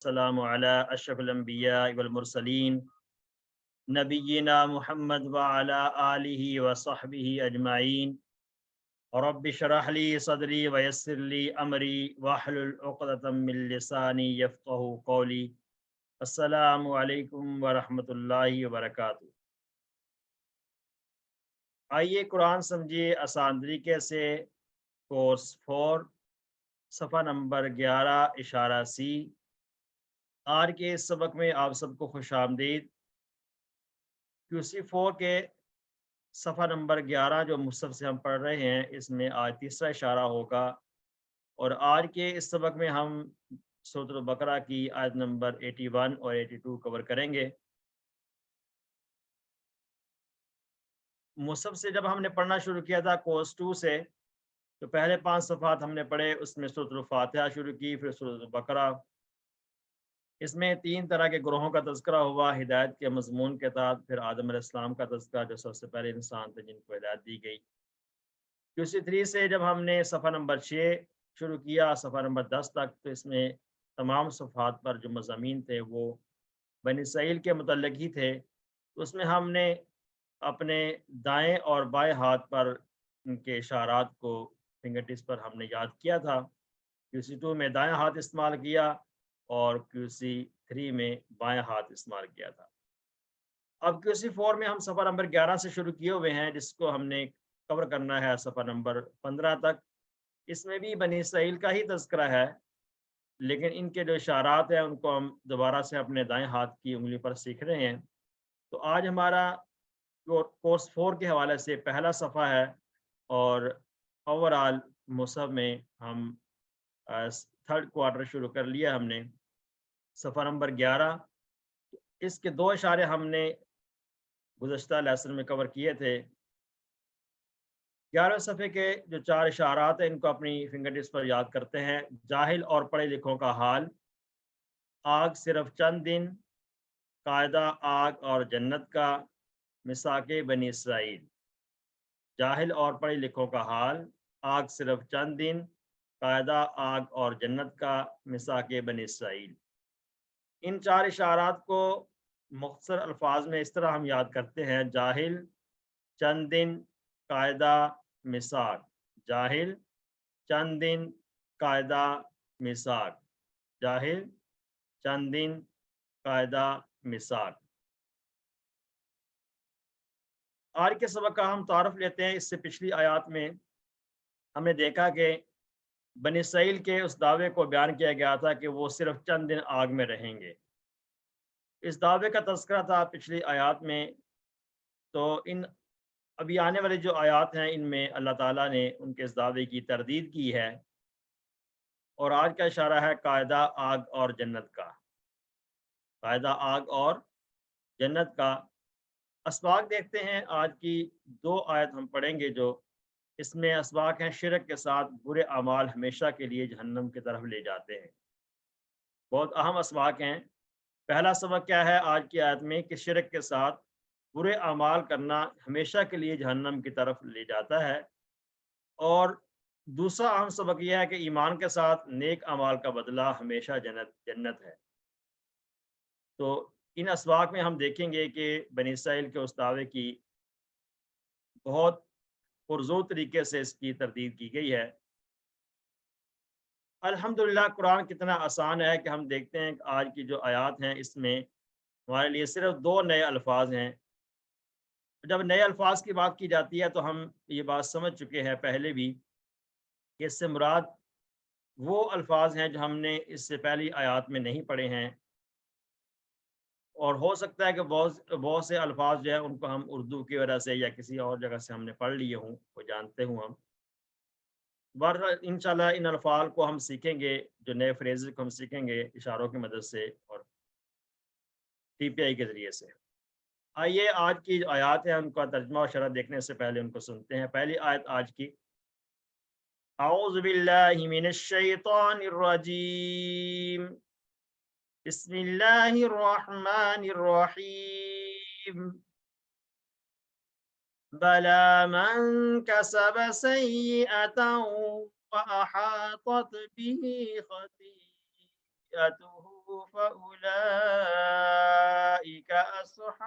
السلام علی اشرف الانبیاء والمرسلین نبینا محمد وعلی آلہ وصحبہ اجمعین رب اشرح لی صدری ویسر لی امری واحلل عقدۃ من لسانی یفقہوا قولی۔ السلام علیکم ورحمۃ اللہ وبرکاتہ۔ آئیے قرآن سمجھیے آسان طریقے سے کورس 4 صفحہ نمبر 11 اشارہ سی۔ آج کے اس سبق میں آپ سب کو خوش آمدید۔ QC4 کے صفحہ نمبر 11 جو مصحف سے ہم پڑھ رہے ہیں، اس میں آج تیسرا اشارہ ہوگا، اور آج کے اس سبق میں ہم سورۃ البقرہ کی آیت نمبر 81 اور 82 کور کریں گے۔ مصحف سے جب ہم نے پڑھنا شروع کیا تھا کورس 2 سے، تو پہلے 5 صفحات ہم نے پڑھے، اس میں سورۃ الفاتحہ شروع کی، پھر سورۃ البقرہ۔ اس میں 3 طرح کے گروہوں کا تذکرہ ہوا ہدایت کے مضمون کے تحت، پھر آدم علیہ السلام کا تذکرہ جو سب سے پہلے انسان تھے جن کو ہدایت دی گئی۔ QC3 سے جب ہم نے صفحہ نمبر 6 شروع کیا صفحہ نمبر 10 تک، تو اس میں تمام صفحات پر جو مضامین تھے وہ بنی اسرائیل کے متعلق ہی تھے۔ تو اس میں ہم نے اپنے دائیں اور بائیں ہاتھ پر ان کے اشارات کو فنگر ٹپس پر ہم نے یاد کیا تھا۔ QC2 میں دائیں ہاتھ استعمال کیا اور QC3 میں بائیں ہاتھ استعمال کیا تھا۔ اب QC4 میں ہم صفحہ نمبر 11 سے شروع کیے ہوئے ہیں، جس کو ہم نے کور کرنا ہے صفحہ نمبر 15 تک۔ اس میں بھی بنی اسرائیل کا ہی تذکرہ ہے، لیکن ان کے جو اشارات ہیں ان کو ہم دوبارہ سے اپنے دائیں ہاتھ کی انگلی پر سیکھ رہے ہیں۔ تو آج ہمارا کورس 4 کے حوالے سے پہلا صفحہ ہے، اور اوور آل مصحف میں ہم 3rd کوارٹر شروع کر لیا ہم نے، صفحہ نمبر 11۔ اس کے 2 اشارے ہم نے گزشتہ لیسن میں کور کیے تھے۔ 11 صفحے کے جو 4 اشارات ہیں ان کو اپنی فنگر ٹپس پر یاد کرتے ہیں۔ جاہل اور پڑھے لکھوں کا حال، آگ صرف چند دن، قاعدہ آگ اور جنت کا، میثاق بنی اسرائیل۔ جاہل اور پڑھے لکھوں کا حال، آگ صرف چند دن، قاعدہ آگ اور جنت کا، میثاق بنی اسرائیل۔ ان 4 اشارات کو مختصر الفاظ میں اس طرح ہم یاد کرتے ہیں: جاہل، چند دن، قاعدہ، میثاق۔ جاہل، چند دن، قاعدہ، میثاق۔ جاہل، چند دن، قاعدہ، میثاق۔ آج کے سبق کا ہم تعارف لیتے ہیں۔ اس سے پچھلی آیات میں ہم نے دیکھا کہ بنی اسرائیل کے اس دعوے کو بیان کیا گیا تھا کہ وہ صرف چند دن آگ میں رہیں گے۔ اس دعوے کا تذکرہ تھا پچھلی آیات میں۔ تو ان ابھی آنے والی جو آیات ہیں ان میں اللہ تعالیٰ نے ان کے اس دعوے کی تردید کی ہے، اور آج کا اشارہ ہے قاعدہ آگ اور جنت کا۔ قاعدہ آگ اور جنت کا اسباق دیکھتے ہیں۔ آج کی 2 آیت ہم پڑھیں گے، جو اس میں اسباق ہیں شرک کے ساتھ برے اعمال ہمیشہ کے لیے جہنم کی طرف لے جاتے ہیں۔ بہت اہم اسباق ہیں۔ پہلا سبق کیا ہے آج کی آیت میں کہ شرک کے ساتھ برے اعمال کرنا ہمیشہ کے لیے جہنم کی طرف لے جاتا ہے، اور دوسرا اہم سبق یہ ہے کہ ایمان کے ساتھ نیک اعمال کا بدلہ ہمیشہ جنت ہے۔ تو ان اسباق میں ہم دیکھیں گے کہ بنی اسرائیل کے اس دعوے کی بہت پرزور طریقے سے اس کی تردید کی گئی ہے۔ الحمدللہ قرآن کتنا آسان ہے کہ ہم دیکھتے ہیں کہ آج کی جو آیات ہیں اس میں ہمارے لیے صرف 2 نئے الفاظ ہیں۔ جب نئے الفاظ کی بات کی جاتی ہے تو ہم یہ بات سمجھ چکے ہیں پہلے بھی کہ اس سے مراد وہ الفاظ ہیں جو ہم نے اس سے پہلی آیات میں نہیں پڑھے ہیں، اور ہو سکتا ہے کہ بہت سے الفاظ جو ہیں ان کو ہم اردو کی وجہ سے یا کسی اور جگہ سے ہم نے پڑھ لیے ہوں، وہ جانتے ہوں ہم۔ بہرحال انشاءاللہ ان الفاظ کو ہم سیکھیں گے، جو نئے فریز کو ہم سیکھیں گے اشاروں کی مدد سے اور TPI کے ذریعے سے۔ آئیے آج کی جو آیات ہیں ان کا ترجمہ و شرح دیکھنے سے پہلے ان کو سنتے ہیں۔ پہلی آیت آج کی: اعوذ باللہ من الشیطان الرجیم، بسم اللہ الرحمن الرحیم، بلا من کسب سیئۃ وأحاطت به خطیئته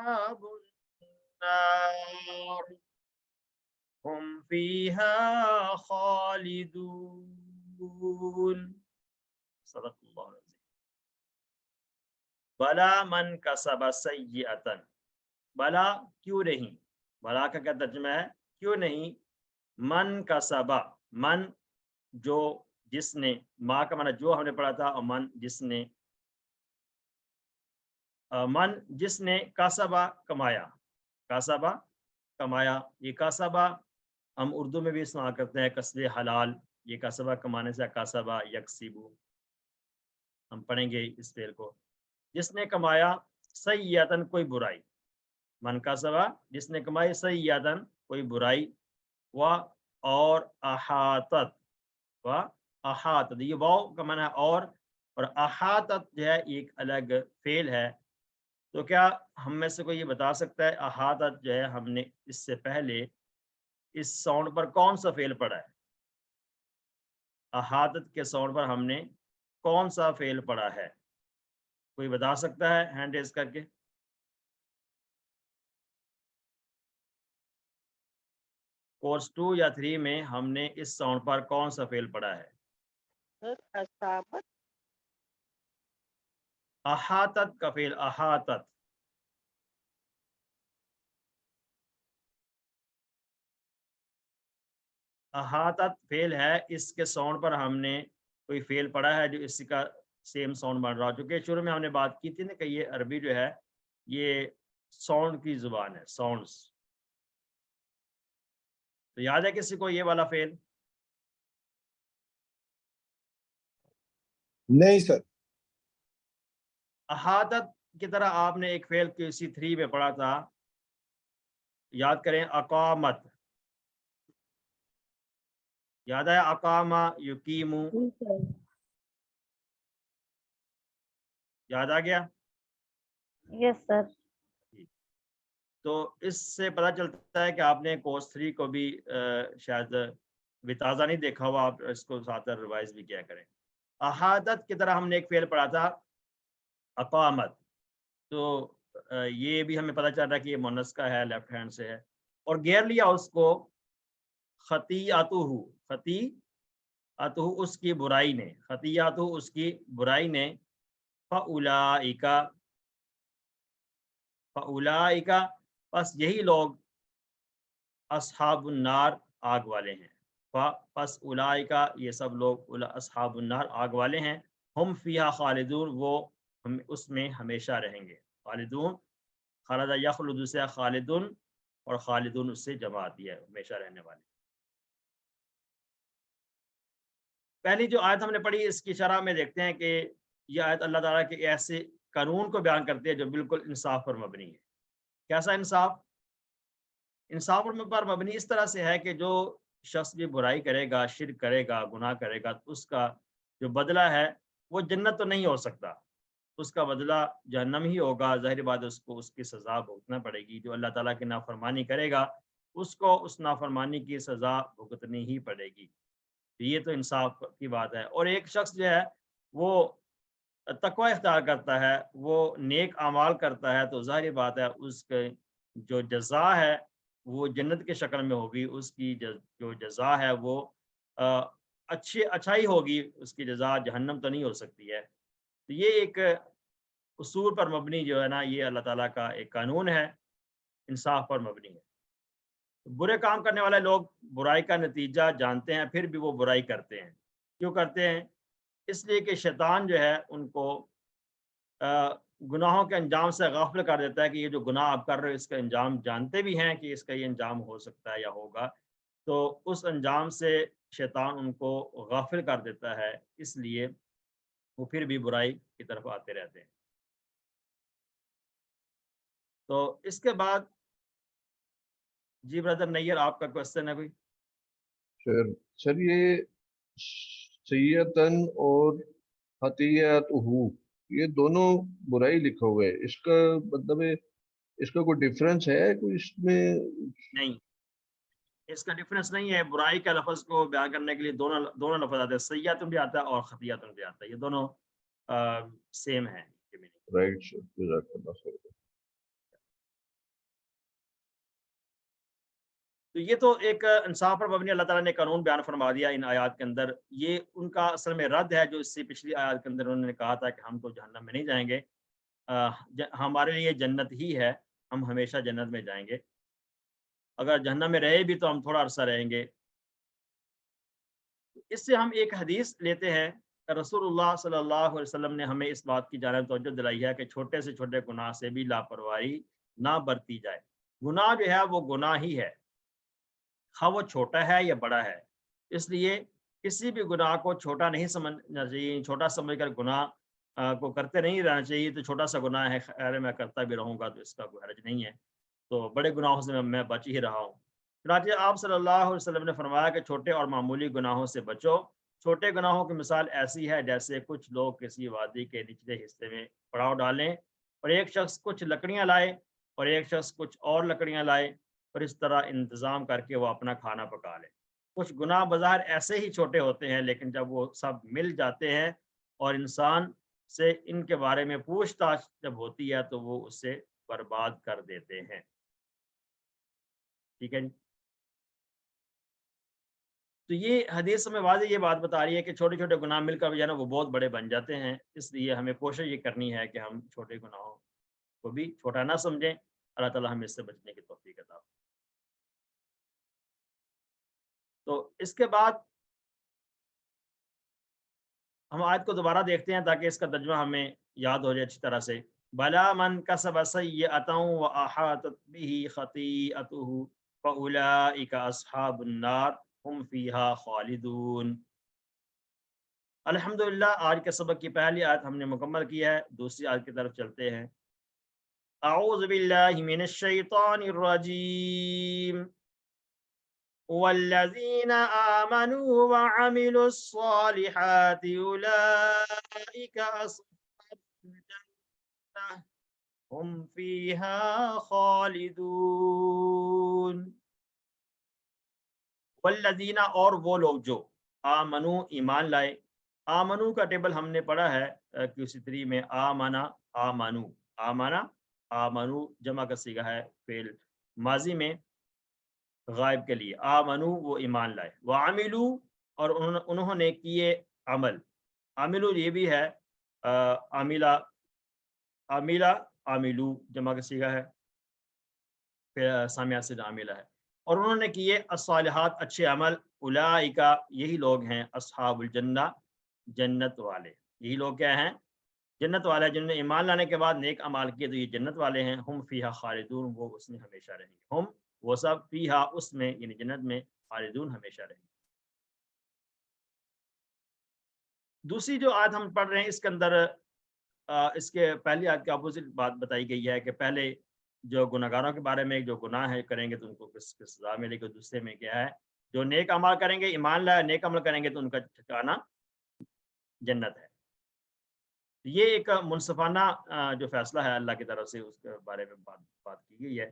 أصحاب النار هم فيها خالدون صدق اللہ العظیم بلا من کسب سیئۃ بلا کیوں نہیں بلا کا کیا ترجمہ ہے کیوں نہیں من کسب من جو جس نے ما کا معنی جو ہم نے پڑھا تھا اور من جس نے من جس نے کاسبا کمایا کاسبا کمایا یہ کاسبا ہم اردو میں بھی استعمال کرتے ہیں کسب حلال یہ کاسبا کمانے سے کاسبا یکسبو ہم پڑھیں گے اس فعل کو جس نے کمایا سیئتن کوئی برائی من کاسبا جس نے کمائی سیئتن کوئی برائی و اور احاطت و احاطت یہ واو کا معنی ہے اور احاطت جو ہے ایک الگ فعل ہے تو کیا ہم میں سے کوئی یہ بتا سکتا ہے احاطت جو ہے ہم نے اس سے پہلے اس ساؤنڈ پر کون سا فعل پڑھا ہے احاطت کے ساؤنڈ پر ہم نے کون سا فعل پڑھا ہے کوئی بتا سکتا ہے ہینڈ ریز کر کے کورس 2 یا 3 میں ہم نے اس ساؤنڈ پر کون سا فعل پڑھا ہے احاطت کا فعل احاطت احاطت فعل ہے اس کے ساؤنڈ پر ہم نے کوئی فعل پڑھا ہے جو اسی کا سیم ساؤنڈ بن رہا چونکہ شروع میں ہم نے بات کی تھی نا کہ یہ عربی جو ہے یہ ساؤنڈ کی زبان ہے ساؤنڈز تو یاد ہے کسی کو یہ والا فعل نہیں سر احاطت کی طرح آپ نے ایک فعل کسی 3 میں پڑھا تھا یاد کریں اقامت یاد ہے اقامہ یقیمو یاد آ گیا یس سر تو اس سے پتہ چلتا ہے کہ آپ نے کورس 3 کو بھی شاید تازہ نہیں دیکھا ہوا آپ اس کو ساتھ ریوائز بھی کیا کریں احاطت کی طرح ہم نے ایک فعل پڑھا تھا اقامت تو یہ بھی ہمیں پتہ چل رہا ہے کہ یہ مؤنث کا ہے لیفٹ ہینڈ سے ہے اور گیر لیا اس کو خطیئتہ اس کی برائی نے خطیئتہ اس کی برائی نے فاولئک پس یہی لوگ اصحاب النار آگ والے ہیں پس اولئک یہ سب لوگ اصحاب النار آگ والے ہیں ہم فیہا خالدون وہ اس میں ہمیشہ رہیں گے خالدون خالد یخلد سے خالدون اور خالدون اس سے جمع آتی ہے ہمیشہ رہنے والے پہلی جو آیت ہم نے پڑھی اس کی شرح میں دیکھتے ہیں کہ یہ آیت اللہ تعالیٰ کے ایسے قانون کو بیان کرتی ہے جو بالکل انصاف پر مبنی ہے کیسا انصاف پر مبنی اس طرح سے ہے کہ جو شخص بھی برائی کرے گا شرک کرے گا گناہ کرے گا تو اس کا جو بدلہ ہے وہ جنت تو نہیں ہو سکتا اس کا بدلہ جہنم ہی ہوگا ظاہر بات اس کو اس کی سزا بھگتنا پڑے گی جو اللہ تعالیٰ کی نافرمانی کرے گا اس کو اس نافرمانی کی سزا بھگتنی ہی پڑے گی یہ تو انصاف کی بات ہے اور ایک شخص جو ہے وہ تقوی اختیار کرتا ہے وہ نیک اعمال کرتا ہے تو ظاہر بات ہے اس کے جو جزا ہے وہ جنت کے شکل میں ہوگی اس کی جو جزا ہے وہ اچھائی ہوگی اس کی جزا جہنم تو نہیں ہو سکتی ہے تو یہ ایک اصول پر مبنی جو ہے نا یہ اللہ تعالیٰ کا ایک قانون ہے انصاف پر مبنی ہے برے کام کرنے والے لوگ برائی کا نتیجہ جانتے ہیں پھر بھی وہ برائی کرتے ہیں کیوں کرتے ہیں اس لیے کہ شیطان جو ہے ان کو گناہوں کے انجام سے غافل کر دیتا ہے کہ یہ جو گناہ آپ کر رہے ہو اس کا انجام جانتے بھی ہیں کہ اس کا یہ انجام ہو سکتا ہے یا ہوگا تو اس انجام سے شیطان ان کو غافل کر دیتا ہے اس لیے وہ پھر بھی برائی کی طرف آتے رہتے ہیں تو اس کے بعد جی بردر نیئر آپ کا کوشچن ہے کوئی سر یہ سیئتن اور خطیئتہ یہ دونوں برائی لکھا ہوا ہے اس کا مطلب ہے اس کا کوئی ڈفرینس ہے کوئی اس میں نہیں اس کا ڈفرینس نہیں ہے برائی کا لفظ کو بیان کرنے کے لیے دونوں لفظ آتے ہیں سیئتن بھی آتا ہے اور خطیئتن بھی آتا ہے یہ دونوں سیم ہیں رائٹ سر تو یہ تو ایک انصاف پر مبنی اللہ تعالیٰ نے قانون بیان فرما دیا ان آیات کے اندر. یہ ان کا اصل میں رد ہے جو اس سے پچھلی آیات کے اندر انہوں نے کہا تھا کہ ہم تو جہنم میں نہیں جائیں گے, ہمارے لیے جنت ہی ہے, ہم ہمیشہ جنت میں جائیں گے, اگر جہنم میں رہے بھی تو ہم تھوڑا عرصہ رہیں گے. اس سے ہم ایک حدیث لیتے ہیں, رسول اللہ صلی اللہ علیہ وسلم نے ہمیں اس بات کی جانب توجہ دلائی ہے کہ چھوٹے سے چھوٹے گناہ سے بھی لاپرواہی نہ برتی جائے. گناہ جو ہے وہ گناہ ہی ہے, خواہ وہ چھوٹا ہے یا بڑا ہے. اس لیے کسی بھی گناہ کو چھوٹا نہیں سمجھنا چاہیے, چھوٹا سمجھ کر گناہ کو کرتے نہیں رہنا چاہیے. تو چھوٹا سا گناہ ہے, خیر میں کرتا بھی رہوں گا تو اس کا کوئی حرج نہیں ہے, تو بڑے گناہوں سے میں بچ ہی رہا ہوں. چنانچہ آپ صلی اللہ علیہ وسلم نے فرمایا کہ چھوٹے اور معمولی گناہوں سے بچو. چھوٹے گناہوں کی مثال ایسی ہے جیسے کچھ لوگ کسی وادی کے نچلے حصے میں پڑاؤ ڈالیں, اور ایک شخص کچھ لکڑیاں لائے اور ایک شخص کچھ اور لکڑیاں لائے, اور اس طرح انتظام کر کے وہ اپنا کھانا پکا لے. کچھ گناہ بظاہر ایسے ہی چھوٹے ہوتے ہیں, لیکن جب وہ سب مل جاتے ہیں اور انسان سے ان کے بارے میں پوچھ تاچھ جب ہوتی ہے تو وہ اسے برباد کر دیتے ہیں. ٹھیک ہے جی. تو یہ حدیث میں واضح یہ بات بتا رہی ہے کہ چھوٹے چھوٹے گناہ مل کر جو ہے نا وہ بہت بڑے بن جاتے ہیں. اس لیے ہمیں کوشش یہ کرنی ہے کہ ہم چھوٹے گناہوں کو بھی چھوٹا نہ سمجھیں. اللہ تعالیٰ ہمیں اس سے بچنے کی توفیق عطا. تو اس کے بعد ہم آیت کو دوبارہ دیکھتے ہیں تاکہ اس کا ترجمہ ہمیں یاد ہو جائے اچھی طرح سے. بلا من کسب سیئۃ واحاطت به خطیئته فاولئک اصحاب النار هم فیہا خالدون. الحمدللہ آج کے سبق کی پہلی آیت ہم نے مکمل کی ہے. دوسری آیت کی طرف چلتے ہیں. اعوذ باللہ من الشیطان الرجیم والذین آمنوا وعملوا الصالحات اولئک اصحاب الجنہ هم فیہا خالدون. والذین اور وہ لوگ جو آمنو ایمان لائے. آمنو کا ٹیبل ہم نے پڑھا ہے Q3 میں. آمنا آمنو, آمنا آمنو جمع کا صیغہ ہے فعل ماضی میں غائب کے لیے. آمنو وہ ایمان لائے. وعملو اور انہوں نے کیے عمل. عملو یہ بھی ہے عاملہ, عاملہ عاملو جمع کا صیغہ ہے پھر سامعہ سے عاملہ ہے. اور انہوں نے کیے الصالحات اچھے عمل. اولئک یہی لوگ ہیں اصحاب الجنہ جنت والے. یہی لوگ کیا ہیں؟ جنت والے. جنہوں نے ایمان لانے کے بعد نیک اعمال کیے تو یہ جنت والے ہیں. ہم فیہا خالدون وہ اس میں ہمیشہ رہیں گے. ہم وہ سب فیہا اس میں یعنی جنت میں خالدون ہمیشہ رہیں گے. دوسری جو آیت ہم پڑھ رہے ہیں اس کے اندر اس کے پہلی آیت کے اپوزٹ بات بتائی گئی ہے کہ پہلے جو گناہگاروں کے بارے میں جو گناہ ہے کریں گے تو ان کو کس سزا ملے گی. دوسرے میں کیا ہے جو نیک عمل کریں گے, ایمان لائے نیک عمل کریں گے تو ان کا ٹھکانہ جنت ہے. یہ ایک منصفانہ جو فیصلہ ہے اللہ کی طرف سے اس کے بارے میں بات کی گئی ہے.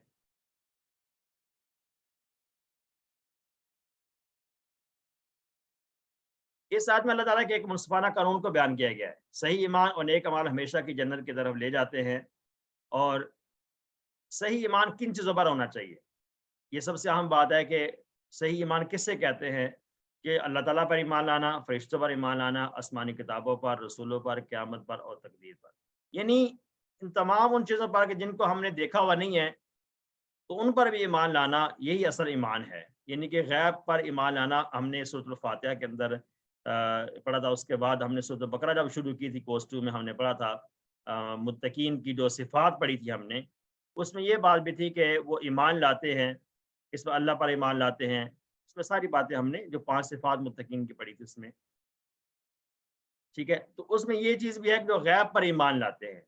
اس آیت میں اللہ تعالیٰ کے ایک منصفانہ قانون کو بیان کیا گیا ہے. صحیح ایمان اور نیک اعمال ہمیشہ کی جنت کی طرف لے جاتے ہیں. اور صحیح ایمان کن چیزوں پر ہونا چاہیے؟ یہ سب سے اہم بات ہے کہ صحیح ایمان کس سے کہتے ہیں کہ اللہ تعالیٰ پر ایمان لانا, فرشتوں پر ایمان لانا, آسمانی کتابوں پر, رسولوں پر, قیامت پر اور تقدیر پر. یعنی ان تمام ان چیزوں پر کہ جن کو ہم نے دیکھا ہوا نہیں ہے تو ان پر بھی ایمان لانا یہی اصل ایمان ہے. یعنی کہ غیب پر ایمان لانا ہم نے سورۃ الفاتحہ کے اندر پڑھا تھا. اس کے بعد ہم نے سورۃ البقرہ جب شروع کی تھی کورس 2 میں ہم نے پڑھا تھا متقین کی جو صفات پڑھی تھی ہم نے. اس میں یہ بات بھی تھی کہ وہ ایمان لاتے ہیں, اس میں اللہ پر ایمان لاتے ہیں. اس میں ساری باتیں ہم نے جو 5 صفات متقین کی پڑھی تھی اس میں. ٹھیک ہے, تو اس میں یہ چیز بھی ہے کہ جو غیب پر ایمان لاتے ہیں.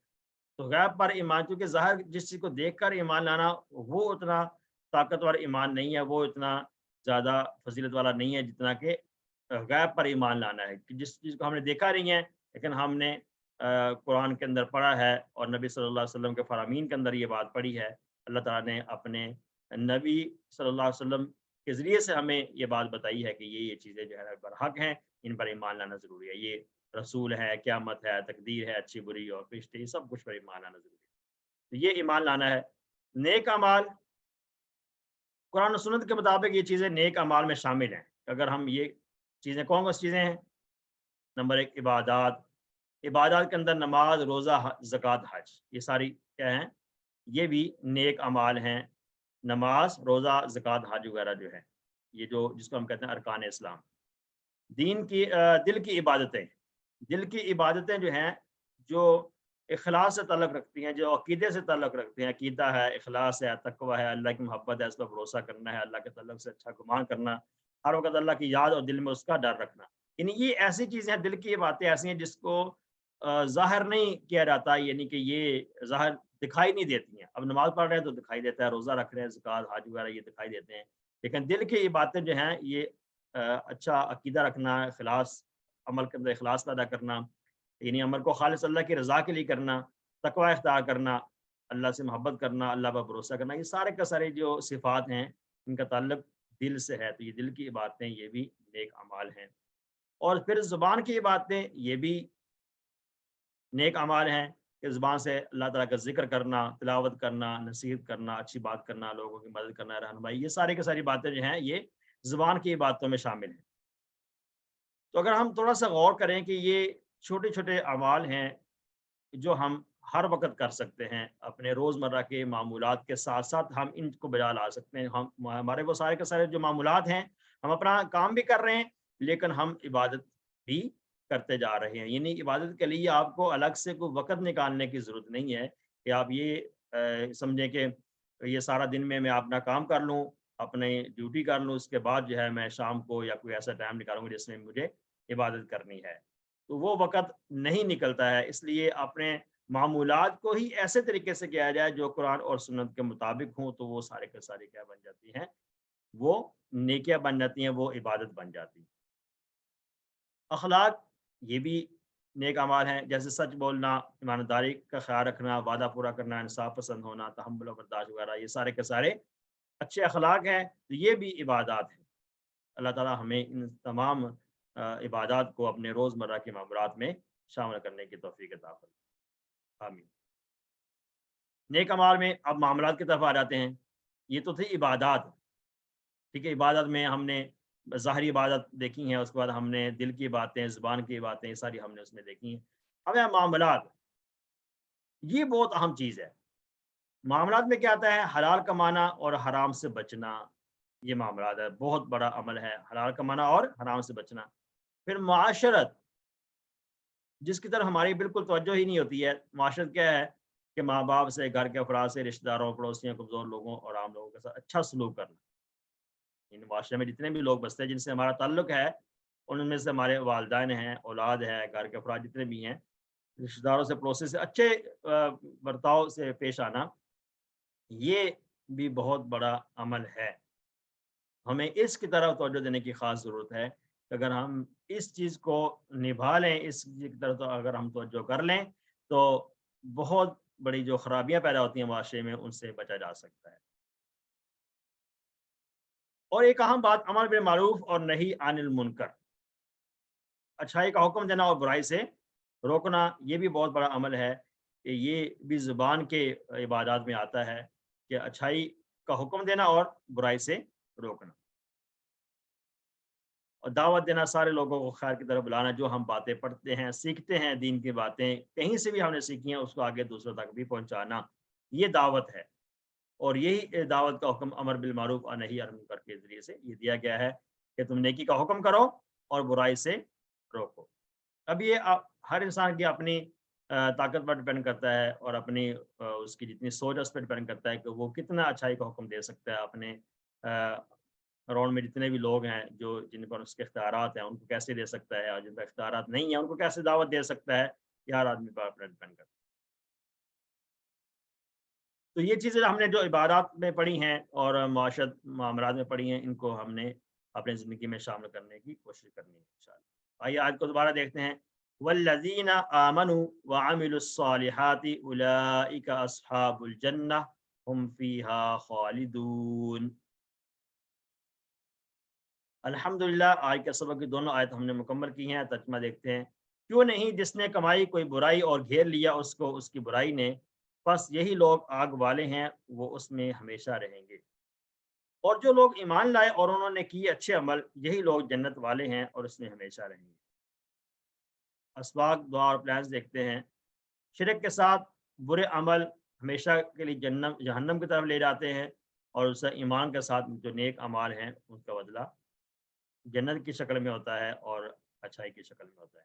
تو غیب پر ایمان کیونکہ ظاہر جس چیز کو دیکھ کر ایمان لانا وہ اتنا طاقتور ایمان نہیں ہے, وہ اتنا زیادہ فضیلت والا نہیں ہے جتنا کہ غیب پر ایمان لانا ہے کہ جس چیز کو ہم نے دیکھا نہیں ہے لیکن ہم نے قرآن کے اندر پڑھا ہے اور نبی صلی اللہ علیہ وسلم کے فرامین کے اندر یہ بات پڑھی ہے. اللہ تعالیٰ نے اپنے نبی صلی اللہ علیہ وسلم کے ذریعے سے ہمیں یہ بات بتائی ہے کہ یہ چیزیں جو ہے برحق ہیں, ان پر ایمان لانا ضروری ہے. یہ رسول ہے, قیامت ہے, تقدیر ہے, اچھی بری اور فرشتے, یہ سب کچھ پر ایمان لانا ضروری ہے. تو یہ ایمان لانا ہے. نیک اعمال قرآن و سنت کے مطابق یہ چیزیں نیک اعمال میں شامل ہیں. اگر ہم یہ چیزیں کون سی چیزیں ہیں؟ نمبر 1 عبادات. عبادات کے اندر نماز، روزہ، زکوٰۃ، حج، یہ ساری کیا ہیں؟ یہ بھی نیک اعمال ہیں. نماز، روزہ، زکوٰۃ، حج وغیرہ جو ہے، یہ جو جس کو ہم کہتے ہیں ارکان اسلام. دین کی دل کی عبادتیں، دل کی عبادتیں جو ہیں، جو اخلاص سے تعلق رکھتی ہیں، جو عقیدے سے تعلق رکھتی ہیں. عقیدہ ہے، اخلاص ہے، تقوی ہے، اللہ کی محبت ہے، اس پر بھروسہ کرنا ہے، اللہ کے تعلق سے اچھا گمان کرنا، ہر وقت اللہ کی یاد اور دل میں اس کا ڈر رکھنا. یعنی یہ ایسی چیزیں ہیں، دل کی باتیں ایسی ہیں جس کو ظاہر نہیں کیا جاتا، یعنی کہ یہ ظاہر دکھائی نہیں دیتی ہیں. اب نماز پڑھ رہے ہیں تو دکھائی دیتا ہے، روزہ رکھ رہے ہیں، زکوٰۃ، حج وغیرہ یہ دکھائی دیتے ہیں. لیکن دل کی باتیں جو ہیں، یہ اچھا عقیدہ رکھنا، اخلاص، عمل کے اندر اخلاص پیدا کرنا، یعنی عمل کو خالص اللہ کی رضا کے لیے کرنا، تقوی اختیار کرنا، اللہ سے محبت کرنا، اللہ پر بھروسہ کرنا، یہ سارے کا سارے جو صفات ہیں ان کا تعلق دل سے ہے. تو یہ دل کی باتیں یہ بھی نیک اعمال ہیں. اور پھر زبان کی باتیں یہ بھی نیک اعمال ہیں کہ زبان سے اللہ تعالیٰ کا ذکر کرنا، تلاوت کرنا، نصیحت کرنا، اچھی بات کرنا، لوگوں کی مدد کرنا، رہنمائی، یہ سارے کی ساری باتیں جو ہیں یہ زبان کی باتوں میں شامل ہیں. تو اگر ہم تھوڑا سا غور کریں کہ یہ چھوٹے چھوٹے اعمال ہیں جو ہم ہر وقت کر سکتے ہیں، اپنے روزمرہ کے معمولات کے ساتھ ساتھ ہم ان کو بجا لا سکتے ہیں. ہمارے وہ سارے کے سارے جو معمولات ہیں، ہم اپنا کام بھی کر رہے ہیں لیکن ہم عبادت بھی کرتے جا رہے ہیں. یعنی عبادت کے لیے آپ کو الگ سے کوئی وقت نکالنے کی ضرورت نہیں ہے کہ آپ یہ سمجھیں کہ یہ سارا دن میں اپنا کام کر لوں، اپنے ڈیوٹی کر لوں، اس کے بعد جو ہے میں شام کو یا کوئی ایسا ٹائم نکالوں گا جس میں مجھے عبادت کرنی ہے. تو وہ وقت نہیں نکلتا ہے. اس لیے اپنے معمولات کو ہی ایسے طریقے سے کیا جائے جو قرآن اور سنت کے مطابق ہوں، تو وہ سارے کے سارے کیا بن جاتی ہیں؟ وہ نیکیاں بن جاتی ہیں، وہ عبادت بن جاتی ہیں. اخلاق یہ بھی نیک اعمال ہیں، جیسے سچ بولنا، ایمانداری کا خیال رکھنا، وعدہ پورا کرنا، انصاف پسند ہونا، تحمل و برداشت وغیرہ، یہ سارے کے سارے اچھے اخلاق ہیں. تو یہ بھی عبادات ہیں. اللہ تعالیٰ ہمیں ان تمام عبادات کو اپنے روزمرہ کے معاملات میں شامل کرنے کی توفیق عطا فرمائے. آمین. نیک اعمال میں اب معاملات کی طرف آ جاتے ہیں. یہ تو تھی عبادات، ٹھیک ہے. عبادت میں ہم نے ظاہری عبادت دیکھی ہیں، اس کے بعد ہم نے دل کی باتیں، زبان کی باتیں، یہ ساری ہم نے اس میں دیکھی ہیں. اب ہے معاملات. یہ بہت اہم چیز ہے. معاملات میں کیا آتا ہے؟ حلال کمانا اور حرام سے بچنا. یہ معاملات ہے، بہت بڑا عمل ہے، حلال کمانا اور حرام سے بچنا. پھر معاشرت، جس کی طرف ہماری بالکل توجہ ہی نہیں ہوتی ہے. معاشرت کیا ہے؟ کہ ماں باپ سے، گھر کے افراد سے، رشتہ داروں، پڑوسیوں، کمزور لوگوں اور عام لوگوں کے ساتھ اچھا سلوک کرنا. ان معاشرے میں جتنے بھی لوگ بستے ہیں، جن سے ہمارا تعلق ہے، ان میں سے ہمارے والدین ہیں، اولاد ہے، گھر کے افراد جتنے بھی ہیں، رشتہ داروں سے، پڑوسی سے اچھے برتاؤ سے پیش آنا، یہ بھی بہت بڑا عمل ہے. ہمیں اس کی طرف توجہ دینے کی خاص ضرورت ہے. اگر ہم اس چیز کو نبھا لیں، اس چیز کی طرف اگر ہم توجہ کر لیں، تو بہت بڑی جو خرابیاں پیدا ہوتی ہیں معاشرے میں، ان سے بچا جا سکتا ہے. اور ایک اہم بات، امر بالمعروف اور نہی عن المنکر، اچھائی کا حکم دینا اور برائی سے روکنا، یہ بھی بہت بڑا عمل ہے. کہ یہ بھی زبان کے عبادات میں آتا ہے کہ اچھائی کا حکم دینا اور برائی سے روکنا، اور دعوت دینا، سارے لوگوں کو خیر کی طرف بلانا. جو ہم باتیں پڑھتے ہیں، سیکھتے ہیں، دین کی باتیں کہیں سے بھی ہم نے سیکھی ہیں، اس کو آگے دوسروں تک بھی پہنچانا، یہ دعوت ہے. اور یہی دعوت کا حکم امر بالمعروف اور نہی عن المنکر کے ذریعے سے یہ دیا گیا ہے کہ تم نیکی کا حکم کرو اور برائی سے روکو. اب یہ ہر انسان کی اپنی طاقت پر ڈپینڈ کرتا ہے، اور اپنی اس کی جتنی سوچ اس پر ڈپینڈ کرتا ہے کہ وہ کتنا اچھائی کا حکم دے سکتا ہے. اپنے اراؤنڈ میں جتنے بھی لوگ ہیں، جو جن پر اس کے اختیارات ہیں، ان کو کیسے دے سکتا ہے، اور جن پر اختیارات نہیں ہیں ان کو کیسے دعوت دے سکتا ہے. یہ ہر آدمی پر اپنا ڈپینڈ کرتا ہے. تو یہ چیزیں ہم نے جو عبادات میں پڑھی ہیں اور معاملات میں پڑھی ہیں، ان کو ہم نے اپنے زندگی میں شامل کرنے کی کوشش کرنی ہے انشاءاللہ. آئیے آج کو دوبارہ دیکھتے ہیں. والذین آمنوا وعملوا الصالحات اولئک اصحاب الجنہ هم فیہا خالدون. الحمدللہ آج کے سبق کی دونوں آیت ہم نے مکمل کی ہیں. ترجمہ دیکھتے ہیں. کیوں نہیں جس نے کمائی کوئی برائی اور گھیر لیا اس کو اس کی برائی نے، بس یہی لوگ آگ والے ہیں، وہ اس میں ہمیشہ رہیں گے. اور جو لوگ ایمان لائے اور انہوں نے کیے اچھے عمل، یہی لوگ جنت والے ہیں اور اس میں ہمیشہ رہیں گے۔ اسباق دعا اور پلانس دیکھتے ہیں۔ شرک کے ساتھ برے عمل ہمیشہ کے لیے جہنم کی طرف لے جاتے ہیں، اور اسے ایمان کے ساتھ جو نیک اعمال ہیں ان کا بدلہ جنت کی شکل میں ہوتا ہے اور اچھائی کی شکل میں ہوتا ہے۔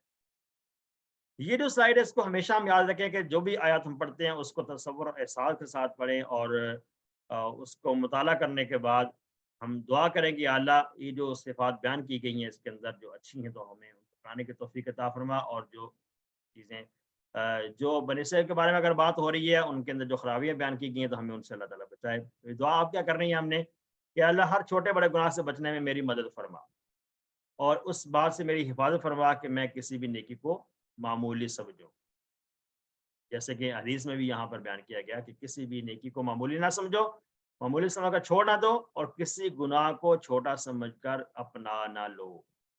یہ جو سلائڈ ہے اس کو ہمیشہ ہم یاد رکھیں کہ جو بھی آیات ہم پڑھتے ہیں اس کو تصور اور احساس کے ساتھ پڑھیں، اور اس کو مطالعہ کرنے کے بعد ہم دعا کریں کہ یا اللہ یہ جو صفات بیان کی گئی ہیں اس کے اندر جو اچھی ہیں تو ہمیں ان کو اپنانے کی توفیق عطا فرما، اور جو چیزیں جو بنی اسرائیل کے بارے میں اگر بات ہو رہی ہے ان کے اندر جو خرابیاں بیان کی گئی ہیں تو ہمیں ان سے اللہ تعالیٰ بچائے۔ تو دعا آپ کیا کرنی ہے ہم نے کہ اللہ ہر چھوٹے بڑے گناہ سے بچنے میں میری مدد فرما، اور اس بات سے میری حفاظت فرما کہ میں کسی بھی نیکی کو معمولی سمجھوں، جیسے کہ حدیث میں بھی یہاں پر بیان کیا گیا کہ کسی بھی نیکی کو معمولی نہ سمجھو، معمولی سمجھ کر چھوڑ نہ دو، اور کسی گناہ کو چھوٹا سمجھ کر اپنا نہ لو۔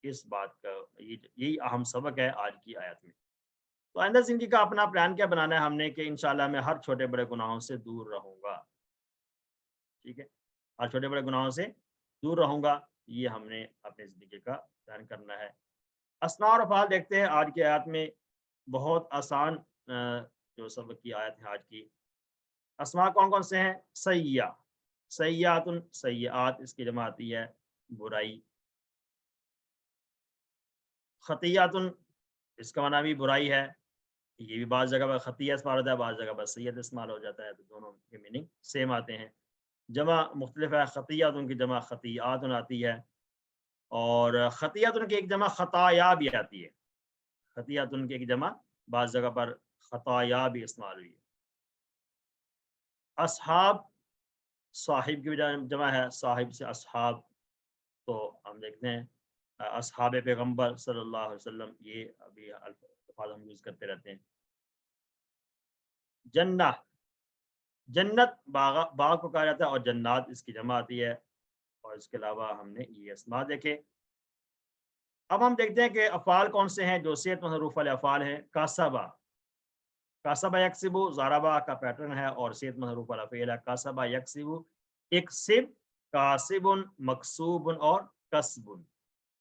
اس بات کا یہی اہم سبق ہے آج کی آیت میں۔ تو آئندہ زندگی کا اپنا پلان کیا بنانا ہے ہم نے کہ انشاءاللہ میں ہر چھوٹے بڑے گناہوں سے دور رہوں گا، ٹھیک ہے، ہر چھوٹے بڑے گناہوں سے دور رہوں گا، یہ ہم نے اپنی زندگی کا پلان کرنا ہے۔ اسماء اور افعال دیکھتے ہیں آج کی آیت میں، بہت آسان جو سبق کی آیت ہے آج کی۔ اسماء کون کون سے ہیں؟ سیئہ، سیئات، سیئات اس کی جمع آتی ہے برائی۔ خطیات اس کا معنی بھی برائی ہے، یہ بھی بعض جگہ پر خطیہ استعمال ہوتا ہے، بعض جگہ پر سیئت استعمال ہو جاتا ہے، تو دونوں کے میننگ سیم آتے ہیں۔ جمع مختلف ہے، خطیات کی جمع خطیات آتی ہے، اور خطیات کی ایک جمع خطایا بھی آتی ہے، خطیات کی ایک جمع بعض جگہ پر خطایا بھی استعمال ہوئی ہے۔ اصحاب صاحب کی بھی جمع ہے، صاحب سے اصحاب، تو ہم دیکھتے ہیں اصحاب پیغمبر صلی اللہ علیہ وسلم، یہ ابھی الفاظ ہم یوز کرتے رہتے ہیں۔ جنہ، جنت باغ کو کہا جاتا ہے، اور جنات اس کی جمع آتی ہے، اور اس کے علاوہ ہم نے یہ اسماء دیکھے۔ اب ہم دیکھتے ہیں کہ افعال کون سے ہیں جو صیغۃ محروف والے افعال ہیں۔ کاسبہ، کاسبہ یکسبو ضربہ کا پیٹرن ہے اور صیغۃ محروف والا فعل ہے۔ کاسبہ یکسبو، اکسب، کاسب، مکسوب اور کسب،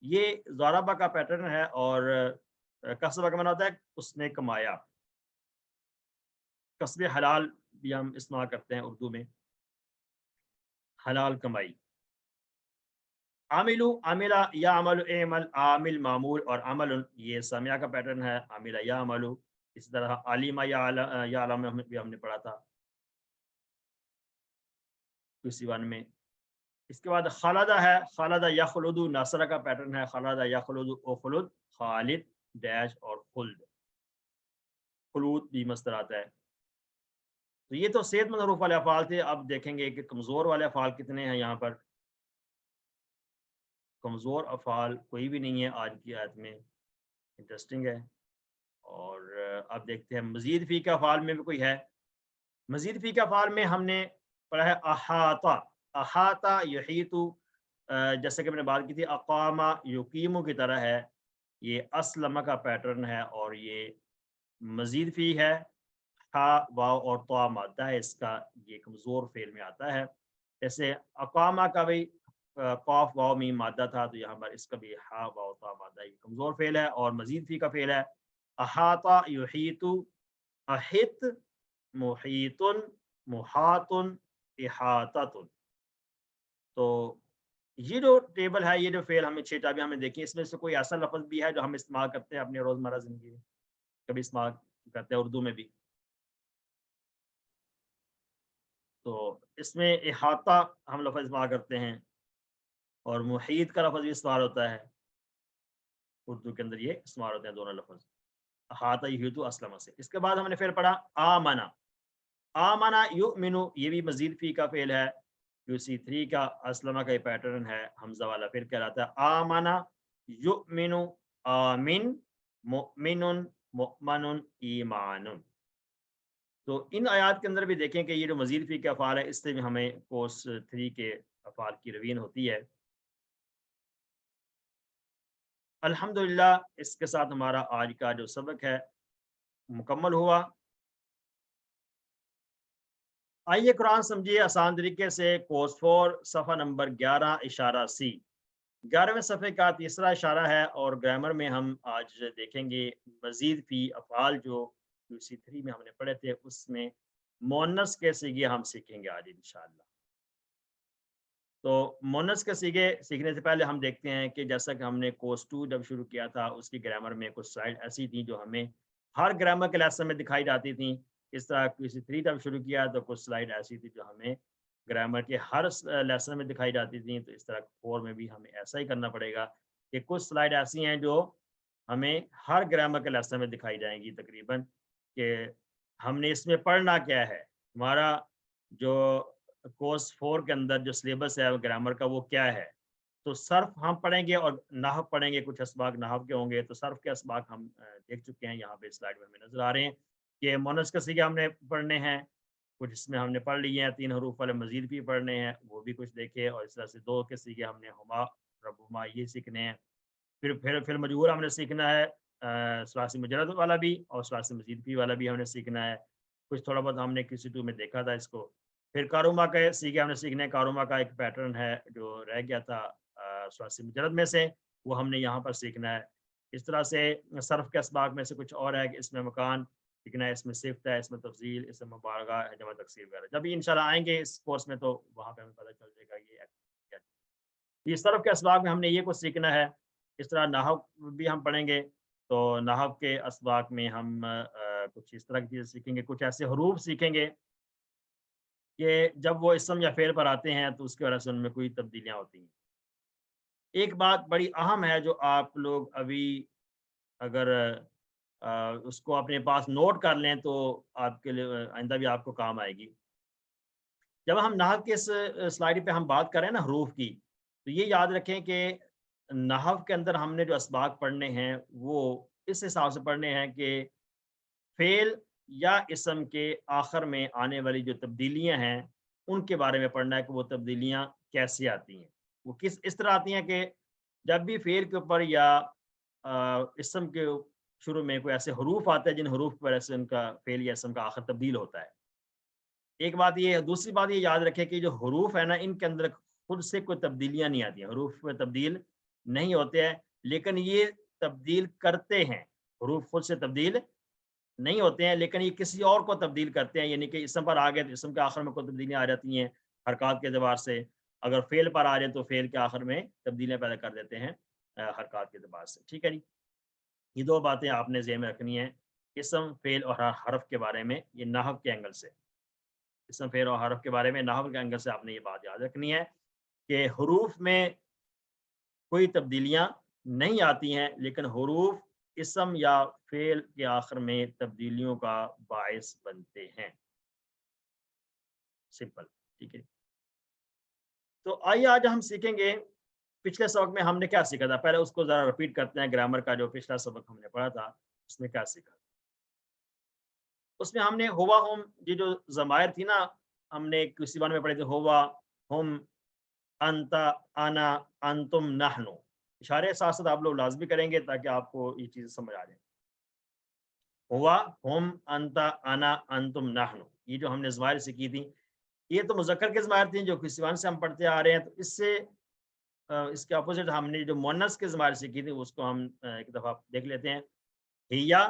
یہ ضربہ کا پیٹرن ہے، اور کسبہ کا معنی ہوتا ہے اس نے کمایا۔ کسب حلال بھی ہم استعمال کرتے ہیں اردو میں، حلال کمائی۔ عاملو، عاملہ، یا عمل، اعمل، عامل معمول، اور عمل یہ سامعہ کا پیٹرن ہے، عاملہ یا عملو۔ اسی طرح علیمہ یا علم بھی ہم نے پڑھا تھا اسی ون میں۔ اس کے بعد خالدہ ہے، خالدہ یخلد، ناصرہ کا پیٹرن ہے، خالدہ یخلد، اخلد، خالد ڈیش اور خلد، خلود بھی مصدر آتا ہے۔ تو یہ تو صیغۃ محروف والے افعال تھے۔ اب دیکھیں گے کہ کمزور والے افعال کتنے ہیں۔ یہاں پر کمزور افعال کوئی بھی نہیں ہے آج کی آیت میں، انٹرسٹنگ ہے۔ اور اب دیکھتے ہیں مزید فی کے افعال میں بھی کوئی ہے۔ مزید فی کے افعال میں ہم نے پڑھا ہے احاطہ، احاطہ یحیطو، جیسے کہ میں نے بات کی تھی اقامہ یقیمو کی طرح ہے، یہ اسلمہ کا پیٹرن ہے، اور یہ مزید فی ہے۔ ہا، واو اور طا مادہ ہے اس کا، یہ کمزور فعل میں آتا ہے۔ جیسے اقامہ کا بھی قاف واو میم مادہ تھا، تو یہاں پر اس کا بھی ہا واو طا مادہ، یہ کمزور فعل ہے، اور مزید فی کا فعل ہے احاطہ یحیطو، احط، محیط، محاط، احاطۃ۔ تو یہ جو ٹیبل ہے، یہ جو فعل ہمیں 6 چابیاں ہمیں دیکھی، اس میں سے کوئی ایسا لفظ بھی ہے جو ہم استعمال کرتے ہیں اپنے روزمرہ زندگی میں، کبھی استعمال کرتے ہیں اردو میں بھی؟ تو اس میں احاطہ ہم لفظ استعمال کرتے ہیں، اور محیط کا لفظ بھی استعمال ہوتا ہے اردو کے اندر، یہ استعمال ہوتے ہیں دونوں لفظ، احاطہ یحیطو اسلمہ سے۔ اس کے بعد ہم نے پھر پڑھا آمنا، آمنا یؤمنو، یہ بھی مزید فی کا فعل ہے، QC3 کا اسلمہ کا یہ پیٹرن ہے، حمزہ والا پھر کہلاتا ہے آمنا یؤمنو، آمن، مؤمن، مؤمن، ایمان۔ تو ان آیات کے اندر بھی دیکھیں کہ یہ جو مزید فی کے افعال ہے اس سے بھی ہمیں کورس 3 کے افعال کی روین ہوتی ہے۔ الحمدللہ اس کے ساتھ ہمارا آج کا جو سبق ہے مکمل ہوا۔ आइए कुरान समझिए आसान तरीके से। कोर्स 4 सफ़ा नंबर 11 इशारा सी। 11वें सफ़े का तीसरा इशारा है और ग्रामर में हम आज देखेंगे मज़ीद फ़ी अफ़आल जो QC 3 में हमने पढ़े थे, उसमें मुअन्नस के सीगे हम सीखेंगे आज इंशाअल्लाह। तो मुअन्नस के सीगे सीखने से पहले हम देखते हैं कि जैसा कि हमने कोर्स 2 जब शुरू किया था, उसकी ग्रामर में कुछ स्लाइड ऐसी थी जो हमें हर ग्रामर के लेसन में दिखाई जाती थी। इस तरह QC 3 जब शुरू किया तो कुछ स्लाइड ऐसी थी जो हमें ग्रामर के हर लेसन में दिखाई जाती थी। तो इस तरह 4 में भी हमें ऐसा ही करना पड़ेगा कि कुछ स्लाइड ऐसी हैं जो हमें हर ग्रामर के लेसन में दिखाई जाएंगी तकरीबन, कि हमने इसमें पढ़ना क्या है। हमारा जो कोर्स 4 के अंदर जो सिलेबस है ग्रामर का वो क्या है। तो सर्फ हम पढ़ेंगे और नाहव पढ़ेंगे, कुछ असबाक नाहव के होंगे। तो सर्फ के असबाक हम देख चुके हैं, यहाँ पे स्लाइड में हमें नजर आ रहे हैं कि मुअन्नस के सीगे हमने पढ़ने हैं, कुछ इसमें हमने पढ़ लिए हैं। 3 हरूफ वाले मजीद भी पढ़ने हैं, वो भी कुछ देखे। और इस तरह से 2 के सीगे हमने हुमा रब्बुमा ये सीखने हैं। फिर मजबूर हमने सीखना है सलासी मुजरद वाला भी और सलासी मजीद भी वाला भी हमने सीखना है। कुछ थोड़ा बहुत हमने किसी 2 में देखा था इसको। फिर कारुमा के सीखे हमने सीखने हैं। कारुमा का एक पैटर्न है जो रह गया था सलासी मुजरद में से, वो हमने यहाँ पर सीखना है। इस तरह से सर्फ के असबाक में से कुछ और है कि इसमें मकान सीखना है, इसमें सिफ्त है, इसमें तफजील, इसमें मुबारगा है, जमा तकसीर वगैरह। जब भी इंशाल्लाह आएंगे इस कोर्स में तो वहाँ पे हमें पता चल जाएगा ये क्या है। इस तरफ के असबाक में हमने ये कुछ सीखना है। इस तरह नाहव भी हम पढ़ेंगे। तो नाहव के असबाक में हम कुछ इस तरह की चीज़ें सीखेंगे, कुछ ऐसे हरूफ सीखेंगे कि जब वो इसम या फ़ेल पर आते हैं तो उसकी वजह से उनमें कोई तब्दीलियाँ होती हैं। एक बात बड़ी अहम है जो आप लोग अभी अगर उसको अपने पास नोट कर लें तो आपके लिए आइंदा भी आपको काम आएगी। जब हम नाहव के इस स्लाइड पे हम बात कर रहे हैं ना हरूफ की, तो ये याद रखें कि नाहव के अंदर हमने जो असबाक पढ़ने हैं वो इस हिसाब से पढ़ने हैं कि फ़ेल या इसम के आखिर में आने वाली जो तब्दीलियाँ हैं, उनके बारे में पढ़ना है कि वो तब्दीलियाँ कैसे आती हैं। वो किस इस तरह आती हैं कि जब भी फ़ेल के ऊपर या इसम के शुरू में कोई ऐसे हरूफ आते हैं जिन हरूफ की वजह से उनका फ़ेल या इसम का आखिर तब्दील होता है। एक बात ये है, दूसरी बात ये याद रखें कि जो हरूफ है ना, इनके अंदर खुद से कोई तब्दीलियाँ नहीं आती हैं। हरूफ में तब्दील नहीं होते हैं, लेकिन ये तब्दील करते हैं। हरूफ खुद से तब्दील नहीं होते हैं, लेकिन ये किसी और को तब्दील करते हैं। यानी कि इसम पर आ गए तो इसम के आखिर में कोई तब्दीलियाँ आ जाती हैं हरकत के एतबार से। अगर फ़ेल पर आ जाए तो फ़ेल के आखिर में तब्दीलियाँ पैदा कर देते हैं हरकत के एतबार से। ठीक है जी? ये 2 बातें आपने ज़हन में रखनी है, इसम, फ़ेल और हरफ के बारे में, ये नाहव के एंगल से। इसम, फ़ेल और हरफ के बारे में नाहव के एंगल से आपने ये बात याद रखनी है कि हुरूफ में कोई तब्दीलियाँ नहीं आती हैं, लेकिन हुरूफ इसम या फ़ेल के आखिर में तब्दीलियों का बाइस बनते हैं। सिंपल, ठीक है। तो आइए आज हम सीखेंगे, पिछले सबक में हमने क्या सीखा था? पहले उसको ज़रा रिपीट करते हैं, ग्रामर का जो पिछला सबक हमने पढ़ा था, उसमें क्या सीखा? उसमें हमने हुवा, हुम, ये जो ज़मायर थी ना, हमने किसी बार में पढ़े थे, हुवा, हुम, अंता, अना, अंतुम, नहनु। इशारे साथ-साथ आप लोग लाज़मी करेंगे ताकि आपको ये चीज़ें समझ आ जाए। हुआ, हुम, अंता, अना, अंतुम, नहनु, ये जो हमने ज़मायर सीखी थी, ये तो मुज़क्कर के ज़मायर थी जो किसी बार से हम पढ़ते आ रहे हैं। तो इससे इसके अपोज़िट हमने जो मुअन्नस के ज़मायर सीखी थी उसको हम एक दफ़ा देख लेते हैं। हिया,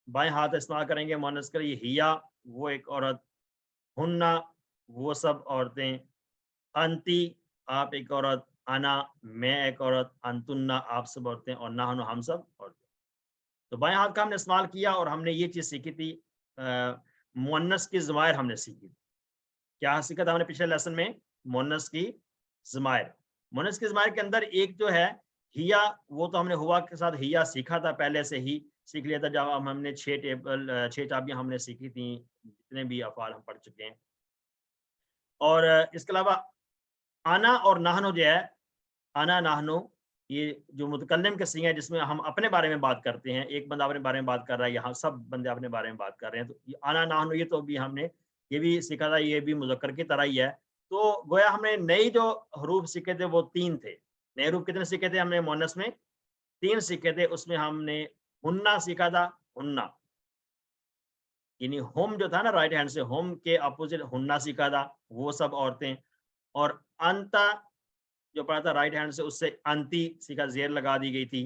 बाएँ हाथ इस्तेमाल करेंगे मुअन्नस के लिए। हिया वो एक औरत, हुन्ना वो सब औरतें, अंती आप एक औरत, अना मैं एक औरत, अंतुन्ना आप सब औरतें और नहनु हम सब औरतें। तो बाएँ हाथ का हमने इस्तेमाल किया और हमने ये चीज़ सीखी थी मुअन्नस की ज़मायर हमने सीखी थी। क्या सीखा था हमने पिछले लेसन में? मुअन्नस की ज़मायर। मुअन्नस की ज़मायर के अंदर एक जो है हिया, वो तो हमने हुआ के साथ हिया सीखा था, पहले से ही सीख लिया था जब हमने 6 चाबियाँ हमने सीखी थी, जितने भी अफ़आल हम पढ़ चुके हैं। और इसके अलावा आना और नाहनु जो है, आना नाहनु, ये जो मुतकल्लिम के सिंग है जिसमें हम अपने बारे में बात करते हैं, एक बंदा अपने बारे में बात कर रहा है, यहाँ सब बंदे अपने बारे में बात कर रहे हैं। तो ये आना नाहनु ये तो भी हमने ये भी सीखा था, ये भी मुज़क्कर की तरह ही है। तो गोया हमने नई जो हरूफ सीखे थे वो 3 थे। नए हरूफ कितने सीखे थे हमने मुअन्नस में? 3 सीखे थे। उसमें हमने हुन्ना सीखा था, हुन्ना। یعنی ہوم جو تھا نا رائٹ ہینڈ سے، ہوم کے اپوزٹ ہننا سیکھا تھا، وہ سب عورتیں. اور انتا جو پڑھا تھا رائٹ ہینڈ سے، اس سے انتی سیکھا، زیر لگا دی گئی تھی،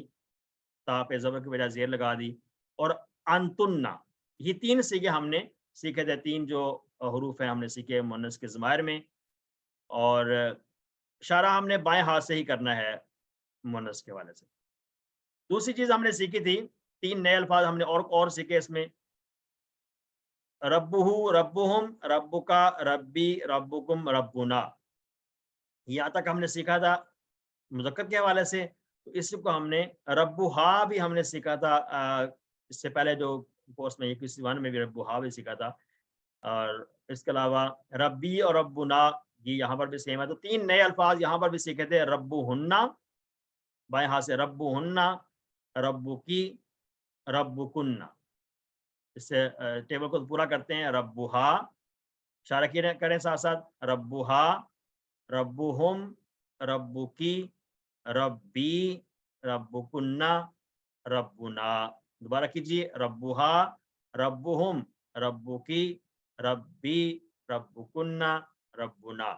تا پہ زبر کی بجائے زیر لگا دی. اور انتنا، یہ 3 سیکھے ہم نے سیکھے تھے، 3 جو حروف ہیں ہم نے سیکھے مؤنث کے ضمائر میں. اور اشارہ ہم نے بائیں ہاتھ سے ہی کرنا ہے مؤنث کے حوالے سے. دوسری چیز ہم نے سیکھی تھی، 3 نئے الفاظ ہم نے اور سیکھے اس میں، ربہ، ربہم، ربکا، ربی، ربکم، ربنا. یہاں تک ہم نے سیکھا تھا مذکر کے حوالے سے. تو اس کو ہم نے ربہا بھی ہم نے سیکھا تھا اس سے پہلے جو کورس میں QC1 میں بھی ربہا بھی سیکھا تھا. اور اس کے علاوہ ربی اور ربنا یہ یہاں پر بھی سیم ہے. تو 3 نئے الفاظ یہاں پر بھی سیکھے تھے، ربہن بائیں ہاتھ سے، ربہن، ربکی، ربکن. اس سے ٹیبل کو پورا کرتے ہیں، ربہا، اشارہ کریں ساتھ ساتھ، ربہا، ربہم، ربکی، ربی، ربکن، ربنا. دوبارہ کیجیے، ربہا، ربہم، ربکی، ربی، ربکن، ربنا.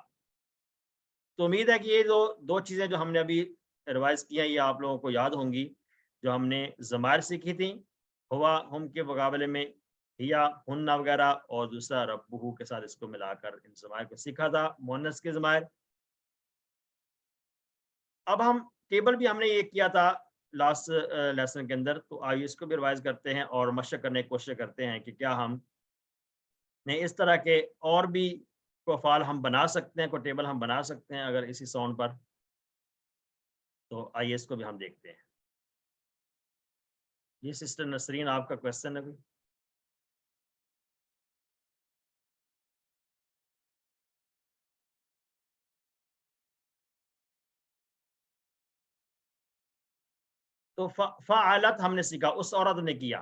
تو امید ہے کہ یہ دو چیزیں جو ہم نے ابھی ریوائز کی ہیں یہ آپ لوگوں کو یاد ہوں گی، جو ہم نے ضمائر سیکھی تھیں ہوا ہم کے مقابلے میں، یا ہننا وغیرہ، اور دوسرا ربہو کے ساتھ اس کو ملا کر ان ضمائر کو سیکھا تھا، مؤنث کے ضمائر. اب ہم ٹیبل بھی ہم نے یہ کیا تھا لاسٹ لیسن کے اندر، تو آئیے اس کو بھی ریوائز کرتے ہیں اور مشق کرنے کی کوشش کرتے ہیں کہ کیا ہم نے اس طرح کے اور بھی کو افعال ہم بنا سکتے ہیں، کو ٹیبل ہم بنا سکتے ہیں اگر اسی ساؤنڈ پر. تو آئیے اس کو بھی ہم دیکھتے ہیں. یہ سسٹر نسرین آپ کا کوشچن ہے کوئی؟ تو فعلت ہم نے سیکھا، اس عورت نے کیا،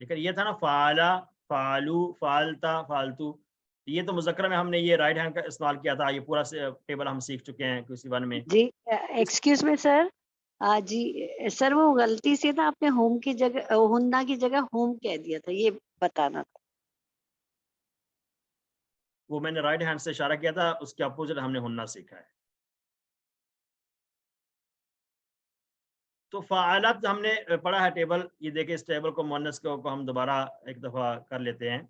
لیکن یہ تھا نا فعلا، فعلو، فعلتا، فعلتو. یہ تو مذکر میں ہم نے یہ رائٹ ہینڈ کا استعمال کیا تھا. یہ پورا ٹیبل ہم سیکھ چکے ہیں QC1 میں. جی ایکسکیوز میں سر، جی سر وہ غلطی سے نا آپ نے ہوم کی جگہ ہننا کی جگہ ہوم کہہ دیا تھا، یہ بتانا تھا. وہ میں نے رائٹ ہینڈ سے اشارہ کیا تھا، اس کے اپوزٹ ہم نے ہننا سیکھا ہے. تو فعالت ہم نے پڑھا ہے ٹیبل، یہ دیکھیں اس ٹیبل کو مؤنث کو ہم دوبارہ ایک دفعہ کر لیتے ہیں.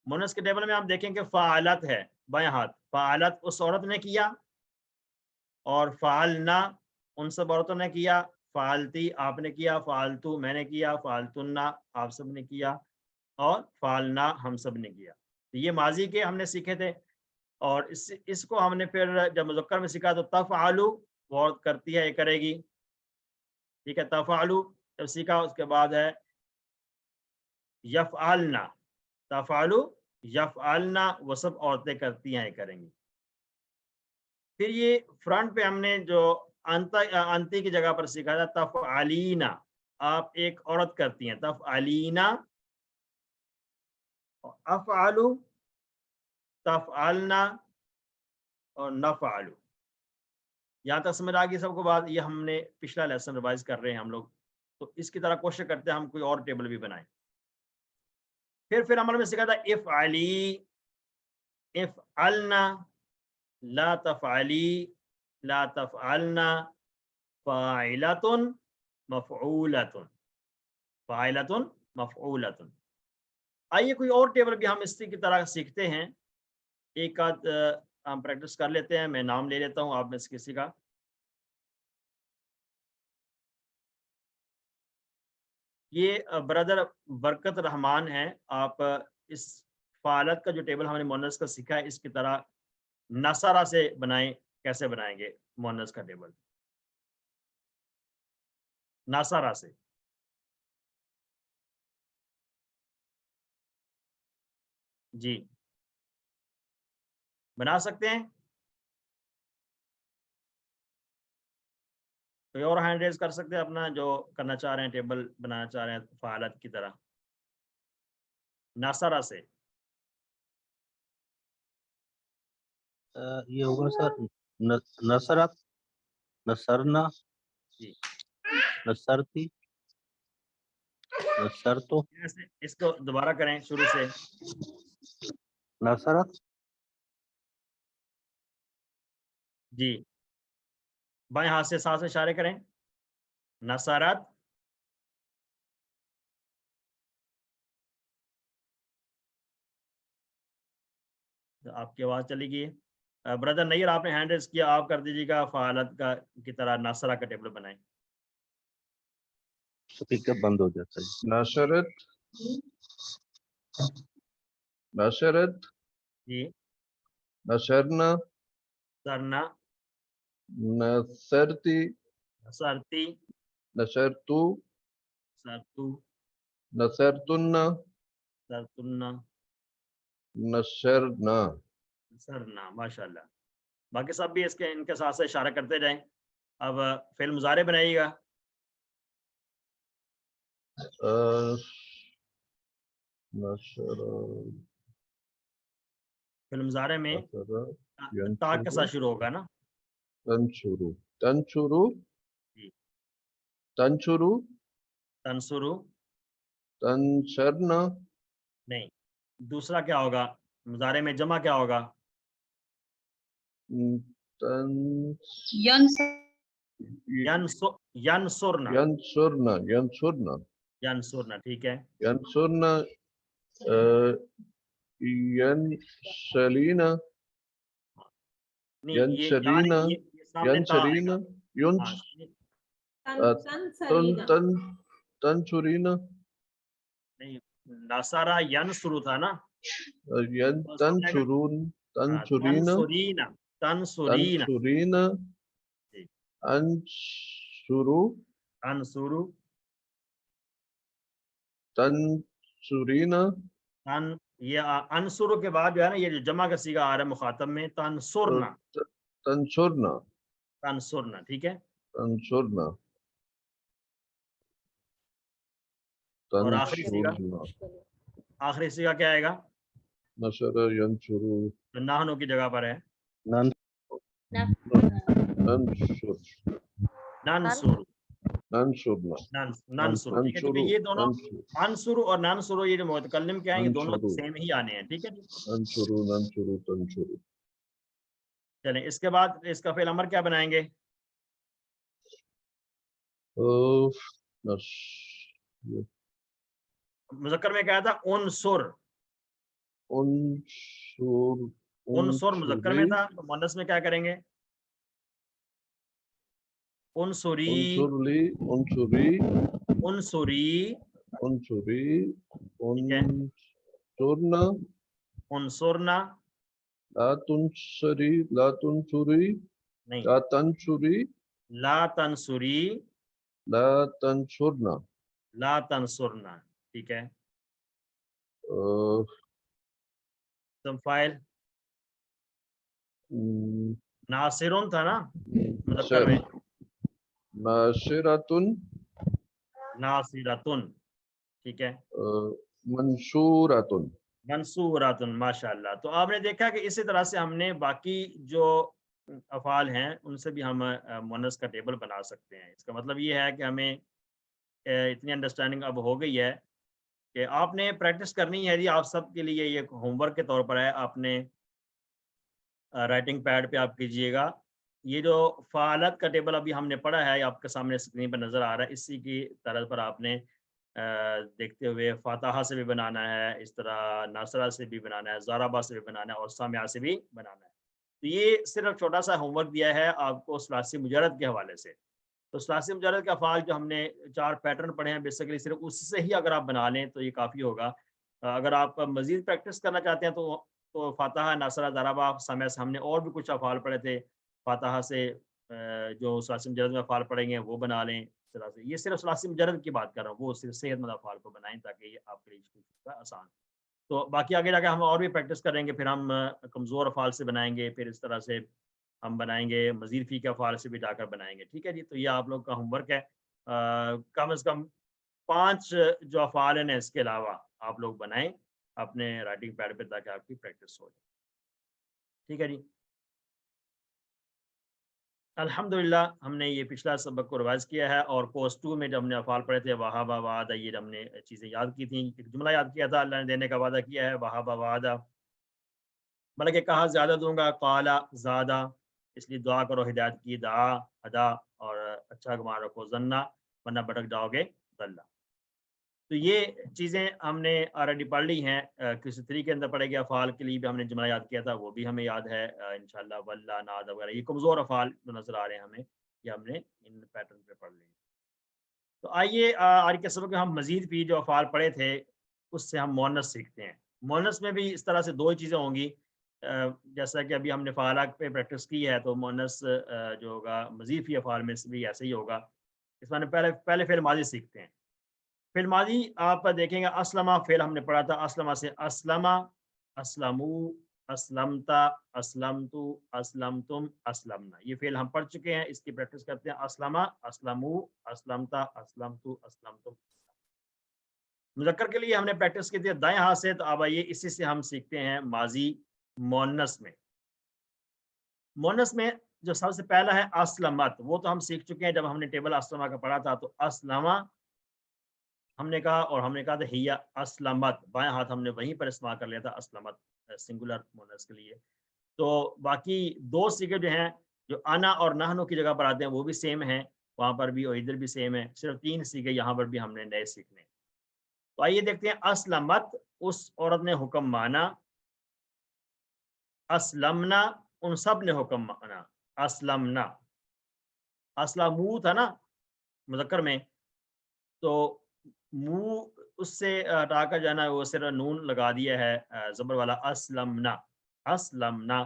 مؤنث کے ٹیبل میں آپ دیکھیں کہ فعالت ہے بائیں ہاتھ، فعالت اس عورت نے کیا، اور فعلنا ان سب عورتوں نے کیا، فعلتی آپ نے کیا، فعلتو میں نے کیا، فعلتنا آپ سب نے کیا، اور فعلنا ہم سب نے کیا. یہ ماضی کے ہم نے سیکھے تھے. اور اس کو ہم نے پھر جب مذکر میں سیکھا تو تفعلو، وہ عورت کرتی ہے، یہ کرے گی، ٹھیک ہے. تفعلو جب سیکھا اس کے بعد ہے یفعلنا، تفعلو یفعلنا، وہ سب عورتیں کرتی ہیں، یہ کریں گی. پھر یہ فرنٹ پہ ہم نے جو انتی کی جگہ پر سیکھا تھا، تفعلینا، آپ ایک عورت کرتی ہیں، تفعلینا، افعلو، تفعلنا، اور نفعلو. یہاں تک سمجھ آ گئی سب کو بات؟ یہ ہم نے پچھلا لیسن ریوائز کر رہے ہیں ہم لوگ. تو اس کی طرح کوشش کرتے ہیں ہم کوئی اور ٹیبل بھی بنائیں. پھر عمل میں سیکھا تھا افعلی، افعلنا، لا تفعلی، لا تفعلنا، فاعلۃ، مفعولۃ، فاعلۃ، مفعولۃ. آئیے کوئی اور ٹیبل بھی ہم اسی کی طرح سیکھتے ہیں. ایک آدھ ہم پریکٹس کر لیتے ہیں. میں نام لے لیتا ہوں آپ میں سے کسی کا. یہ بردر برکت رحمان ہیں. آپ اس فعالت کا جو ٹیبل ہم نے مؤنث کا سیکھا ہے اس کی طرح نصرہ سے بنائیں. کیسے بنائیں گے مؤنث کا ٹیبل؟ نصرہ سے. جی بنا سکتے ہیں؟ کوئی اور ہینڈ ریز کر سکتے ہیں اپنا جو کرنا چاہ رہے ہیں، ٹیبل بنانا چاہ رہے ہیں فعالت کی طرح نصرہ سے. یہ ہوگا سر نصرت، نصرنا، جی نصرتی، नसरत ऐसे इसको दोबारा करें शुरू से। नसरत जी, बाएं हाथ से 7 से इशारे करें। नसरत, तो आपकी आवाज चली गई है। ब्रदर नैयर, आपने हैंड रेज किया, आप कर दीजिएगा फ़ालत का की तरह नासरा का टेबल बनाएं। स्पीकर बंद हो जाता है। नशरत, नशरत, जी, नशरना, सरना, नसरती, सरती, नशरतु, सरतु, नसरतुन्ना, सरतुन्ना, नशरना। सरना। माशाल्लाह। बाकी सब भी इसके इनके साथ से इशारा करते जाएं। अब फिल्म मुजारे बनाइएगा। नशर, फिल्म मुजारे में नशर, ता के साथ शुरू होगा ना। तंशुरु, तंशुरु, जी, तंशुरु, तनसुरु तंशरना, नहीं, दूसरा क्या होगा? मुजारे में जमा क्या होगा? तन यनसुरना, यंसुरना, यंसुरना, यनसुरना, ठीक है। यंसुरना, यंशलीना, नहीं, ये यंशरीना, ये सामने ता यंशरीना, आएगा। युंश, हाँ, तन तन तंशुरीना, नहीं, नसारा यनसुरु था ना। यन तो सामने आएगा तंशुरून, तंशुरीना, तनसुरीना, तनसुरीना, तंशुरीना, जी, अंशुरु, तनसुरु, तंशुरीना, तन, ये अनसुरु के बाद जो है ना, ये जो जमा का सीगा आ रहा है मुखातब में, तनसुरना, तंशुरना, तनसुरना, ठीक है। तंशुरना, और आखिरी सीगा, तंशुरना, आखिरी सीगा क्या आएगा? नशर यंशुरु, जो नाहनु की जगह पर है, नन नंशुर, ननसुरु, नंशुरना, ननसुरु, ठीक है। नंशुरु, क्योंकि ये दोनों नंशुरु, अनसुरु और ननसुरु ये जो मुतकल्लिम के हैं, ये दोनों नंशुरु, सेम ही आने हैं, ठीक है जी। नंशुरु, नंशुरु, तंशुरु। चलें, इसके बाद इसका फेल अमर क्या बनाएंगे? नश, मुज़क्कर में क्या था? उनसुर, उनशुर, उनसुर मुज़क्कर में उनशुरी, था, तो मुअन्नस में क्या करेंगे? उनसुरी, उनशुरली, उनशुरी, उनसुरी, उनशुरी, ठीक है। उनशुरना, उनसुरना, ला तुनशरी, ला तुनशुरी, नहीं, ला तंशुरी, ला तनसुरी, ला तंशुरना। ला तनसुरना, ठीक है। तुम फाइल नासिरुन था ना मुज़क्कर में, नाशिरतुन, नासिरतुन, ठीक है। मंशूरतुन। मंसूरातुन, माशाअल्लाह। तो आपने देखा कि इसी तरह से हमने बाकी जो अफ़ाल हैं उनसे भी हम मुअन्नस का टेबल बना सकते हैं। इसका मतलब ये है कि हमें इतनी अंडरस्टैंडिंग अब हो गई है कि आपने प्रैक्टिस करनी है। जी, आप सब के लिए ये होमवर्क के तौर पर है। आपने राइटिंग पैड पे आप कीजिएगा। ये जो फ़ालत का टेबल अभी हमने पढ़ा है, आपके सामने स्क्रीन पर नज़र आ रहा है, इसी की तरह पर आपने देखते हुए फातहा से भी बनाना है, इस तरह नासरा से भी बनाना है, ज़ाराबा से भी बनाना है और सामिया से भी बनाना है। तो ये सिर्फ छोटा सा होमवर्क दिया है आपको सलासी मुजर्रद के हवाले से। तो सलासी मुजर्रद का फ़ाल जो हमने 4 पैटर्न पढ़े हैं, बेसिकली सिर्फ उससे ही अगर आप बना लें तो ये काफ़ी होगा। अगर आप मज़ीद प्रैक्टिस करना चाहते हैं तो फातहा, नासरा, ज़राबा, सामिया से हमने और भी कुछ अफ़ाल पढ़े थे। फातहा से जो सलासी मुजर्रद में अफ़ाल पढ़ेंगे वो बना लें इस तरह से। ये सिर्फ सलासी मुजर्रद की बात कर रहा हूँ, वो सिर्फ सेहतमंद अफ़ाल को बनाएँ ताकि ये आपके लिए इसको आसान। तो बाकी आगे जाके हम और भी प्रैक्टिस करेंगे, फिर हम कमज़ोर अफ़ाल से बनाएँगे, फिर इस तरह से हम बनाएँगे, मज़ीद फ़ी के अफ़ाल से भी जाकर बनाएँगे, ठीक है जी। तो ये आप लोग का होमवर्क है। कम से कम 5 जो अफ़ाल हैं इसके अलावा आप लोग बनाएँ अपने राइटिंग पैड पे ताकि आपकी प्रैक्टिस हो जाए। ठीक है जी। अल्हम्दुलिल्लाह हमने ये पिछला सबक को रिवाइज किया है, और कोर्स 2 में जब हमने अफ़ाल पढ़े थे वहाबा वादा, ये हमने चीज़ें याद की थी। एक जुमला याद किया था, अल्लाह ने देने का वादा किया है, वहाबा वादा, मतलब कि कहा ज़्यादा दूंगा, काला ज़्यादा, इसलिए दुआ करो हिदायत की, दा अदा, और अच्छा गुमान रखो जन्ना, वरना भटक जाओगे दल्ला। तो ये चीज़ें हमने ऑलरेडी पढ़ ली हैं। किसी तरीके के अंदर पढ़ेगी, अफ़ाल के लिए भी हमने जुमला याद किया था, वो भी हमें याद है इंशाल्लाह। वल्ला, नाद वगैरह ये कमज़ोर अफ़ाल जो नज़र आ रहे हैं हमें, ये हमने इन पैटर्न पे पढ़ लिए। तो आइए आज के सबक में हम मज़ीद भी जो अफ़ाल पढ़े थे उससे हम मुअन्नस सीखते हैं। मुअन्नस में भी इस तरह से दो ही चीज़ें होंगी, जैसा कि अभी हमने फ़ाला पे प्रैक्टिस की है, तो मुअन्नस जो होगा मज़ीद भी अफ़ाल में से भी ऐसे ही होगा। इस माने पहले पहले फ़िल माज़ी सीखते हैं। फ़िल माज़ी आप देखेंगे, अस्लमा फ़िल हमने पढ़ा था, अस्लमा से अस्लमा, अस्लमू, अस्लमता, अस्लमतु, अस्लमतुम, अस्लमना, ये फ़िल हम पढ़ चुके हैं। इसकी प्रैक्टिस करते हैं, अस्लमा, अस्लमू, अस्लमता, अस्लमतु, अस्लमतुम। मुज़क्कर के लिए हमने प्रैक्टिस की थी दाएं हाथ से, तो अब आइए इसी से हम सीखते हैं माजी मुअन्नस में। मुअन्नस में जो सबसे पहला है अस्लमत, वो तो हम सीख चुके हैं जब हमने टेबल अस्लमा का पढ़ा था। तो अस्लमा हमने कहा, और हमने कहा था हिया अस्लमत, बाएं हाथ हमने वहीं पर इस्तेमाल कर लिया था अस्लमत सिंगुलर मुअन्नस के लिए। तो बाकी दो सीखे जो हैं, जो अना और नहनु की जगह पर आते हैं, वो भी सेम हैं, वहां पर भी और इधर भी सेम है। सिर्फ 3 सीखे यहाँ पर भी हमने नए सीखने। तो आइए देखते हैं, अस्लमत उस औरत ने हुक्म माना, अस्लमना उन सब ने हुक्म माना, अस्लमना, अस्लमू था ना मुज़क्कर में, तो मुंह उससे हटाकर जो है ना वो सिर्फ नून लगा दिया है ज़बर वाला, अस्लमना, अस्लमना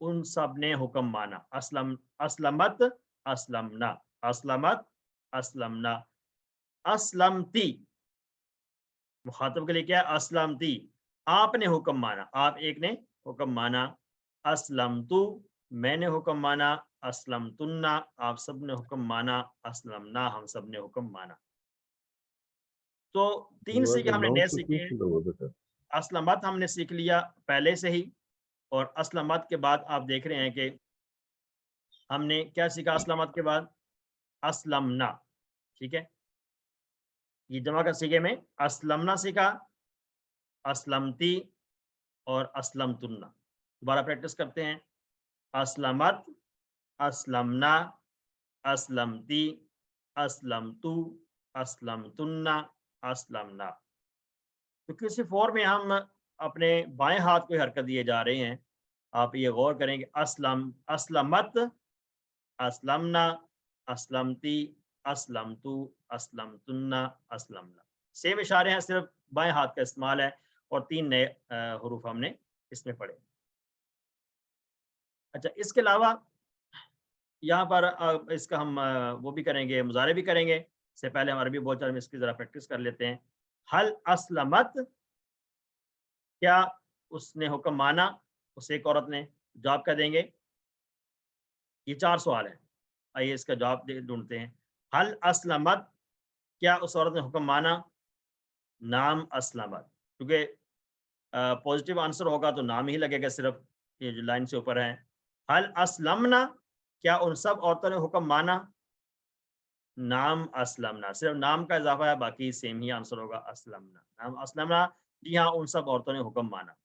उन सब ने हुक्म माना, अस्लम, अस्लमत, अस्लमना, अस्लमत, अस्लमना, अस्लमती मुखातब के लिए क्या है, अस्लमती आपने हुक्म माना, आप एक ने हुक्म माना, अस्लमतु मैंने हुक्म माना, अस्लमतुन्ना आप सब ने हुक्म माना, अस्लमना हम सब ने हुक्म माना। तो 3 सीखे हमने नए सीखे हैं। बेटा अस्लमत हमने सीख लिया पहले से ही, और अस्लमत के बाद आप देख रहे हैं कि हमने क्या सीखा, अस्लमत के बाद अस्लमना, ठीक है। ये जमा का सीखे में अस्लमना सीखा, अस्लमती और अस्लमतुन्ना। दोबारा प्रैक्टिस करते हैं, अस्लमत, अस्लमना, अस्लमती, अस्लमतु, अस्लमतुन्ना, अस्लमना। तो किसी फॉर्म में हम अपने बाएं हाथ को हरकत दिए जा रहे हैं। आप ये गौर करेंगे, अस्लम, अस्लमत, अस्लमना, अस्लमती, अस्लमतु, अस्लमतुन्ना, अस्लमना, सेम इशारे हैं, सिर्फ बाएं हाथ का इस्तेमाल है, और 3 नए हरूफ हमने इसमें पढ़े। अच्छा, इसके अलावा यहाँ पर इसका हम वो भी करेंगे, मुजारे भी करेंगे। इससे पहले हम अरबी बोलचाल में इसकी ज़रा प्रैक्टिस कर लेते हैं। हल अस्लमत, क्या उसने हुक्म माना, उस एक औरत ने, जवाब क्या देंगे। ये 4 सवाल हैं, आइए इसका जवाब ढूंढते हैं। हल अस्लमत, क्या उस औरत ने हुक्म माना, नाम अस्लमत, क्योंकि पॉजिटिव आंसर होगा तो नाम ही लगेगा सिर्फ, ये जो लाइन से ऊपर है। हल अस्लमना, क्या उन सब औरतों ने हुक्म माना, नाम अस्लमना, सिर्फ नाम का इजाफा है, बाकी सेम ही आंसर होगा अस्लमना, नाम अस्लमना, जी हाँ उन सब औरतों ने हुक्म माना।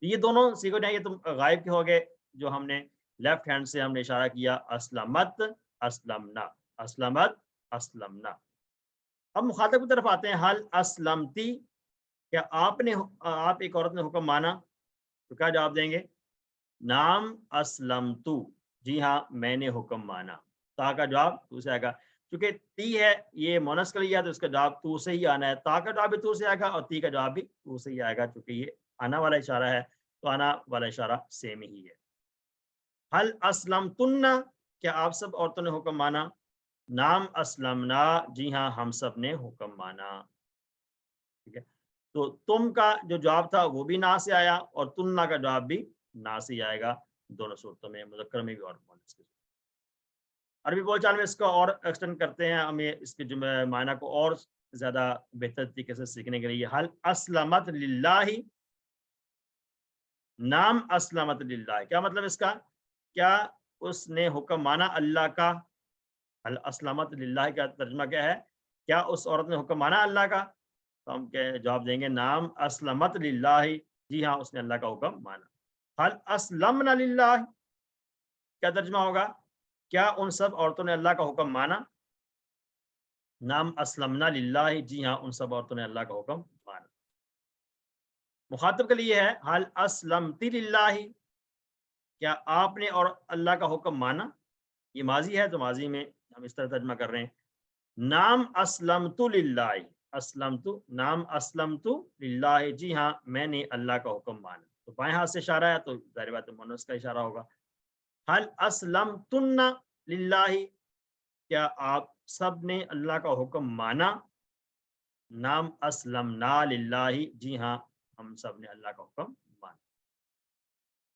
ये दोनों सीखो जाए, ये तो गायब के हो गए, जो हमने लेफ्ट हैंड से हमने इशारा किया, अस्लमत, अस्लमना, अस्लमत, अस्लमना। अब मुखातब की तरफ आते हैं, हल अस्लमती, क्या आपने, आप एक औरत ने हुक्म माना, तो क्या जवाब देंगे, नाम अस्लमतु, जी हाँ मैंने हुक्म माना। ता का जवाब तू से आएगा, क्योंकि ती है ये मोनस के लिए, तो इसका जवाब तू से ही आना है। ता का जवाब भी तू से आएगा, और ती का जवाब भी तू से ही आएगा, क्योंकि ये आना वाला इशारा है, तो आना वाला इशारा सेम ही है। हल अस्लमतुन्ना, क्या आप सब औरतों ने हुक्म माना, नाम अस्लमना, जी हाँ हम सब ने हुक्म माना, ठीक है। तो तुम का जो जवाब था वो भी ना से आया, और तुन्ना का जवाब भी ना से आएगा, दोनों सूरतों में, मुज़क्कर में भी और मुअन्नस में। अरबी बोलचाल में इसको और एक्सटेंड करते हैं, हमें इसके जो मायना को और ज्यादा बेहतर तरीके से सीखने के लिए। हल अस्लमत लिल्लाही, नाम अस्लमत लिल्लाही, क्या मतलब इसका, क्या اس نے حکم مانا اللہ کا؟ ہل اسلمت للہ کا ترجمہ کیا ہے؟ کیا اس عورت نے حکم مانا اللہ کا؟ تو ہم جواب دیں گے نام اسلمت للہ، جی ہاں اس نے اللہ کا حکم مانا۔ ہل اسلمنا للہ کیا ترجمہ ہوگا؟ کیا ان سب عورتوں نے اللہ کا حکم مانا؟ نام اسلمنا للہ، جی ہاں ان سب عورتوں نے اللہ کا حکم مانا۔ مخاطب کے لیے ہے حل اسلمتی للہ، کیا آپ نے اور اللہ کا حکم مانا؟ یہ ماضی ہے تو ماضی میں ہم اس طرح ترجمہ کر رہے ہیں، نام اسلمت للہ، اسلمت نام اسلمت للہ، جی ہاں میں نے اللہ کا حکم مانا۔ تو بائیں ہاتھ سے اشارہ ہے تو ظاہر بات ہے مؤنث کا اشارہ ہوگا۔ حل اسلمتن للہ، کیا آپ سب نے اللہ کا حکم مانا؟ نام اسلمنا للہ، جی ہاں ہم سب نے اللہ کا حکم مانا۔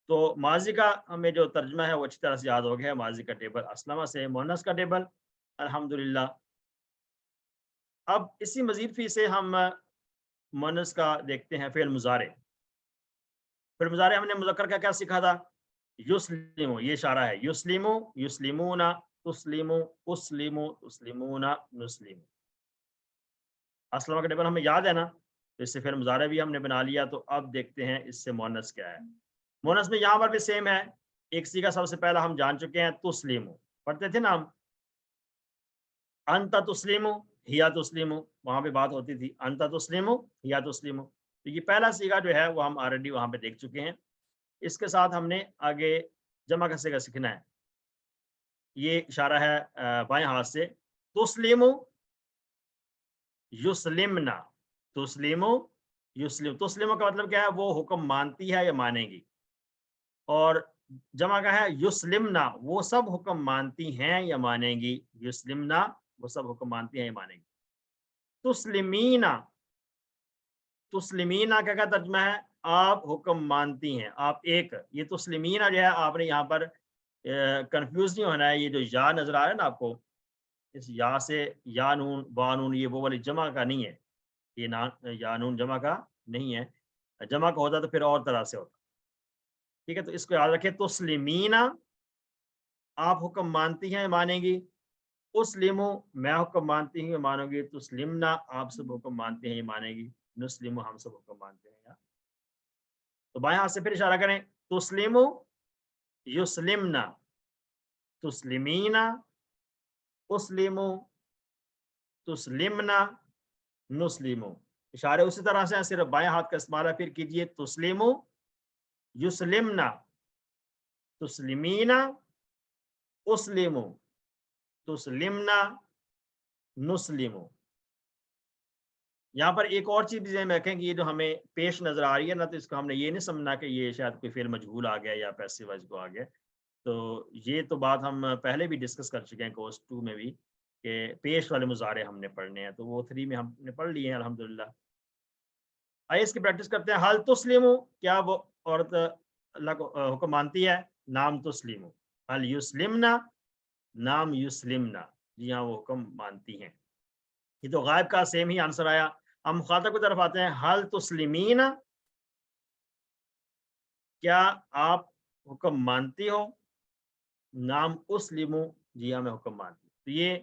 تو ماضی کا ہمیں جو ترجمہ ہے وہ اچھی طرح سے یاد ہو گیا ہے، ماضی کا ٹیبل اسلمہ سے، مؤنث کا ٹیبل الحمدللہ۔ اب اسی مزید فی سے ہم مؤنث کا دیکھتے ہیں فعل مضارع۔ فعل مضارع ہم نے مذکر کا کیا سیکھا تھا؟ یسلمو، یہ اشارہ ہے، یسلمو یسلمون، تسلمو اسلمو تسلمون نسلم۔ اسلمہ کا ٹیبل ہمیں یاد ہے نا، تو اس سے فعل مضارع بھی ہم نے بنا لیا۔ تو اب دیکھتے ہیں اس سے مؤنث کیا ہے۔ مؤنث میں یہاں پر بھی سیم ہے، ایک صیغہ سب سے پہلا ہم جان چکے ہیں، تسلیمو پڑھتے تھے نا ہم، انت تسلیمو ہیا تسلیمو، وہاں پہ بات ہوتی تھی انت تسلیمو ہیا تسلیمو۔ تو یہ پہلا صیغہ جو ہے وہ ہم آلریڈی وہاں پہ دیکھ چکے ہیں۔ اس کے ساتھ ہم نے آگے جمع کا صیغہ سیکھنا ہے، یہ اشارہ ہے بائیں ہاتھ سے، تسلیمو یسلمنا، تسلیمو یسلم، تسلیمو کا مطلب کیا ہے؟ وہ حکم مانتی ہے یا مانے گی، اور جمع کا ہے یسلمنا، وہ سب حکم مانتی ہیں یا مانیں گی، یسلمنا وہ سب حکم مانتی ہیں یا مانیں گی۔ تسلمینا، تسلمینا کا کیا ترجمہ ہے؟ آپ حکم مانتی ہیں، آپ ایک، یہ تسلمینا جو ہے آپ نے یہاں پر کنفیوز نہیں ہونا ہے، یہ جو یا نظر آ رہا ہے نا آپ کو، اس یا سے یا نون با نون، یہ وہ والی جمع کا نہیں ہے، یہ یا نون جمع کا نہیں ہے، جمع کا ہوتا تو پھر اور طرح سے ہوتا، ٹھیک ہے؟ تو اس کو یاد رکھیں، تسلمینا آپ حکم مانتی ہیں مانیں گی، اسلمو میں حکم مانتی ہوں مانو گی، تسلمنا آپ سب حکم مانتے ہیں مانے گی، نسلمو ہم سب حکم مانتے ہیں یا۔ تو بائیں ہاتھ سے پھر اشارہ کریں، تسلمو یسلمنا، تسلمینا اسلمو تسلمنا نسلمو، اشارے اسی طرح سے ہیں، صرف بائیں ہاتھ کا استعمال پھر کیجئے، تسلمو یسلمنا تسلمینا اسلمو تسلمنا نسلمو۔ یہاں پر ایک اور چیز بھی ذہن میں رکھیں کہ یہ جو ہمیں پیش نظر آ رہی ہے نا، تو اس کو ہم نے یہ نہیں سمجھنا کہ یہ شاید کوئی فعل مجہول آ گیا یا پیسو وائز کو آ گیا، تو یہ تو بات ہم پہلے بھی ڈسکس کر چکے ہیں کورس 2 میں بھی، کہ پیش والے مضارع ہم نے پڑھنے ہیں، تو وہ 3 میں ہم نے پڑھ لیے ہیں الحمدللہ۔ آئیے اس کی پریکٹس کرتے ہیں۔ حل تسلمو، کیا وہ عورت اللہ کو حکم مانتی ہے؟ نام تسلمو، حل یسلمنا نام یسلمنا، جی ہاں وہ حکم مانتی ہیں۔ یہ تو غائب کا سیم ہی آنسر آیا۔ ہم مخاطب کی طرف آتے ہیں، حل تسلمین، کیا آپ حکم مانتی ہو؟ نام اسلمو، جی ہاں میں حکم مانتی ہوں۔ تو یہ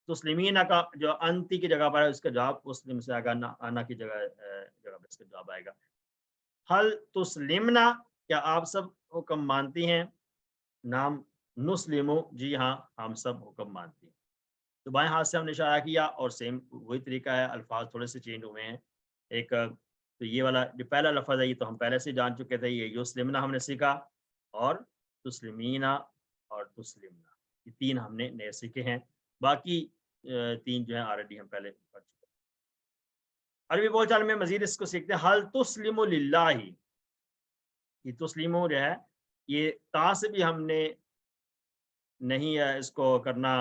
تسلمین کا جو انتی کی جگہ پر ہے، اس کا جواب مسلم سے آئے گا، آنا کی جگہ پر اس کا جواب آئے گا۔ حل تسلمنا، کیا آپ سب حکم مانتی ہیں؟ نام نسلمو، جی ہاں ہم سب حکم مانتی ہیں۔ تو بائیں ہاتھ سے ہم نے اشارہ کیا، اور سیم وہی طریقہ ہے، الفاظ تھوڑے سے چینج ہوئے ہیں۔ ایک تو یہ والا جو پہلا لفظ ہے یہ تو ہم پہلے سے جان چکے تھے، یہ یسلمنا ہم نے سیکھا، اور تسلمینا اور تسلمنا، یہ 3 ہم نے نئے سیکھے ہیں، باقی 3 جو ہیں آلریڈی ہم پہلے پڑھ چکے ہیں۔ عربی بول چال میں مزید اس کو سیکھتے ہیں، حل تسلم للہ، یہ تسلیمو جو ہے یہ تا سے بھی ہم نے نہیں ہے اس کو کرنا،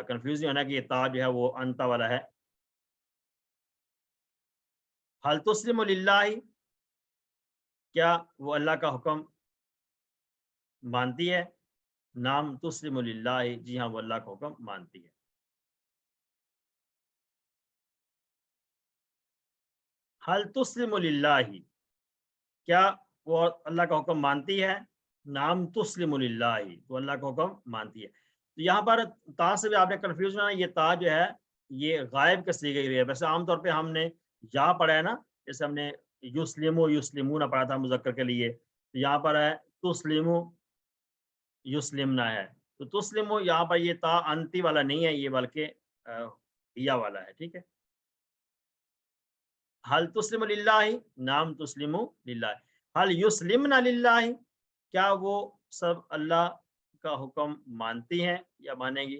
کنفیوز نہیں ہونا کہ یہ تا جو ہے وہ انتا والا ہے۔ حل تسلم للہ، کیا وہ اللہ کا حکم مانتی ہے؟ نام تسلم للہ، جی ہاں وہ اللہ کا حکم مانتی ہے۔ حل تسلم للہ، کیا وہ اللہ کا حکم مانتی ہے؟ नाम तुस्लिमु लिल्लाहि, तो अल्लाह का हुक्म मानती है। तो यहाँ पर ता से भी आपने कंफ्यूज ना, ये ता जो है ये गायब के सीगे है। वैसे आमतौर पे हमने या पढ़ा है ना, जैसे हमने युस्लिमु युस्लिमूना पढ़ा था मुज़क्कर के लिए, तो यहाँ पर है तुस्लिमु युस्लिमना है। तो तुस्लिमु यहाँ पर ये ता अंती वाला नहीं है, ये बल्कि या वाला है, ठीक है। हल तुस्लिमु लिल्लाहि, नाम तुस्लिमु लिल्लाहि, हल युस्लिमना लिल्लाहि, क्या वो सब अल्लाह का हुक्म मानती हैं या मानेंगी?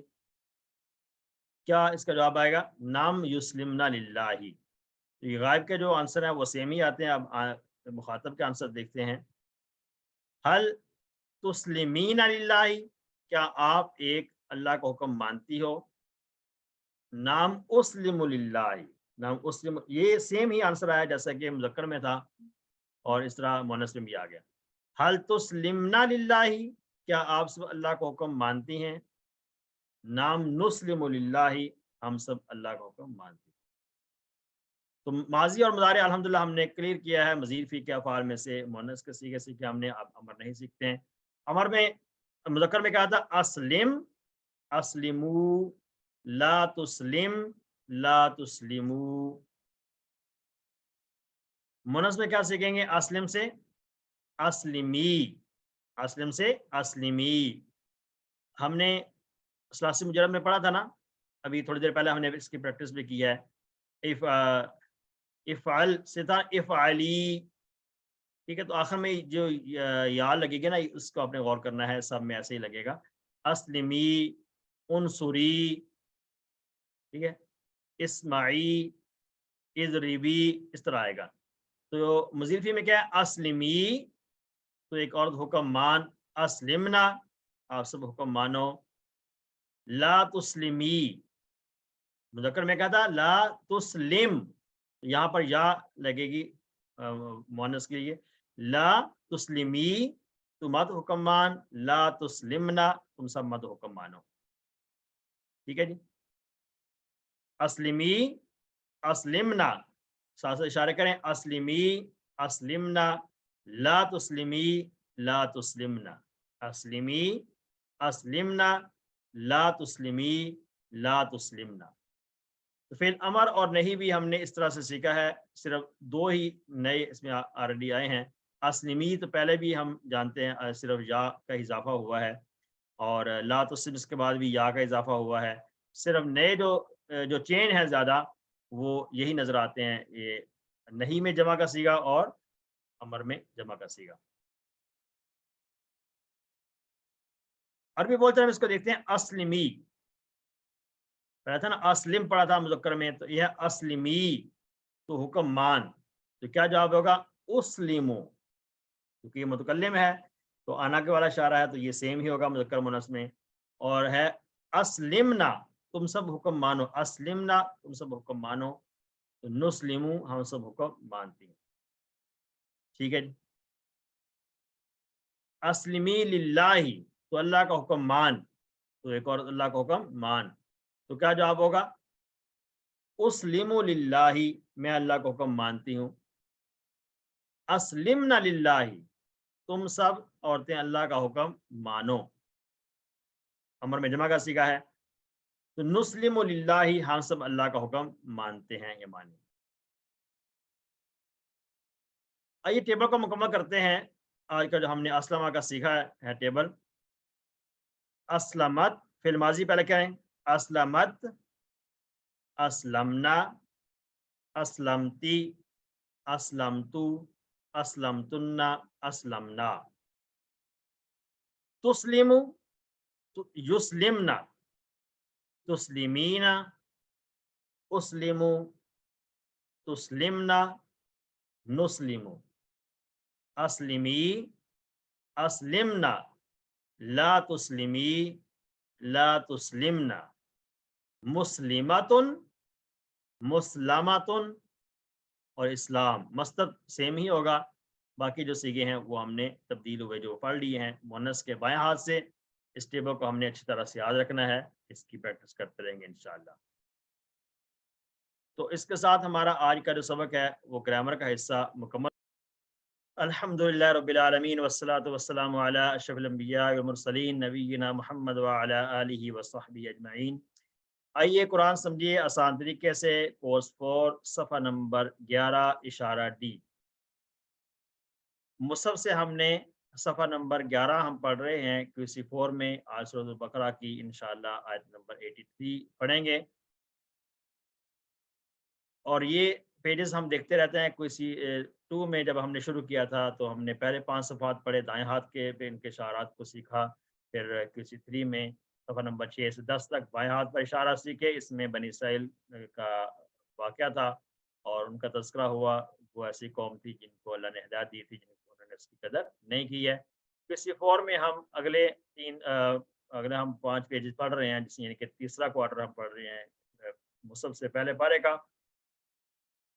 क्या इसका जवाब आएगा? नाम युस्लिमना लिल्लाहि। तो ये गायब के जो आंसर है वो सेम ही आते हैं। अब मुखातब के आंसर देखते हैं। हल तुस्लिमीना लिल्लाहि, क्या आप एक अल्लाह का हुक्म मानती हो? नाम उस्लिमु लिल्लाहि, नाम उस्लिम, ये सेम ही आंसर आया जैसा कि मुज़क्कर में था और इस तरह मुअन्नस में भी आ गया। हल तुस्लिमना लिल्लाहि, क्या आप सब अल्लाह का हुक्म मानती हैं? नाम नुस्लिमु लिल्लाहि, हम सब अल्लाह का हुक्म मानते हैं। तो माजी और मुज़ारे अल्हम्दुलिल्लाह हमने क्लियर किया है। मज़ीद फी के अफ़आल में से मुअन्नस के सीगे सीखे हमने, अब अमर नहीं सीखते हैं। अमर में मुज़क्कर में कहा था अस्लिम अस्लिमू, ला तुस्लिम ला तुस्लिमू। मुअन्नस में क्या सीखेंगे? अस्लिम से अस्लिमी, अस्लिम से अस्लिमी। हमने सलासी मुजरब में पढ़ा था ना, अभी थोड़ी देर पहले हमने इसकी प्रैक्टिस भी की है। इफ़अल से था इफ़अली, ठीक है। तो आखिर में जो या लगेगा ना, उसको आपने गौर करना है, सब में ऐसे ही लगेगा। अस्लिमी, उनसुरी, ठीक है, इस्माई, इज़रिबी, इस तरह आएगा। तो मुज़ीफ़ी में क्या है? अस्लिमी, तो एक और हुक्म मान, अस्लिमना, आप सब हुक्म मानो। ला तुस्लिमी, मुज़क्कर में क्या था? ला तुस्लिम, यहाँ पर या लगेगी मुअन्नस के लिए। ला तुस्लिमी, तुम मत हुक्म मान, ला तुस्लिमना, तुम सब मत हुक्म मानो, ठीक है जी। अस्लिमी अस्लिमना, साथ साथ इशारे करें, अस्लिमी अस्लिमना, ला तुस्लिमी ला तुस्लिमना, अस्लिमी अस्लिमना, ला तुस्लिमी ला तुस्लिमना। तो फिर अमर और नहीं भी हमने इस तरह से सीखा है। सिर्फ दो ही नए इसमें ऑलरेडी आए हैं। अस्लिमी तो पहले भी हम जानते हैं, सिर्फ या का इजाफा हुआ है, और ला तुस्लिम इसके बाद भी या का इजाफा हुआ है। सिर्फ नए जो चेन है ज़्यादा, वो यही नज़र आते हैं, ये नहीं में जमा का सीगा और अमर में जमा का सीगा। अरबी बोलते हैं, हम इसको देखते हैं अस्लिमी। पढ़ा था ना, अस्लिम पढ़ा था मुज़क्कर में, तो यह अस्लिमी, तो हुक्म मान। तो क्या जवाब होगा? उस्लिमु, क्योंकि ये मुतकल्लिम है तो आना के वाला इशारा है, तो ये सेम ही होगा मुज़क्कर मुअन्नस में। और है अस्लिमना, तुम सब हुक्म मानो, अस्लिमना तुम सब हुक्म मानो, तो नुस्लिमु हम सब हुक्म मानती हैं, ठीक है जी। अस्लिमी लिल्लाही, तो अल्लाह का हुक्म मान, तो एक और अल्लाह का हुक्म मान, तो क्या जवाब होगा? उस्लिमु लिल्लाही, मैं अल्लाह का हुक्म मानती हूँ। अस्लिमना लिल्लाही, तुम सब औरतें अल्लाह का हुक्म मानो, अमर में जमा का सीगा है। तो नुस्लिमु लिल्लाही, हम सब अल्लाह का हुक्म मानते हैं या माने। आइए टेबल को मुकम्मल करते हैं। आज का जो हमने अस्लमा का सीखा है टेबल। अस्लमत फिल माजी पहले कहें, अस्लमत, अस्लमना, अस्लमती, अस्लमतु, अस्लमतुन्ना, अस्लमना। तुस्लिमु, युस्लिमना, तुस्लिमीना, उस्लिमु, तुस्लिमना, नुस्लिमु। अस्लिमी, अस्लिमना, ला तुस्लिमी ला तुस्लिमना, मुस्लिमतुन, मुस्लमतुन, और इस्लाम। मस्तक सेम ही होगा, बाकी जो सीखे हैं वो हमने तब्दील हुए जो पढ़ लिए हैं मुअन्नस के बाएं हाथ से। इस टेबल को हमने अच्छी तरह से याद रखना है, इसकी प्रैक्टिस करते रहेंगे इंशाअल्लाह। तो इसके साथ हमारा आज का जो सबक है वो ग्रामर का हिस्सा मुकम्मल। अल्हम्दुलिल्लाह रब्बिल आलमीन वस्सलातु वस्सलामु अला अशरफिल अंबिया वल मुरसलीन नबीना मुहम्मद व अला आलिहि व सहबिहि अजमईन। आइए कुरान समझिए आसान तरीके से, कोर्स 4 सफ़ा नंबर 11 इशारा डी। मुसहफ से हमने सफ़ा नंबर 11 हम पढ़ रहे हैं QC4 में। आज सूरह बकरा की इंशाअल्लाह आयत नंबर 83 पढ़ेंगे। और ये पेजेस हम देखते रहते हैं। QC2 में जब हमने शुरू किया था तो हमने पहले 5 सफ़ात पढ़े, दाएं हाथ के पे इनके इशारात को सीखा। फिर QC3 में सफ़ा नंबर 6 से 10 तक बाएं हाथ पर इशारा सीखे। इसमें बनी इसराइल का वाक़या था और उनका तज़किरा हुआ। वो ऐसी कौम थी जिनको अल्लाह ने हिदायत दी थी, जिनको उन्होंने उसकी कदर नहीं की है। QC4 में हम अगले 5 पेजेस पढ़ रहे हैं, जिसमें यानी कि तीसरा क्वार्टर हम पढ़ रहे हैं मुसहफ से पहले पारे का।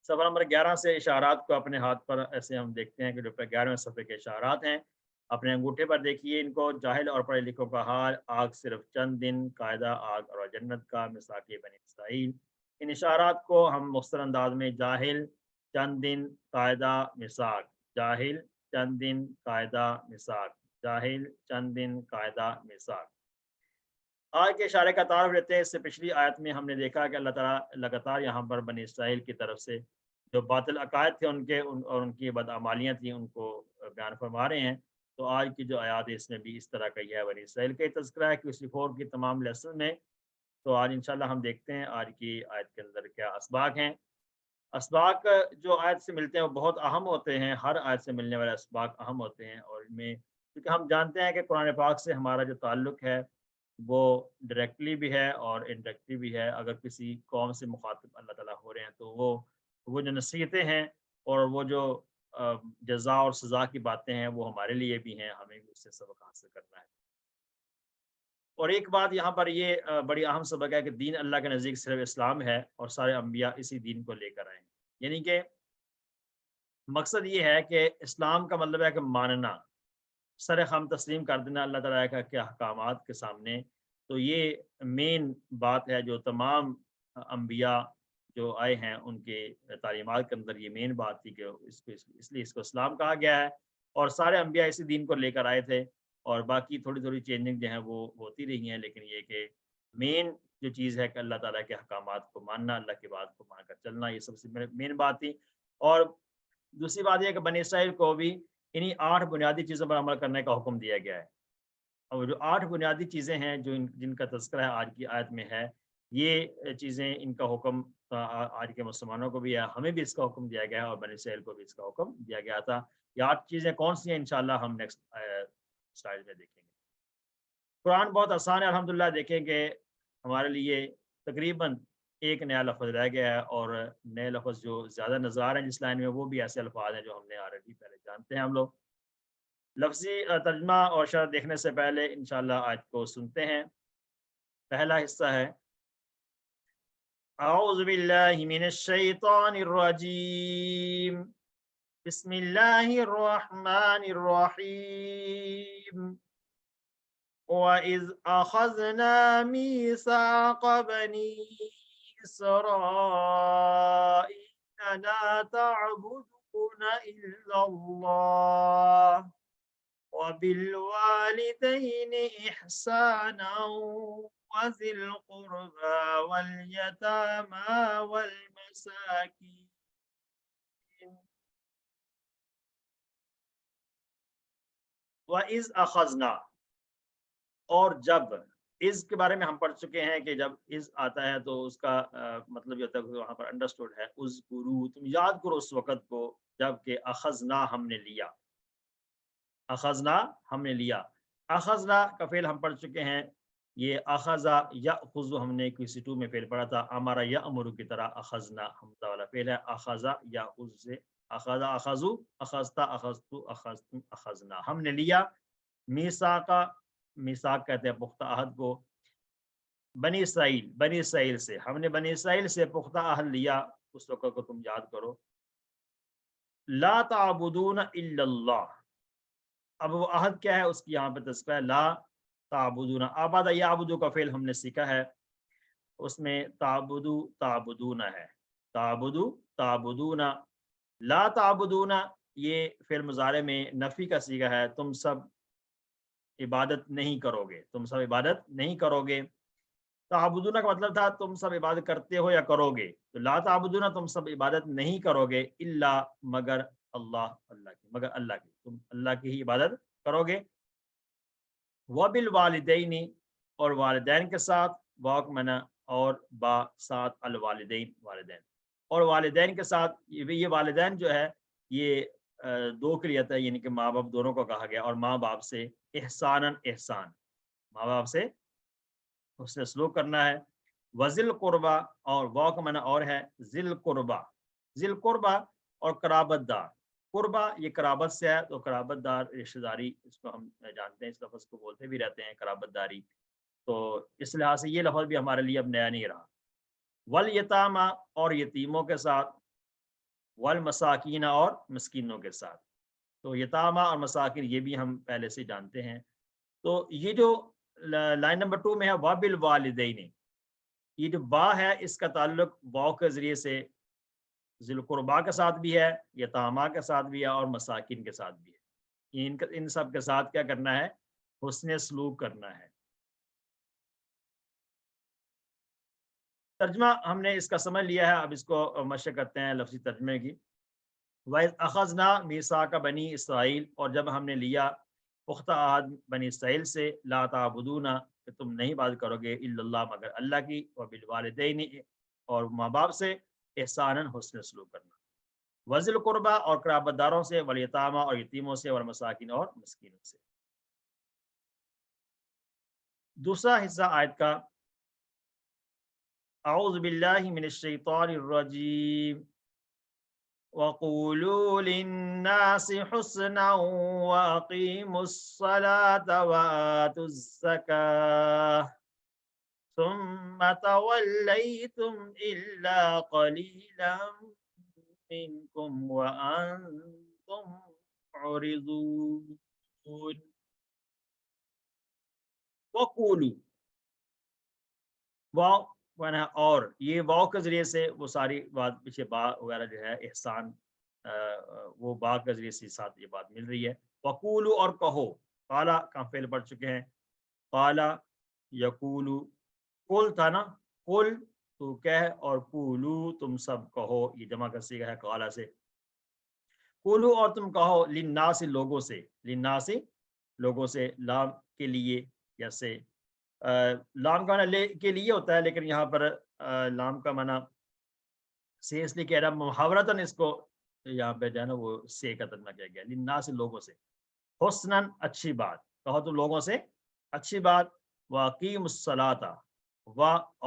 सफ़ा नंबर 11 से इशारात को अपने हाथ पर ऐसे हम देखते हैं कि जो 11वें सफ़े के इशारात हैं, अपने अंगूठे पर देखिए इनको। जाहिल और पढ़े लिखों का हाल, आग सिर्फ चंद दिन, कायदा आग और जन्नत का, मिसाक़े बनी इसराइल। इन इशारात को हम मुख्तसर अंदाज में जाहिल, चंद दिन, कायदा, मिसाक, जाहिल, चंद दिन, कायदा, मिसाक, जाहिल, चंद दिन, कायदा, मिसाक। आज के इशारे का तारुफ लेते हैं। इससे पिछली आयत में हमने देखा कि अल्लाह ताला लगातार यहाँ पर बनी इसराइल की तरफ से जो बातिल अकायद थे और उनकी बदअमालियाँ थी उनको बयान फरमा रहे हैं। तो आज की जो आयत है इसमें भी इस तरह का ही है, बनी इसराइल का तज़किरा है QC4 की तमाम लेसन में। तो आज इंशाल्लाह हम देखते हैं आज की आयत के अंदर क्या असबाक हैं। असबाक जो आयत से मिलते हैं वो बहुत अहम होते हैं। हर आयत से मिलने वाले असबाक अहम होते हैं। और इनमें क्योंकि हम जानते हैं कि कुरान पाक से हमारा जो ताल्लुक़ है वो डायरेक्टली भी है और इनडायरेक्टली भी है। अगर किसी कौम से मुखातिब अल्लाह ताला हो रहे हैं तो वो जो नसीहतें हैं और वो जो जज़ा और सज़ा की बातें हैं वो हमारे लिए भी हैं, हमें भी उससे सबक हासिल करना है। और एक बात यहाँ पर ये बड़ी अहम सबक है कि दीन अल्लाह के नज़दीक सिर्फ इस्लाम है और सारे अंबिया इसी दीन को लेकर आए हैं। यानी कि मकसद ये है कि इस्लाम का मतलब है कि मानना, सर ख़म तस्लीम कर देना अल्लाह ताला के अहकामात के सामने। तो ये मेन बात है जो तमाम अंबिया जो आए हैं उनके तालीमात के अंदर ये मेन बात थी कि इसलिए इसको इस्लाम कहा गया है। और सारे अंबिया इसी दीन को लेकर आए थे और बाकी थोड़ी थोड़ी चेंजिंग जो हैं वो होती रही हैं। लेकिन ये कि मेन जो चीज़ है कि अल्लाह ताला के अहकामात को मानना, अल्लाह की बात को मानकर चलना, ये सबसे मेन बात थी। और दूसरी बात यह है कि बनी इसराइल को भी इन्हीं 8 बुनियादी चीज़ों पर अमल करने का हुक्म दिया गया है। और जो 8 बुनियादी चीज़ें हैं जो जिनका तज़किरा आज की आयत में है, ये चीज़ें इनका हुक्म आज के मुसलमानों को भी है, हमें भी इसका हुक्म दिया गया है और बनी इसराइल को भी इसका हुक्म दिया गया था। ये 8 चीज़ें कौन सी हैं इंशाअल्लाह हम नेक्स्ट स्लाइड में देखेंगे। कुरान बहुत आसान है अल्हम्दुलिल्लाह। देखेंगे हमारे लिए तकरीबन एक नया लफ्ज़ रह गया है और नए लफ्ज़ जो ज़्यादा नज़र आ रहे हैं जिस लाइन में वो भी ऐसे अल्फाज हैं जो हमने ऑलरेडी पहले जानते हैं हम लोग। लफ्ज़ी तर्जुमा और शरह देखने से पहले इंशाअल्लाह आयत को सुनते हैं। पहला हिस्सा है अऊज़ु बिल्लाहि मिनश शैतानिर रजीम, बिस्मिल्लाहिर रहमानिर रहीम। वइज़ अख़ज़ना मीसाक़ बनी इसराईल ला तअबुदूना इल्लल्लाह वबिलवालिदैनि इहसाना वज़िल क़ुरबा वल यतामा वल मसाकीन। वइज़ अख़ज़ना, और जब, इज़ के बारे में हम पढ़ चुके हैं कि जब इज़ आता है तो उसका मतलब ये होता है वहाँ पर अंडरस्टूड है। उज़्कुरू, तुम याद करो उस वक़्त को जब कि अख़ज़ना हमने लिया, अख़ज़ना हमने लिया। अख़ज़ना का फ़ेल हम पढ़ चुके हैं। ये अख़ज़ा यअख़ुज़ु हमने QC2 में फ़ेल पढ़ा था। अमरा यअमुरु की तरह अख़ज़ना हमज़ा वाला फ़ेल है। अख़ज़ा यअख़ुज़ से अख़ज़ा अख़ज़ु, अख़ज़ता अख़ज़तु अख़ज़तुम अख़ज़ना, हमने लिया। मीसाक़ा, मीसाक कहते हैं पुख्ता अहद को। बनी इसराइल से, हमने बनी इसराइल से पुख्ता अहद लिया, उस वक़्त को तुम याद करो। ला ताबुदून इल्लल्लाह, अब वो अहद क्या है उसकी यहाँ पे तज़किरा है। ला ताबुदूना, आबादा याबुदू का फ़ेल हमने सीखा है, उसमें ताबुदू ताबुदूना है। ताबुदू ताबुदूना, ला ताबुदूना یہ فعل مضارع میں نفی کا صیغہ ہے، تم سب عبادت نہیں کرو گے، تم سب عبادت نہیں کرو گے۔ تعبدون کا مطلب تھا تم سب عبادت کرتے ہو یا کرو گے، تو لا تعبدون تم سب عبادت نہیں کرو گے، الا مگر اللہ، اللہ کی، مگر اللہ کی، تم اللہ کی ہی عبادت کرو گے۔ وبالوالدین اور والدین کے ساتھ، واک منا اور با ساتھ الوالدین والدین، اور والدین کے ساتھ یہ والدین جو ہے یہ دو کے لیے آتا ہے، یعنی کہ ماں باپ دونوں کو کہا گیا، اور ماں باپ سے احساناً احسان، ماں باپ سے اس نے سلوک کرنا ہے۔ وذل قربا اور واک منا اور ہے ذل قربا، ذل قربا اور قرابت دار، قربا یہ قرابت سے ہے، تو قرابت دار رشتہ داری، اس کو ہم جانتے ہیں، اس لفظ کو بولتے بھی رہتے ہیں قرابت داری، تو اس لحاظ سے یہ لفظ بھی ہمارے لیے اب نیا نہیں رہا۔ والیتامہ اور یتیموں کے ساتھ، والمساکین اور مسکینوں کے ساتھ، تو یتامہ اور مساکین یہ بھی ہم پہلے سے جانتے ہیں۔ تو یہ جو لائن نمبر 2 میں ہے وبالوالدین، یہ جو با ہے اس کا تعلق واو کے ذریعے سے ذی القربا کے ساتھ بھی ہے، یتامہ کے ساتھ بھی ہے، اور مساکین کے ساتھ بھی ہے۔ ان سب کے ساتھ کیا کرنا ہے؟ حسن سلوک کرنا ہے۔ ترجمہ ہم نے اس کا سمجھ لیا ہے، اب اس کو مشق کرتے ہیں لفظی ترجمے کی۔ وَإِذْ أَخَذْنَا مِيثَاقَ بَنِي اسرائیل، اور جب ہم نے لیا پختہ عہد بنی اسرائیل سے، لا تعبدون کہ تم نہیں عبادت کرو گے، الا اللہ مگر اللہ کی، وبالوالدین اور ماں باپ سے، احساناً حسن سلوک کرنا، وذی القربا اور قرابت داروں سے، والیتامہ اور یتیموں سے، والمساکین اور مسکینوں سے۔ دوسرا حصہ آیت کا، اعوذ باللہ من الشیطان الرجیم، وَقُولُوا لِلنَّاسِ حُسْنًا وَأَقِيمُوا الصَّلَاةَ وَآتُوا الزَّكَاةَ ثُمَّ تَوَلَّيْتُمْ إِلَّا قَلِيلًا مِّنكُمْ وَأَنتُمْ مُعْرِضُونَ۔ وَقُولُوا، واو ورنہ اور، یہ واو کے ذریعے سے وہ ساری بات پیچھے با وغیرہ جو ہے احسان، وہ با کے ذریعے سے ساتھ یہ بات مل رہی ہے۔ وقولو اور کہو، قالا کا فعل پڑھ چکے ہیں، قالا یقولو، قل تھا نا، قل تو کہہ، اور قولو تم سب کہو، یہ جمع کا صیغہ ہے قالا سے۔ قولو اور تم کہو، للناس لوگوں سے، للناس لوگوں سے، لام کے لیے، جیسے لام کا معنی کے لیے ہوتا ہے، لیکن یہاں پر لام کا معنی سے اس لیے کہہ رہا محاورتاً، اس کو یہاں پہ جو ہے نا وہ سے کا ترجمہ کیا گیا، للناس لوگوں سے، حسناً اچھی بات، کہو تم لوگوں سے اچھی بات، واقیم الصلاۃ و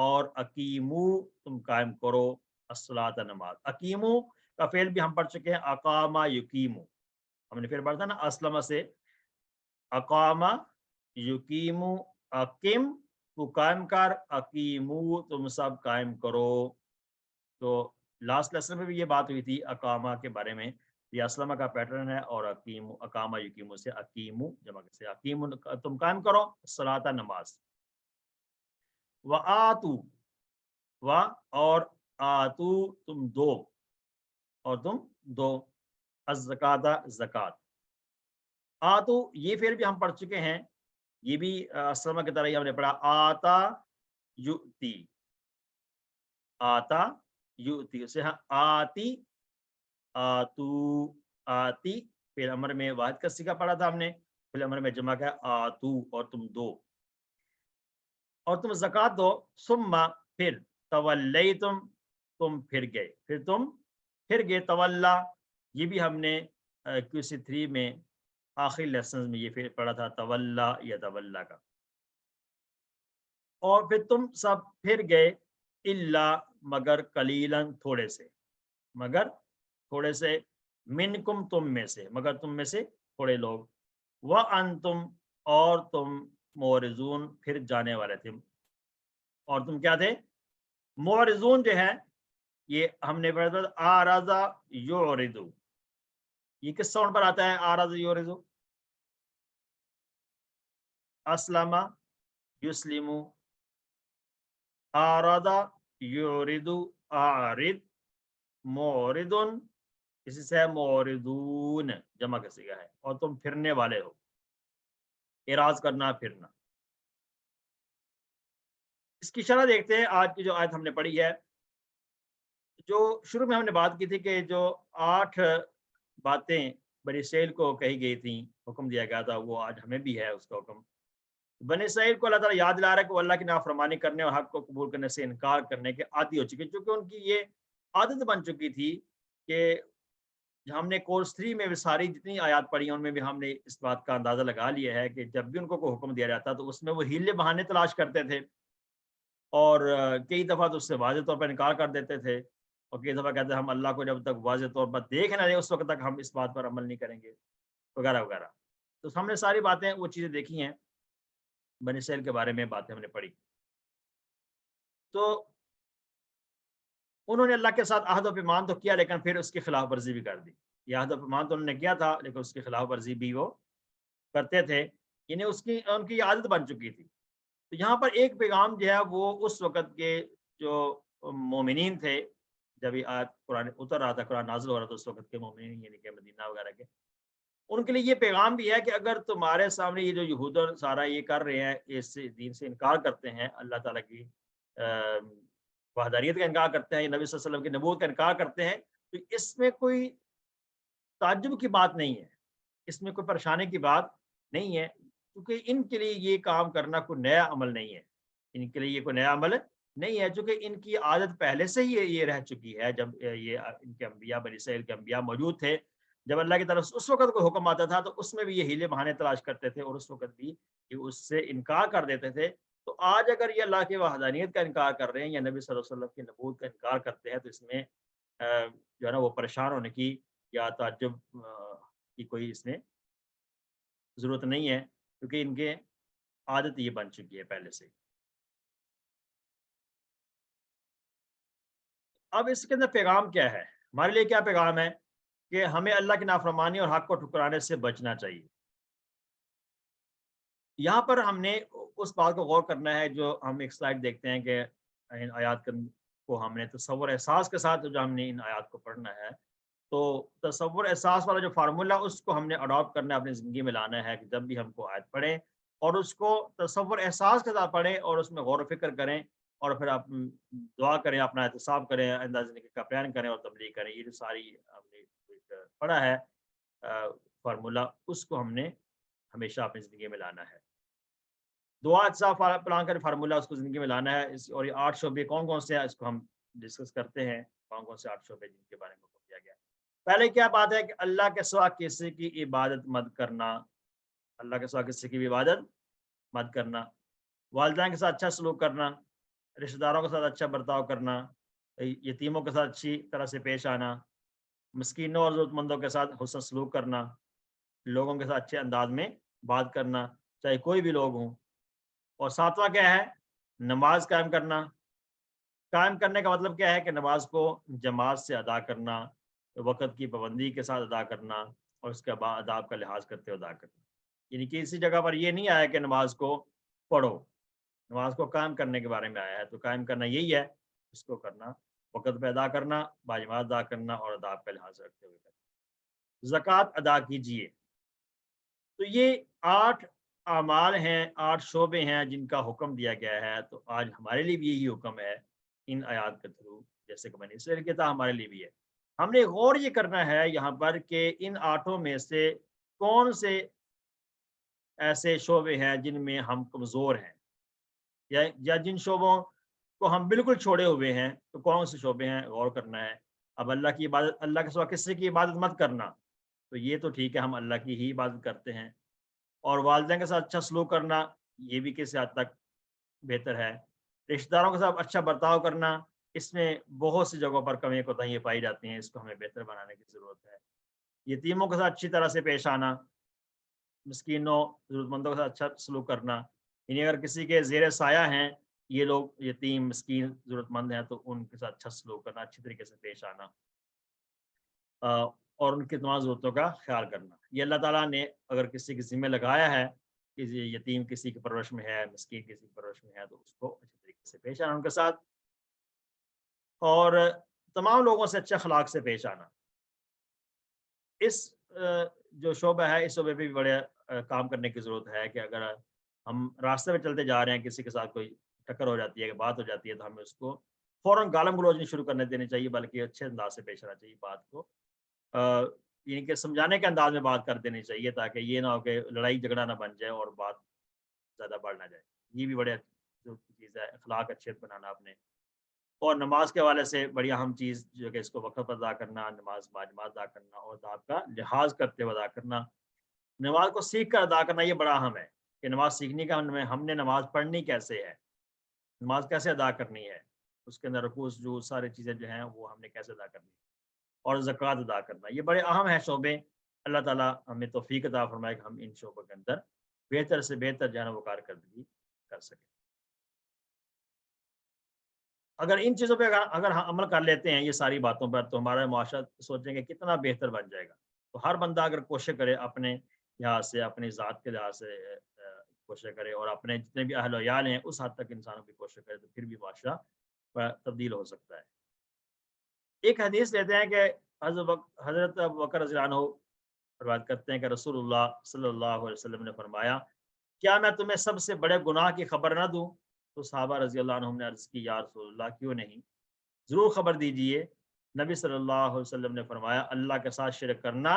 اور اقیمو تم قائم کرو، الصلاۃ نماز، اقیمو کا فعل بھی ہم پڑھ چکے ہیں، اقامہ یقیمو، ہم نے پھر پڑھا تھا نا اسلمہ سے، اقامہ یقیمو، اقیم تو قائم کر، اقیمو تم سب قائم کرو۔ تو لاسٹ لیسن میں بھی یہ بات ہوئی تھی اقامہ کے بارے میں، یہ اسلمہ کا پیٹرن ہے، اور اقیمو، اقامہ یقیمو سے اقیمو جمع سے، اقیمو تم قائم کرو، صلاۃ نماز، وآتو و اور آتو تم دو، اور تم دو، الزکات زکات، آتو یہ پھر بھی ہم پڑھ چکے ہیں، یہ بھی اسلمہ کی طرح ہی ہم نے پڑھا، آتا یؤتی، آتا یؤتی، اسے آتی، آتو، آتی پھر امر میں واحد کا صیغہ پڑھا تھا ہم نے، پھر امر میں جمع کا آتو اور تم دو، اور تم زکات دو، ثم پھر تولیتم تم پھر گئے، پھر تم پھر گئے، تولا یہ بھی ہم نے QC3 میں آخری لیسنز میں یہ پھر پڑھا تھا، تولا یا تولا کا، اور پھر تم سب پھر گئے، الا مگر قلیلاً تھوڑے سے، مگر تھوڑے سے، منکم تم میں سے، مگر تم میں سے تھوڑے لوگ، وانتم اور تم معرضون پھر جانے والے تھے، اور تم کیا تھے؟ معرضون جو ہے یہ ہم نے پڑھا تھا آرازا یعرضو، یہ کس ساؤنڈ پر آتا ہے آرازا یعرضو؟ اسلم یسلم، آرازا یعرض، اعرض، معرض इसी से मोरिदून जमा का सीगा है, और तुम फिरने वाले हो, इराज करना, फिरना। इसकी शरह देखते हैं, आज की जो आयत हमने पढ़ी है। जो शुरू में हमने बात की थी कि जो 8 बातें बनी इसराइल को कही गई थी, हुक्म दिया गया था, वो आज हमें भी है उसका हुक्म। बनी इसराइल को अल्लाह ताला याद दिला रहा है कि वो अल्लाह की नाफरमानी करने और हक को कबूल करने से इनकार करने के आदी हो चुके, क्योंकि उनकी ये आदत बन चुकी थी कि हमने कोर्स 3 में भी सारी जितनी आयत पढ़ी हैं उनमें भी हमने इस बात का अंदाजा लगा लिया है कि जब भी उनको कोई हुक्म दिया जाता तो उसमें वो हीले बहाने तलाश करते थे, और कई दफ़ा तो उससे वाज़ेह तौर पर इनकार कर देते थे, और कई दफ़ा कहते हम अल्लाह को जब तक वाज़ेह तौर पर देख ना लें उस वक्त तक हम इस बात पर अमल नहीं करेंगे, वगैरह वगैरह। तो हमने सारी बातें वो चीज़ें देखी हैं, बनी इसराइल के बारे में बातें हमने पढ़ी। तो उन्होंने अल्लाह के साथ अहद व पैमान तो किया, लेकिन फिर उसकी खिलाफ वर्जी भी कर दी। ये अहद व पैमान तो उन्होंने किया था, लेकिन उसकी खिलाफ वर्जी भी वो करते थे, यानी उसकी उनकी आदत बन चुकी थी। तो यहाँ पर एक पैगाम जो है वो उस वक़्त के जो मोमिनीन थे, जब ये आयत कुरान उतर रहा था, कुरान नाज़िल हो रहा था, उस वक़्त के मोमिनीन यानी कि मदीना वगैरह के, उनके लिए ये पैगाम भी है कि अगर तुम्हारे सामने ये जो यहूद और सारा ये कर रहे हैं, इस दीन से इनकार करते हैं, अल्लाह ताला की वहदानियत का इनकार करते हैं, नबी सल्लल्लाहु अलैहि वसल्लम की नबूवत का इनकार करते हैं, तो इसमें कोई ताज्जुब की बात नहीं है, इसमें कोई परेशानी की बात नहीं है, क्योंकि इनके लिए ये काम करना कोई नया अमल नहीं है। इनके लिए ये कोई नया अमल नहीं है, चूँकि इनकी आदत पहले से ही ये रह चुकी है। जब ये इनके अंबिया, बनी इसराइल के अंबिया मौजूद थे, जब अल्लाह की तरफ से उस वक़्त कोई हुक्म आता था तो उसमें भी ये हीले बहाने तलाश करते थे, और उस वक़्त भी ये उससे इनकार कर देते थे। तो आज अगर ये अल्लाह की वहदानियत का इनकार कर रहे हैं या नबी सल्लल्लाहु अलैहि वसल्लम की नबूवत का इनकार करते हैं, तो इसमें जो है ना वो परेशान होने की या ताज्जुब की कोई इसमें ज़रूरत नहीं है, क्योंकि इनके आदत ये बन चुकी है पहले से। अब इसके अंदर पैगाम क्या है? हमारे लिए क्या पैगाम है कि हमें अल्लाह की नाफरमानी और हक को ठुकराने से बचना चाहिए। यहाँ पर हमने उस बात को गौर करना है, जो हम एक स्लाइड देखते हैं कि इन आयात को हमने तसव्वुर एहसास के साथ जो हमने इन आयात को पढ़ना है, तो तसव्वुर एहसास वाला जो फार्मूला उसको हमने अडॉप्ट करना है, अपनी ज़िंदगी में लाना है कि जब भी हमको आयत पढ़ें और उसको तसव्वुर एहसास के साथ पढ़ें और उसमें गौर व फ़िक्र करें, और फिर आप दुआ करें, अपना एहतिसाब करें, आइंदा ज़िंदगी का प्लान करें और तब्लीग करें। ये जो सारी हमने एक पढ़ा है फार्मूला, उसको हमने हमेशा अपनी ज़िंदगी में लाना है। दुआ एहतिसाब प्लान करें, फार्मूला उसको ज़िंदगी में लाना है। इस और ये 8 शोबे कौन-कौन से हैं, इसको हम डिस्कस करते हैं, कौन-कौन से 8 शोबे जिनके बारे में हुक्म दिया गया है। पहले क्या बात है कि अल्लाह के सिवा किसी की इबादत मत करना, अल्लाह के सिवा किसी की भी इबादत मत करना, वालिदैन के साथ अच्छा सलूक करना, रिश्तेदारों के साथ अच्छा बर्ताव करना, यतीमों के साथ अच्छी तरह से पेश आना, मिस्कीनों और ज़रूरतमंदों के साथ हुस्न सलूक करना, लोगों के साथ अच्छे अंदाज में बात करना, चाहे कोई भी लोग हों। और 7वां क्या है? नमाज कायम करना। कायम करने का मतलब क्या है कि नमाज को जमात से अदा करना, वक़्त की पाबंदी के साथ अदा करना, और उसके बाद आदाब का लिहाज करते हुए अदा करना। यानी कि इसी जगह पर ये नहीं आया कि नमाज को पढ़ो, नमाज को कायम करने के बारे में आया है। तो कायम करना यही है, इसको करना, वक़्त पे अदा करना, बाजमात अदा करना और आदाब का लिहाज रखते हुए करना। ज़कात अदा कीजिए। तो ये 8 आमाल हैं, 8 शोबे हैं जिनका हुक्म दिया गया है। तो आज हमारे लिए भी यही हुक्म है इन आयात के थ्रू, जैसे कि बनी इसराइल के था, हमारे लिए भी है। हमने गौर ये करना है यहाँ पर कि इन 8 में से कौन से ऐसे शोबे हैं जिनमें हम कमज़ोर हैं, या जिन शोबों को हम बिल्कुल छोड़े हुए हैं, तो कौन से शोबे हैं, गौर करना है। अब अल्लाह की इबादत, अल्लाह के सिवा किसी की इबादत मत करना, तो ये तो ठीक है, हम अल्लाह की ही इबादत करते हैं। और वालिदैन के साथ अच्छा सलूक करना, ये भी किसी हद तक बेहतर है। रिश्तेदारों के साथ अच्छा बर्ताव करना, इसमें बहुत सी जगहों पर कमी कोताहियाँ पाई जाती हैं, इसको हमें बेहतर बनाने की ज़रूरत है। यतीमों के साथ अच्छी तरह से पेश आना, मिस्कीनों, ज़रूरतमंदों के साथ अच्छा सलूक करना। यानी अगर किसी के ज़ेर साया हैं ये लोग, यतीम, मिस्कीन, ज़रूरतमंद हैं, तो उनके साथ अच्छा सलूक करना, अच्छी तरीके से पेश आना, और उनकी तमाम ज़रूरतों का ख्याल करना। ये अल्लाह ताला ने अगर किसी के ज़िम्मे लगाया है कि यतीम किसी की परवरिश में है, मिस्कीन किसी की परवरिश में है, तो उसको अच्छे तरीके से पेश आना उनके साथ, और तमाम लोगों से अच्छे अखलाक से पेश आना। اس جو شعبہ ہے اس شعبے پہ بھی بڑے کام کرنے کی ضرورت ہے کہ اگر ہم راستے میں چلتے جا رہے ہیں کسی کے ساتھ کوئی ٹکر ہو جاتی ہے کہ بات ہو جاتی ہے تو ہمیں اس کو فوراً گالم گلوچ نہیں شروع کرنے دینی چاہیے بلکہ اچھے انداز سے پیش آنا چاہیے بات کو یعنی کہ سمجھانے کے انداز میں بات کر دینی چاہیے تاکہ یہ نہ ہو کہ لڑائی جھگڑا نہ بن جائے اور بات زیادہ بڑھ نہ جائے. یہ بھی بڑے جو چیز ہے اخلاق اچھے بنانا اپنے. اور نماز کے حوالے سے بڑی اہم چیز جو کہ اس کو وقت پر ادا کرنا, نماز باجماعت ادا کرنا اور آداب کا لحاظ کرتے ہوئے ادا کرنا. نماز کو سیکھ کر ادا کرنا یہ بڑا اہم ہے کہ نماز سیکھنے کا ہم نے نماز پڑھنی کیسے ہے, نماز کیسے ادا کرنی ہے, اس کے اندر رکوع سجود ساری چیزیں جو ہیں وہ ہم نے کیسے ادا کرنی ہے, اور زکوٰۃ ادا کرنا. یہ بڑے اہم ہیں شعبے. اللہ تعالیٰ ہمیں توفیق عطا فرمائے کہ ہم ان شعبوں کے اندر بہتر سے بہتر جو ہے وہ کارکردگی کر سکیں. اگر ان چیزوں پہ اگر ہم عمل کر لیتے ہیں یہ ساری باتوں پر تو ہمارا معاشرہ سوچیں کہ کتنا بہتر بن جائے گا. تو ہر بندہ اگر کوشش کرے اپنے لحاظ سے, اپنی ذات کے لحاظ سے کوشش کرے اور اپنے جتنے بھی اہل و عیال ہیں اس حد تک انسانوں کی کوشش کرے تو پھر بھی معاشرہ تبدیل ہو سکتا ہے. ایک حدیث لیتے ہیں کہ حضرت ابو بکر رضی اللہ عنہ روایت کرتے ہیں کہ رسول اللہ صلی اللہ علیہ وسلم نے فرمایا کیا میں تمہیں سب سے بڑے گناہ کی خبر نہ دوں؟ تو صحابہ رضی اللہ عنہم نے عرض کی یا رسول اللہ کیوں نہیں, ضرور خبر دیجئے. نبی صلی اللہ علیہ وسلم نے فرمایا اللہ کے ساتھ شرک کرنا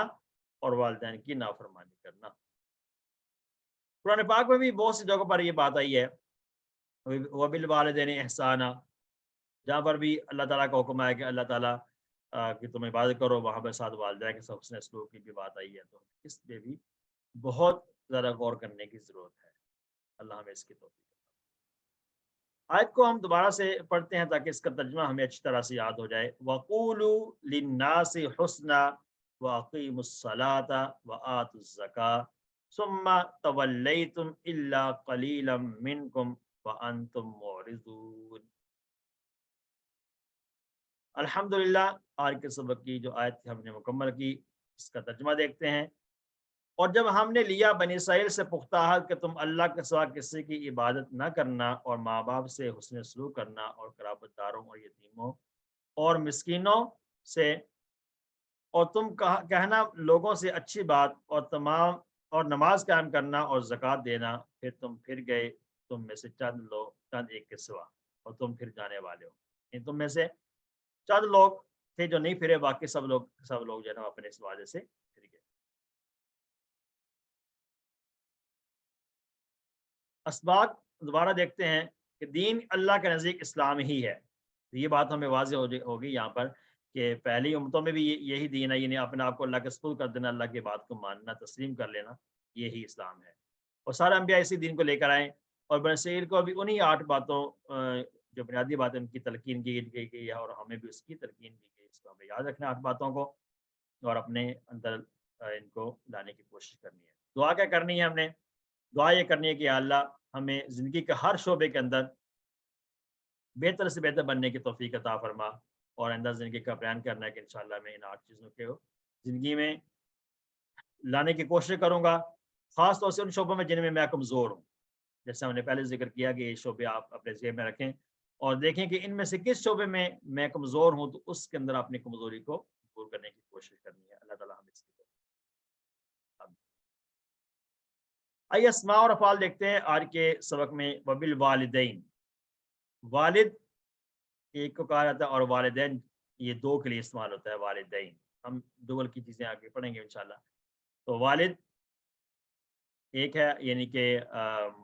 اور والدین کی نافرمانی کرنا. قرآن پاک میں بھی بہت سی جگہوں پر یہ بات آئی ہے وبالوالدین احسانا, جہاں پر بھی اللہ تعالیٰ کا حکم ہے کہ اللہ تعالیٰ کہ تم عبادت کرو, وہاں پہ ساتھ والدین کے ساتھ حسن سلوک کی بھی بات آئی ہے. تو اس پہ بھی بہت زیادہ غور کرنے کی ضرورت ہے. اللہ ہمیں اس کی توفیق. آیت کو ہم دوبارہ سے پڑھتے ہیں تاکہ اس کا ترجمہ ہمیں اچھی طرح سے یاد ہو جائے. وَقُولُوا لِلنَّاسِ حُسْنًا وَأَقِيمُوا الصَّلَاةَ وَآتُوا الزَّكَاةَ ثُمَّ تَوَلَّيْتُمْ إِلَّا قَلِيلًا مِّنكُمْ وَأَنْتُمْ مُعْرِضُونَ. الحمدللہ آج کے سبق کی جو آیت ہم نے مکمل کی اس کا ترجمہ دیکھتے ہیں. اور جب ہم نے لیا بنی اسرائیل سے پختہ عہد کہ تم اللہ کے سوا کسی کی عبادت نہ کرنا اور ماں باپ سے حسن سلوک کرنا اور قرابت داروں اور یتیموں اور مسکینوں سے, اور تم کہنا لوگوں سے اچھی بات اور نماز قائم کرنا اور زکوٰۃ دینا, پھر تم پھر گئے تم میں سے چند ایک کے سوا اور تم پھر جانے والے ہو. تم میں سے چند لوگ تھے جو نہیں پھرے, باقی سب لوگ جو ہے نا اپنے اس وعدے سے پھر گئے. اسباق دوبارہ دیکھتے ہیں کہ دین اللہ کے نزدیک اسلام ہی ہے. یہ بات ہمیں واضح ہوگی یہاں پر کہ پہلی امتوں میں بھی یہی دین ہے, یعنی اپنے آپ کو اللہ کے سپرد کر دینا, اللہ کی بات کو ماننا, تسلیم کر لینا, یہی اسلام ہے. اور سارے انبیاء اسی دین کو لے کر آئے اور بنی اسرائیل کو بھی انہی 8 باتوں جو بنیادی باتیں ان کی تلقین کی گئی ہے اور ہمیں بھی اس کی تلقین کی گئی. اس کو ہمیں یاد رکھنا 8 باتوں کو اور اپنے اندر ان کو لانے کی کوشش کرنی ہے. دعا کیا کرنی ہے ہم نے؟ دعا یہ کرنی ہے کہ یا اللہ ہمیں زندگی کے ہر شعبے کے اندر بہتر سے بہتر بننے کی توفیق عطا فرما, اور اندر زندگی کا بیان کرنا ہے کہ انشاءاللہ میں ان 8 چیزوں کے زندگی میں لانے کی کوشش کروں گا, خاص طور سے ان شعبوں میں جن میں میں کمزور ہوں. جیسے ہم نے پہلے ذکر کیا کہ یہ شعبے آپ اپنے ذہن میں رکھیں اور دیکھیں کہ ان میں سے کس شعبے میں میں کمزور ہوں, تو اس کے اندر اپنی کمزوری کو دور کرنے کی کوشش کرنی ہے. اللہ تعالیٰ ہمیں اس کی. آئیے اسماء اور افعال دیکھتے ہیں آج کے سبق میں. وبالوالدین, والد ایک کو کہا جاتا ہے اور والدین یہ 2 کے لیے استعمال ہوتا ہے. والدین ہم ڈبل کی چیزیں آگے پڑھیں گے انشاءاللہ. تو والد ایک ہے یعنی کہ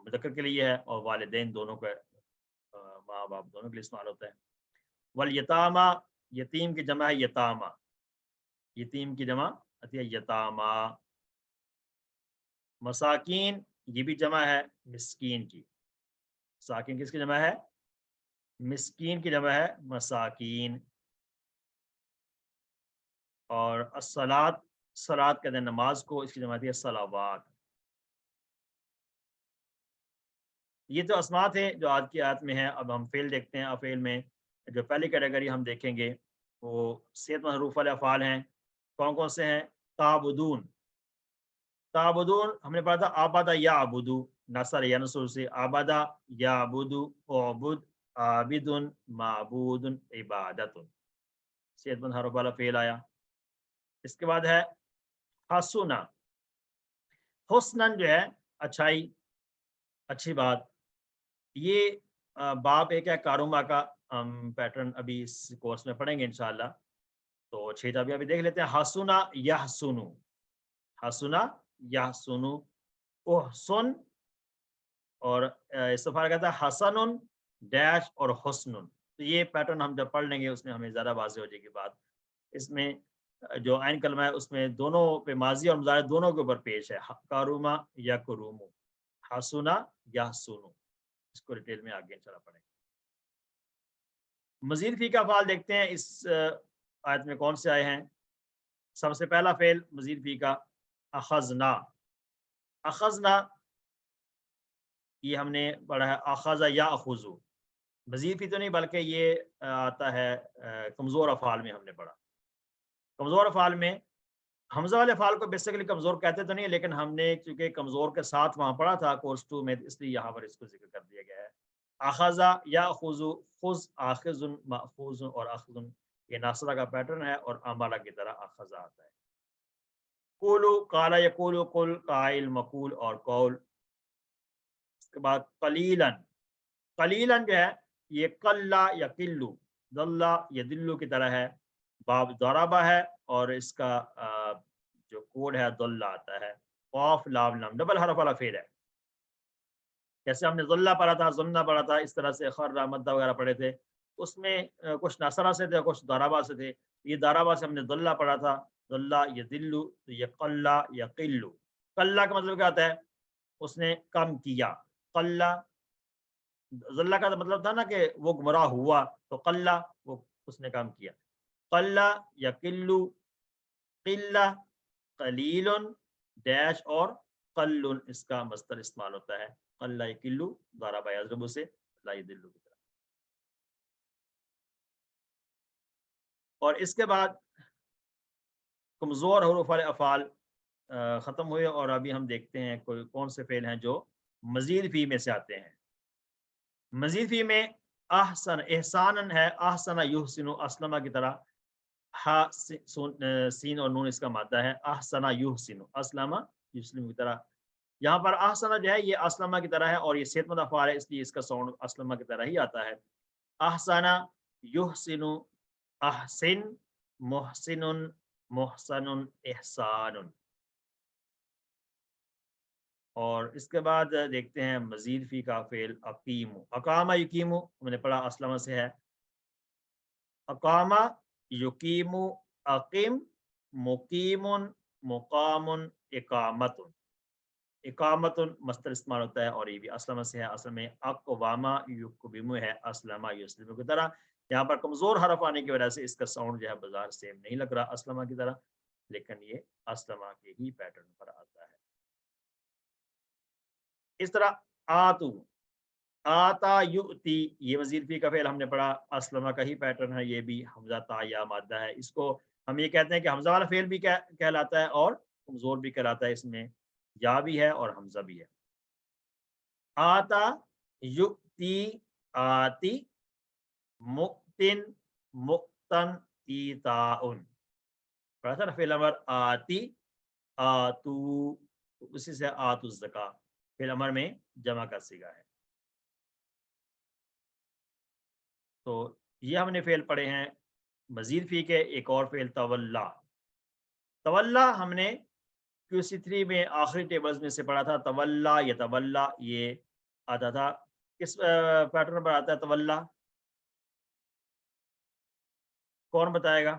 مذکر کے لیے ہے, اور والدین دونوں کا ماں باپ دونوں کے لیے استعمال ہوتا ہے. والیتامہ, یتیم کی جمع ہے یتامہ, یتیم کی جمع آتی ہے یتامہ. مساکین یہ بھی جمع ہے مسکین کی. مساکین کس کی جمع ہے؟ مسکین کی جمع ہے مساکین. اور الصلاۃ, صلاۃ کہتے ہیں نماز کو, اس کی جمع ہے صلوات. یہ تو اسماء تھے جو آج کی آیت میں ہے. اب ہم فعل دیکھتے ہیں. افعال میں جو پہلی کیٹیگری ہم دیکھیں گے وہ 7 حروف والے افعال ہیں. کون کون سے ہیں؟ تعبدون, تعبدون ہم نے پڑھا تھا آبادہ یا عبدو, نصر یا نصر سے آبادہ یا عبدو, عبد, عابد, معبود, عبادت. 7 حروف والا فعل آیا. اس کے بعد ہے हसुना, हुस्नन जो है अच्छाई, अच्छी बात। ये बाब एक है कारुमा का, हम पैटर्न अभी इस कोर्स में पढ़ेंगे इंशाल्लाह। तो 6 चाबी अभी देख लेते हैं। हसुना यहसुनु, हसुना यहसुनु, उहसुन, और इस्तफार कहता है हसनुन डैश और हुस्नुन। तो ये पैटर्न हम जब पढ़ लेंगे उसमें हमें ज़्यादा वाज़ेह हो जाएगी बात। इसमें जो आइन कलमा है उसमें दोनों पे माजी और मुज़ारिफ दोनों के ऊपर पेश है, कारुमा या कुरुमु, हसुना या सुनु। इसको डिटेल में आगे इंशाल्लाह पढ़ेंगे। मजीद फी का फ़ाल देखते हैं इस आयत में कौन से आए हैं। सबसे पहला फेल मजीद फी का अखजना, अखजना ये हमने पढ़ा है अखजा या अखुजू। मजीद फी तो नहीं बल्कि ये आता है कमज़ोर अफ़ाल में हमने पढ़ा। कमज़ोर अफ़ाल में हमज़ा वाले फ़ाल को बेसिकली कमज़ोर कहते तो नहीं, लेकिन हमने चूँकि कमज़ोर के साथ वहाँ पढ़ा था कोर्स 2 में, इसलिए यहाँ पर इसको जिक्र कर दिया गया है। अखज़ा या खुज़ु, खुज़ आखिज़ुन मअखूज़ुन और अखज़ुन ये नासरा का पैटर्न है और अमला की तरह अखज़ा आता है। कुलु काला यकुलु, कुल काइल मकूल और कौल। इसके बाद कलीलन, कलीलन जो है ये कल्ला या किल्लू, दल्ला या दिल्लू की तरह है। बाब दराबा है और इसका जो कोड है दल्ला आता है। कौफ लाम लम डबल हरफ वाला फेल है। जैसे हमने दल्ला पढ़ा था, ज़न्ना पढ़ा था, इस तरह से खर्रा मद्दा वगैरह पढ़े थे। उसमें कुछ नसरा से थे, कुछ दराबा से थे। ये दराबा से हमने दल्ला पढ़ा था, दल्ला ये दिल्लू, तो ये कल्ला या किल्लू। कल्ला का मतलब क्या होता है? उसने कम किया। कल्ला, ज़ल्ला का मतलब था ना कि वो गुमराह हुआ, तो कल्ला वो उसने काम किया। कल्ला या किल्लू, किल्ला, कलीलुन डैश और कल्लुन इसका मस्तर इस्तेमाल होता है। कल्ला या किल्लू दराबा यज़रबु से ला यदिल्लु की तरह। और इसके बाद कमज़ोर हुरूफ वाले अफ़ाल ख़त्म हुए और अभी हम देखते हैं कोई कौन से फेल हैं जो मज़ीद फ़ी में से आते हैं। मज़ीद फ़ी में अहसन एहसानन है, अहसना युहसिनु अस्लमा की तरह, हा सीन और नून इसका मादा है। अहसना युहसिनु अस्लमा युस्लिमु की तरह। यहाँ पर अहसना जो है ये अस्लमा की तरह है और ये सेहतमंद अफ़ाल है, इसलिए इसका साउंड अस्लमा की तरह ही आता है। अहसना युहसिनु, अहसिन, मुहसिनुन, मुहसनुन, एहसानुन। और इसके बाद देखते हैं मजीद फी का फेल अकीमु, अकामा युकीमु मैंने पढ़ा अस्लमा से है। अकामा युकीमु, अकीम, मुकीमुन, मुकामुन, इकामतुन। इकामतुन मस्तर इस्तेमाल होता है और ये भी अस्लमा से है। असल में अक़वामा युक़बिमु है, अस्लमा युस्लिमु की तरह। यहाँ पर कमज़ोर हरफ आने की वजह से इसका साउंड जो है बाजार सेम नहीं लग रहा अस्लमा की तरह, लेकिन ये अस्लमा के ही पैटर्न पर आता है। इस तरह आतु, आता युती, ये मज़ीद फी का फेल हमने पढ़ा, अस्लमा का ही पैटर्न है। ये भी हमजा ता या मादा है। इसको हम ये कहते हैं कि हमजा वाला फेल भी कहलाता है और कमज़ोर भी कहलाता है। इसमें या भी है और हमजा भी है। आता युती, आती, मुक्तिन, मुक्तन, ईताउन। पढ़ा था ना फेल अमर आती, आतू, उसी से आतु ज़का फेल अमर में जमा का सीगा है। तो ये हमने फेल पढ़े हैं। मजीद फी के एक और फेल तवल्ला। तवल्ला हमने QC3 में आखिरी टेबल्स में से पढ़ा था। तवल्ला या तवल्ला ये आता था। किस पैटर्न पर आता है तवल्ला? कौन बताएगा?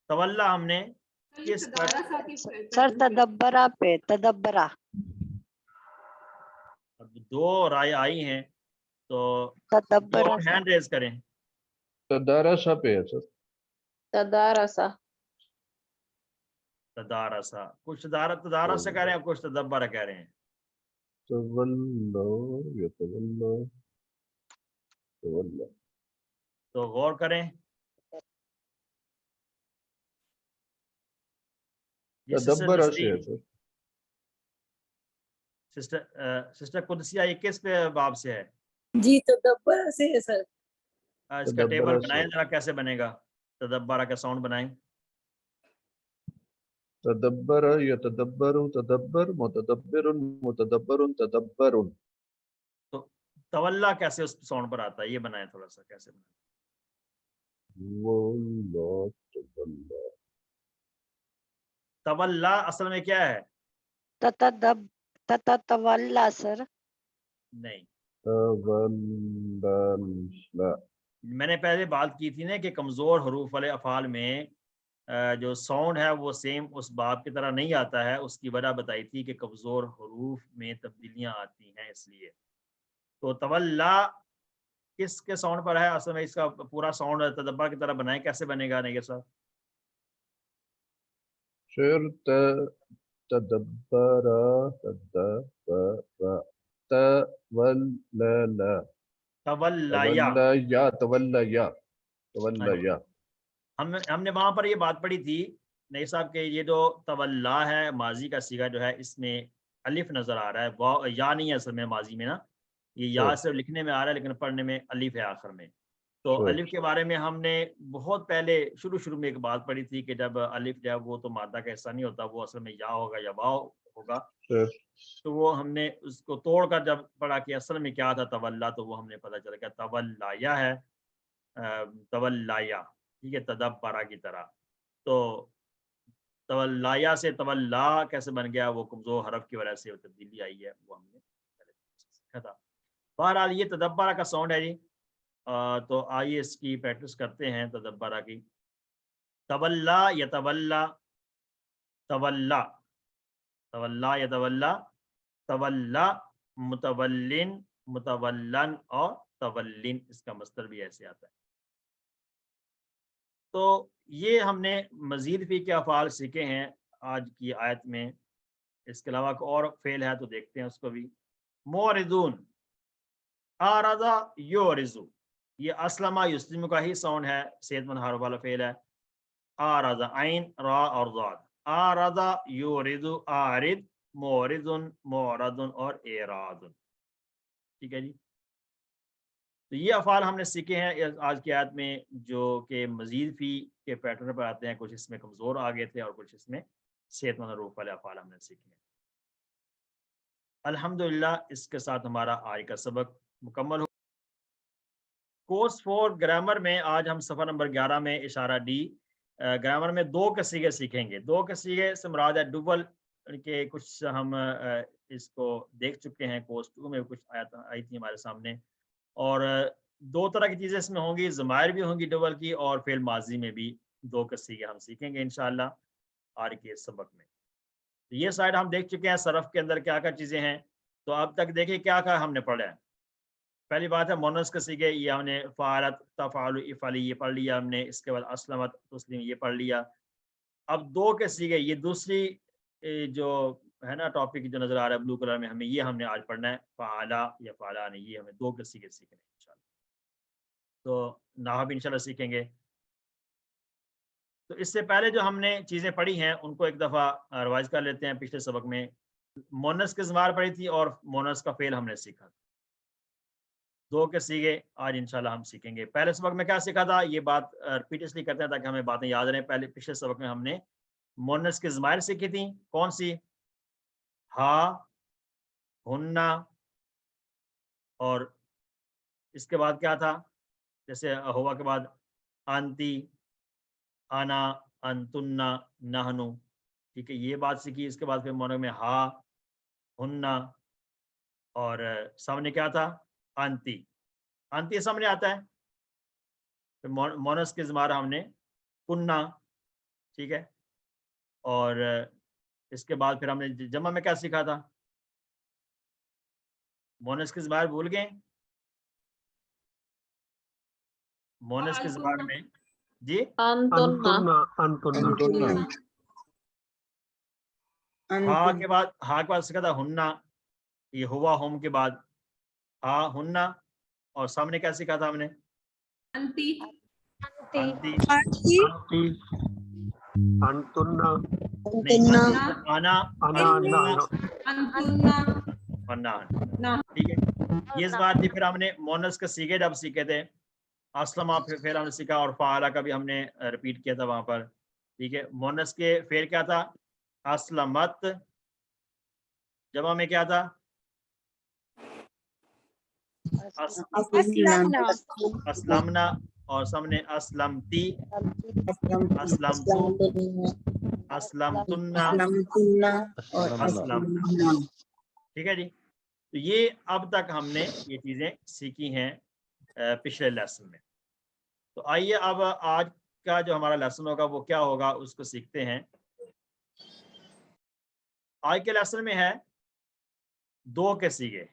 तवल्ला हमने किस सर तदब्बरा पे, तदब्बरा। अब 2 राय आई हैं तो तदब्बरा हैंड रेज करें। तदारसा पे है सर। तदारसा, तदारसा, कुछ तदारस से कह रहे हैं, कुछ तदब्बरा कह रहे हैं। तवल्ला या तवल्ला, तवल्ला। तो गौर करें। ये तदब्बरा से है सर। सिस्टर कुदसिया ये किस पे बाब से है? जी तदब्बर से है सर। इसका टेबल तदब्बरा से। बनाएं जरा, कैसे बनेगा? तदब्बरा का साउंड बनाएं। तदब्बर यतदब्बरु तदब्बर मुतदब्बिरुन मुतदब्बरुन तदब्बरुन। तो तवल्ला कैसे उस साउंड पर आता है, ये बनाए थोड़ा सा, कैसे बनाए? वल्लाह तवल्ला। तवल्ला असल में क्या है? ततवल्ला सर। नहीं, तवल्ला। मैंने पहले बात की थी ना कि कमजोर हरूफ वाले अफाल में जो साउंड है वो सेम उस बाब की तरह नहीं आता है। उसकी वजह बताई थी कि कमजोर हरूफ में तब्दीलियां आती हैं इसलिए। तो तवल्ला किसके साउंड पर है? असल में इसका पूरा साउंड तदब्बर की तरह बनाए, कैसे बनेगा नहीं साहब? शेर तदब्बरा तदब्बरा तवल्ला तवल्लाया। तवल्लाया हाँ जी, तवल्लाया। हमने वहां पर ये बात पढ़ी थी नहीं साहब कि ये जो तवल्ला है माजी का सीगा जो है इसमें अलिफ नजर आ रहा है, वाव या नहीं है असल में माजी में ना, ये या Sure. सिर्फ लिखने में आ रहा है लेकिन पढ़ने में अलिफ है आखिर में। तो Sure. अलिफ के बारे में हमने बहुत पहले शुरू में एक बात पढ़ी थी कि जब अलिफ जो है वो तो मादा का हिस्सा नहीं होता, वो असल में या होगा या वाव होगा। Sure. तो वो हमने उसको तोड़कर जब पढ़ा कि असल में क्या था तवल्ला, तो वो हमने पता चला कि तवल्लाया है, तवल्लाया, ठीक है, तदब्बरा की तरह। तो तवल्लाया से तवल्ला कैसे बन गया, वो कमजोर हरफ की वजह से वो तब्दीली आई है, वो हमने पहले सीखा था। बहरहाल ये तदब्बरा का साउंड है जी। तो आइए इसकी प्रैक्टिस करते हैं तदब्बरा की। तवल्ला या तवल्ला, तवल्ला, तवल्ला या तवल्ला, तवल्ला, मुतवल्लिन, मुतवल्लन और तवल्लिन, इसका मस्तर भी ऐसे आता है। तो ये हमने मजीद फी के अफ़ाल सीखे हैं आज की आयत में। इसके अलावा और फेल है तो देखते हैं उसको भी। मोरिदून, आरदा योरिजु, ये असलमा युस्लिमु का ही साउंड है, सेहतमंद हारों वाला फेल है। आरदा, आइन रा और ज़ाद, आरदा योरिदु, आरिद, मोरिदुन, मोरदुन और एरादुन, ठीक है जी। तो ये अफ़ाल हमने सीखे हैं आज की आयत में, जो कि मजीद फी के पैटर्न पर आते हैं। कुछ इसमें कमज़ोर आ गए थे और कुछ इसमें सेहतमंद रूफ वाले अफ़ाल हमने सीखे हैं। अल्हम्दुलिल्लाह, इसके साथ हमारा आज का सबक मुकम्मल हो। कोर्स 4 ग्रामर में आज हम सफ़ा नंबर 11 में इशारा डी ग्रामर में दो के सीगे सीखेंगे। दो के सीगे से मुराद है डुबल के, कुछ हम इसको देख चुके हैं। कोर्स 2 में कुछ आई थी हमारे सामने, और दो तरह की चीज़ें इसमें होंगी, ज़मायर भी होंगी डबल की, और फेल माजी में भी दो के सीगे हम सीखेंगे इंशाअल्लाह आज के सबक में। तो ये साइड हम देख चुके हैं, सरफ के अंदर क्या क्या चीज़ें हैं। तो अब तक देखिए क्या क्या हमने पढ़ा है। पहली बात है मोनस के सीगे, ये हमने फ़ालत, तफ़ालु, इफ़ाली ये पढ़ लिया हमने। इसके बाद असलमत, तस्लीम ये पढ़ लिया। अब दो के सीगे, ये दूसरी जो है ना टॉपिक जो नज़र आ रहा है ब्लू कलर में, हमें ये हमने आज पढ़ना है। फ़ाला या फ़ाला नहीं, ये हमें दो के सीगे सीखने हैं इंशाल्लाह। तो नाहव इंशाल्लाह सीखेंगे। तो इससे पहले जो हमने चीज़ें पढ़ी हैं उनको एक दफ़ा रिवाइज कर लेते हैं। पिछले सबक में मोनस के ज़मार पढ़ी थी और मोनस का फेल हमने सीखा। दो के सीगे आज इंशाल्लाह हम सीखेंगे। पहले सबक में क्या सीखा था, ये बात रिपीट इसलिए करते हैं ताकि हमें बातें याद रहें। पहले पिछले सबक में हमने मोनस के ज़मायर सीखी थी। कौन सी? हा, हुन्ना, और इसके बाद क्या था, जैसे हुआ के बाद अंती, आना, अंतुन्ना, नहनु, ठीक है, ये बात सीखी। इसके बाद फिर मोनस में हा, हुन्ना, और सामने क्या था, अंती। अंती सामने आता है। फिर मोनस के ज़मार हमने कुन्ना, ठीक है, और इसके बाद फिर हमने जमा में क्या सीखा था, मोनस के ज़मार भूल गए। मोनस के ज़मार में जी अंतुन्ना, अंतुन्ना। हा के बाद सीखा था हुन्ना, ये हुआ होम के बाद हा, हुन्ना, और सामने क्या सीखा था हमने, अंति, अंती, अंतुन्ना, नहीं, आना, अंतुन्ना, वन्ना, ठीक है। ये इस बात थी। फिर हमने मोनस के सीखे जब सीखे थे, असलमा फिर हमने सीखा, और फ़ाला का भी हमने रिपीट किया था वहां पर, ठीक है। मोनस के फेल क्या था, अस्लमत, जमा में क्या था? अस्लमना, और सामने अस्लमती, अस्लमतु, अस्लमतुन्ना, अस्लमना। ठीक है जी। तो ये अब तक हमने ये चीजें सीखी हैं पिछले लेसन में। तो आइए अब आज का जो हमारा लेसन होगा वो क्या होगा उसको सीखते हैं। आज के लेसन में है दो के सीगे।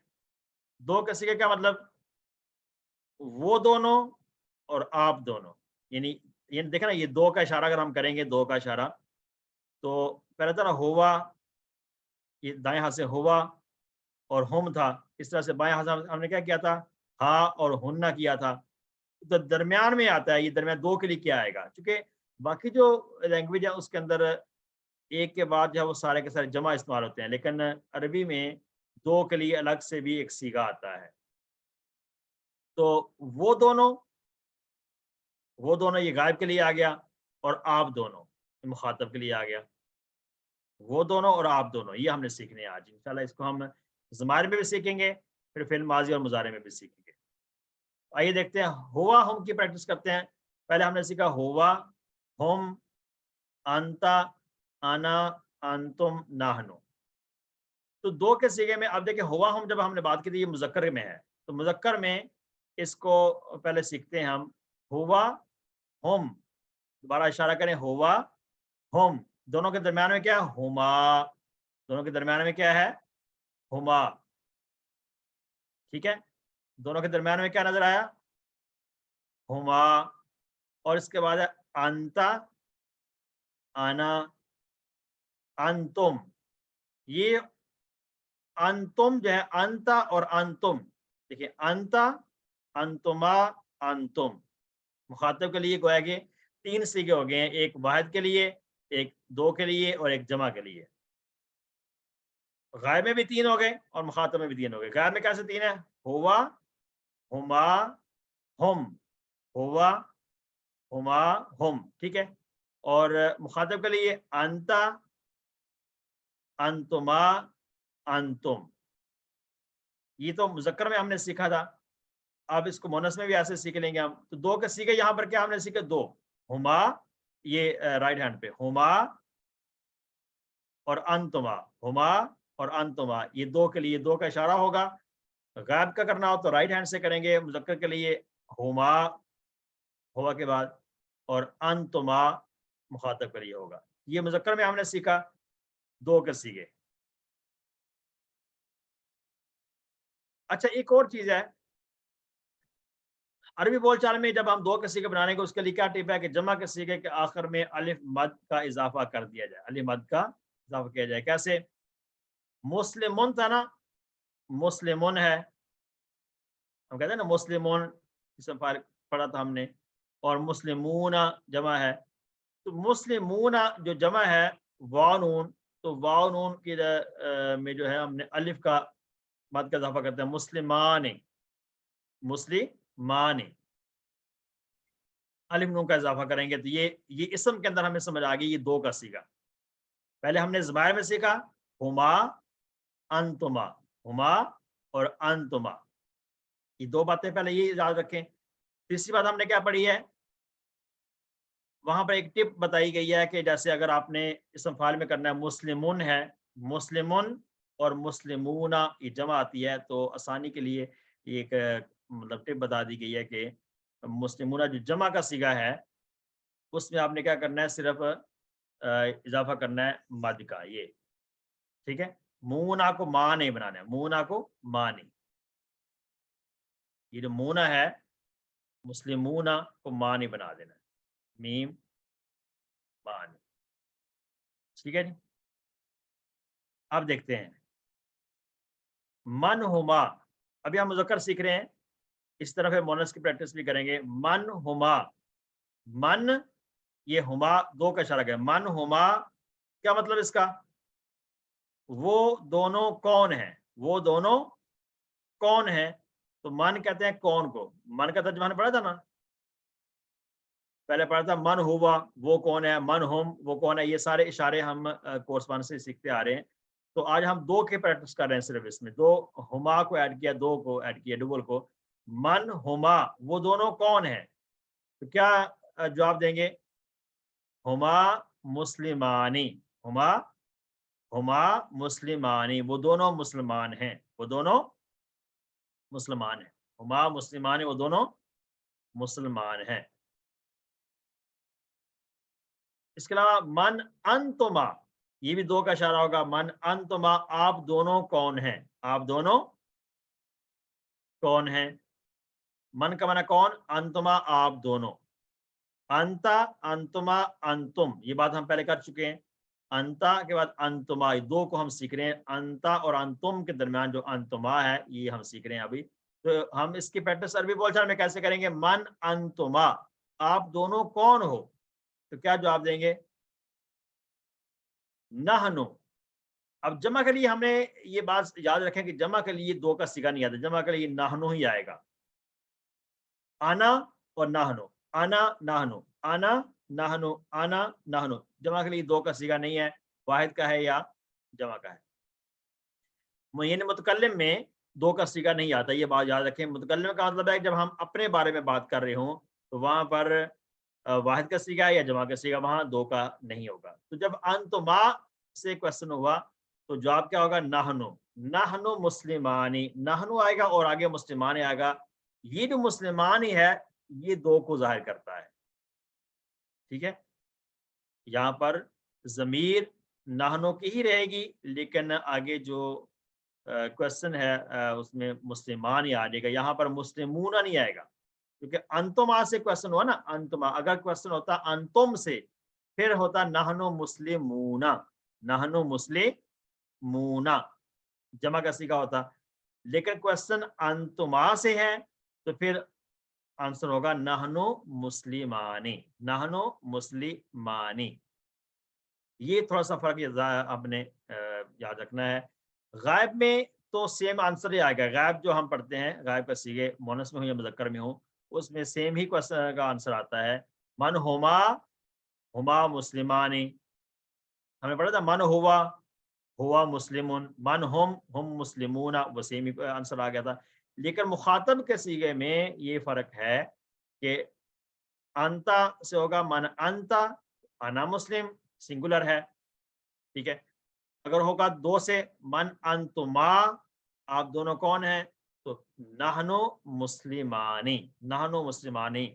दो के सीगे क्या मतलब? वो दोनों और आप दोनों, यानी ये देखा ना, ये दो का इशारा अगर हम करेंगे, दो का इशारा, तो पहले था ना हुआ, ये दाएं हाथ से हुआ और हुम था, इस तरह से बाएं हाथ से हमने क्या किया था? हा और हुन्ना किया था। तो दरमियान में आता है, ये दरमियान दो के लिए क्या आएगा? क्योंकि बाकी जो लैंग्वेज है उसके अंदर एक के बाद जो है वो सारे के सारे जमा इस्तेमाल होते हैं, लेकिन अरबी में दो के लिए अलग से भी एक सीगा आता है। तो वो दोनों ये गायब के लिए आ गया, और आप दोनों मुखातब के लिए आ गया। वो दोनों और आप दोनों ये हमने सीखने आज। इंशाल्लाह इसको हम ज़माइर में भी सीखेंगे, फिर फिल माजी और मुजारे में भी सीखेंगे। आइए देखते हैं, हुआ हम की प्रैक्टिस करते हैं। पहले हमने सीखा हुआ, हम, अंता, अना, अंतुम, नाहनु। तो दो के सीगे में अब देखिए, हुआ हम जब हमने बात की थी ये मुज़क्कर में है, तो मुज़क्कर में इसको पहले सीखते हैं हम। हुआ, हम, दोबारा इशारा करें, हुआ, हम, दोनों के दरमियान में क्या है? हुमा। दोनों के दरमियान में क्या है? हुमा। ठीक है, दोनों के दरमियान में क्या नजर आया? हुमा। और इसके बाद है अंता, आना, अंतुम। ये अंतुम जो है, अंता और अंतुम, देखिए अंता, अंतुमा, अंतुम, मुखातब के लिए गोया कि तीन सीगे हो गए हैं, एक वाहिद के लिए, एक दो के लिए और एक जमा के लिए। गायब में भी तीन हो गए और मुखातब में भी तीन हो गए। गायब में कैसे तीन है? हुआ, हुमा, हुम, हुआ, हुमा, हुम। ठीक है, और मुखातब के लिए अंता, अंतुमा, अंतुम। ये तो मुज़क्कर में हमने सीखा था, अब इसको मुन्नस में भी ऐसे सीख लेंगे हम। तो दो के सीखे यहाँ पर क्या हमने सीखे? दो, हुमा, ये राइट हैंड पे हुमा और अंतुमा, हुमा और अंतुमा, ये दो के लिए दो का इशारा होगा। गायब का करना हो तो राइट हैंड से करेंगे, मुज़क्कर के लिए हुमा, हुआ के बाद, और अंतुमा मुखातब के लिए होगा। ये मुज़क्कर में हमने सीखा दो के सीखे। अच्छा, एक और चीज है, अरबी बोलचाल में जब हम दो के सीगे बनाने के, उसके लिए क्या टिप है कि जमा के सीगे के आखिर में अलिफ मद का इजाफा कर दिया जाए, अलिफ मद का इजाफा किया जाए। कैसे? मुस्लिमुन था ना, मुस्लिमुन है, हम कहते हैं ना मुस्लिमुन, इसमें पढ़ा था हमने, और मुस्लिमूना जमा है। तो मुस्लिमूना जो जमा है वानून, तो वानून की में जो है हमने अलिफ का मद का इजाफा करते हैं, मुस्लिमानी, मुस्लिमानी, अलिफ नून का इजाफा करेंगे। तो ये इसम के अंदर हमें समझ आ गई, ये दो का सीगा। पहले हमने ज़माइर में सीखा हुमा, अंतुमा, हुमा और अंतुमा, ये दो बातें पहले ये याद रखें। तीसरी बात हमने क्या पढ़ी है, वहां पर एक टिप बताई गई है कि जैसे अगर आपने इसम फाइल में करना है, मुस्लिमुन है, मुस्लिमुन और मुस्लिमूना ये जमा आती है, तो आसानी के लिए एक मतलब टिप बता दी गई है कि मुस्लिमूना जो जमा का सीगा है उसमें आपने क्या करना है, सिर्फ इजाफा करना है मद का, ये ठीक है। मूना को मां नहीं बनाना है, मूना को मां नहीं, ये जो मूना है मुस्लिमूना को मां नहीं बना देना, मीम मां नहीं, ठीक है जी। अब देखते हैं मन हुमा, अभी हम मुज़क्कर सीख रहे हैं, इस तरह फिर मोनस की प्रैक्टिस भी करेंगे। मन हुमा, मन ये हुमा दो का इशारा है, मन हुमा क्या मतलब इसका? वो दोनों कौन है, वो दोनों कौन है? तो मन कहते हैं कौन को, मन का तर्जुमा हमने पढ़ा था ना, पहले पढ़ा था मन हुआ वो कौन है, मन हुम वो कौन है, ये सारे इशारे हम कोर्स 1 से सीखते आ रहे हैं। तो आज हम 2 के प्रैक्टिस कर रहे हैं सिर्फ इसमें, 2 हुमा को ऐड किया, 2 को ऐड किया, डबल को। मन हुमा वो दोनों कौन है, तो क्या जवाब देंगे, हुमा मुस्लिमानी, हुमा हुमा मुस्लिमानी, वो दोनों मुसलमान हैं, वो दोनों मुसलमान हैं, हुमा मुस्लिमानी वो दोनों मुसलमान हैं। इसके अलावा मन अंतुमा, ये भी 2 का इशारा होगा, मन अंतुमा आप दोनों कौन हैं, आप दोनों कौन हैं। मन का माना कौन, अंतुमा आप दोनों, अंता अंतुमा अंतुम, ये बात हम पहले कर चुके हैं। अंता के बाद अंतुमा, 2 को हम सीख रहे हैं। अंता और अंतुम के दरमियान जो अंतुमा है ये हम सीख रहे हैं अभी। तो हम इसकी प्रैक्टिस अरबी बोलचाल में कैसे करेंगे, मन अंतुमा आप दोनों कौन हो, तो क्या जवाब देंगे, नहनु। अब जमा के लिए हमने ये बात याद रखें कि जमा के लिए 2 का सिगा नहीं आता, जमा के लिए नहनु ही आएगा, आना और नहनु, आना नहनु, आना नहनु, आना नहनु। जमा के लिए 2 का सिगा नहीं है, वाहिद का है या जमा का है। मुय्यन मुतकल्लिम में 2 का सिगा नहीं आता, ये बात याद रखें। मुतकल्लिम का मतलब है जब हम अपने बारे में बात कर रहे हों तो वहां पर वाहिद का सीगा या जमा का सीगा, वहां 2 का नहीं होगा। तो जब अंतुमा से क्वेश्चन हुआ तो जवाब क्या होगा, नहनु, नहनु मुस्लिमानी, नहनु आएगा और आगे मुस्लिमान आएगा। ये जो मुस्लिमान ही है ये 2 को जाहिर करता है, ठीक है। यहाँ पर जमीर नहनु की ही रहेगी, लेकिन आगे जो क्वेश्चन है उसमें मुस्लिमान ही आ जाएगा, यहाँ पर मुस्लिमूना नहीं आएगा, क्योंकि अंतुमा से क्वेश्चन हुआ ना। अंतुमा अगर क्वेश्चन होता अंतुम से फिर होता नहनु मुस्लिमूना, नहनु मुस्लिमूना, जमा का सीगा होता। लेकिन क्वेश्चन अंतुमा से है तो फिर आंसर होगा नहनु मुस्लिमानी, नहनु मुस्लिमानी। ये थोड़ा सा फर्क आपने याद रखना है। गायब में तो सेम आंसर ही आएगा, गायब जो हम पढ़ते हैं, गायब का सीगे मोनस में हो या मुज़क्कर में हो, उसमें सेम ही क्वेश्चन का आंसर आता है। मन हुमा, हुमा मुस्लिमानी, हमने पढ़ा था मन हुआ, हुआ मुस्लिमुन, मन हम मुस्लिमूना, वो सेम ही आंसर आ गया था। लेकिन मुखातब के सीगे में ये फर्क है कि अंता से होगा मन अंता, अना मुस्लिम सिंगुलर है, ठीक है। अगर होगा 2 से मन अंतुमा आप दोनों कौन हैं, तो नहनु मुस्लिमानी, नहनु मुस्लिमानी,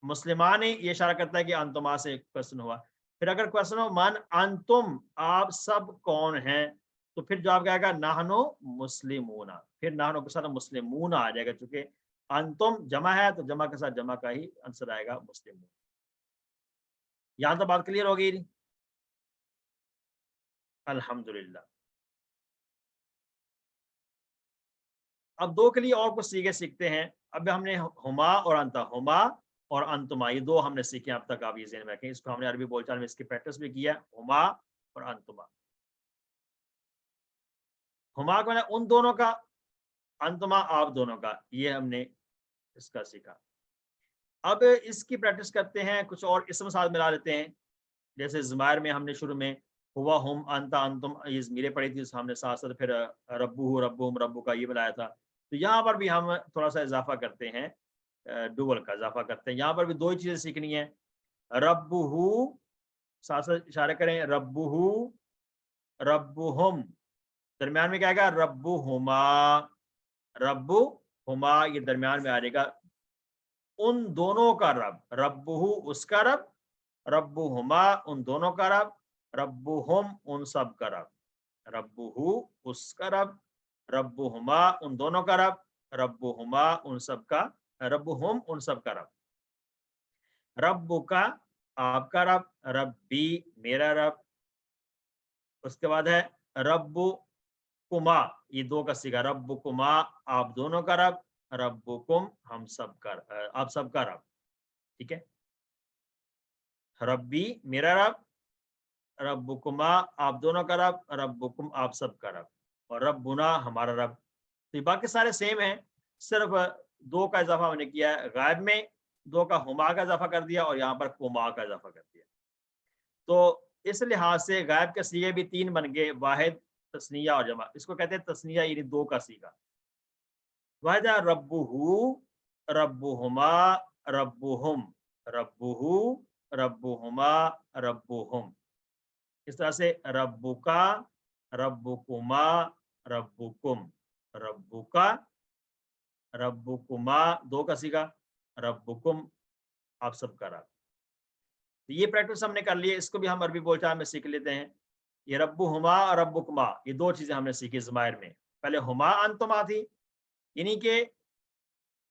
मुस्लिमानी ये इशारा करता है कि अंतुमा से क्वेश्चन हुआ। फिर अगर क्वेश्चन हो मन अंतुम आप सब कौन हैं, तो फिर जवाब क्या आएगा, नहनु मुस्लिमूना, फिर नहनु के साथ मुस्लिमूना आ जाएगा, क्योंकि अंतुम जमा है तो जमा के साथ जमा का ही आंसर आएगा, मुस्लिमून। यहां तो बात क्लियर होगी, अल्हम्दुलिल्लाह। अब 2 के लिए और कुछ सीखे सीखते हैं। अब हमने हुमा और अंता, हुमा और अंतुमा ये 2 हमने सीखे अब तक, आप ये ज़हन में रखें। इसको हमने अरबी बोलचाल में इसकी प्रैक्टिस भी किया, हुमा और अंतुमा। हुमा को उन दोनों का, अंतुमा आप दोनों का, ये हमने इसका सीखा। अब इसकी प्रैक्टिस करते हैं, कुछ और इसमें साथ मिला लेते हैं। जैसे ज़मायर में हमने शुरू में हुआ हुम अंता अंतुम ये ज़मीरें पढ़ी थी, हमने साथ साथ फिर रब्बुहु रब्बुहुम रब्बु का ये मिलाया था। तो यहाँ पर भी हम थोड़ा सा इजाफा करते हैं, डुअल का इजाफा करते हैं। यहाँ पर भी 2 ही चीजें सीखनी है, रब्बुहु साथ साथ इशारे करें, रब्बुहु रब्बुहुम, दरमियान में क्या आएगा, रब्बुहुमा, रब्बुहुमा ये दरमियान में आ जाएगा, उन दोनों का रब, रब्बुहु उसका रब, रब्बुहुमा उन दोनों का रब, रब्बुहुम उन सब का रब, रब्बुहु उसका रब, रब्बुहुमा उन दोनों का रब, रब्बुहुमा उन सब का, रब्बुहुम उन सब का रब, रब्बुका आपका रब, रब्बी मेरा रब। उसके बाद है रब्बुकुमा ये 2 का सीगा, रब्बुकुमा आप दोनों का रब, रब्बुकुम हम सब का, आप सब का रब, ठीक है। रब्बी मेरा रब, रब्बुकुमा आप दोनों का रब, रब्बुकुम आप सब का रब, और रब्बुना हमारा रब। तो बाकी सारे सेम हैं, सिर्फ 2 का इजाफा हमने किया है। गायब में दो का हुमा का इजाफा कर दिया और यहाँ पर कुमा का इजाफा कर दिया। तो इस लिहाज से गायब के सीगे भी 3 बन गए, वाहिद, तस्निया और जमा। इसको कहते हैं तस्निया, यानी 2 का सीगा। वाहिद है रब्बुहु, रब्बुहुमा, रब्बुहुम, रब्बुहु, रब्बुहुमा, रब्बुहुम। इस तरह से रब्बुका, रब्बुकुमा, रब्बुकुम, रब्बुका, रब्बुकुमा 2 का सीगा, रब्बुकुम आप सब का रब। तो ये प्रैक्टिस हमने कर ली है, इसको भी हम अरबी बोलचाल में सीख लेते हैं। ये रब्बुहुमा और रब्बुकुमा, ये 2 चीजें हमने सीखी ज़मायर में। पहले हुमा अंतुमा थी, इन्हीं के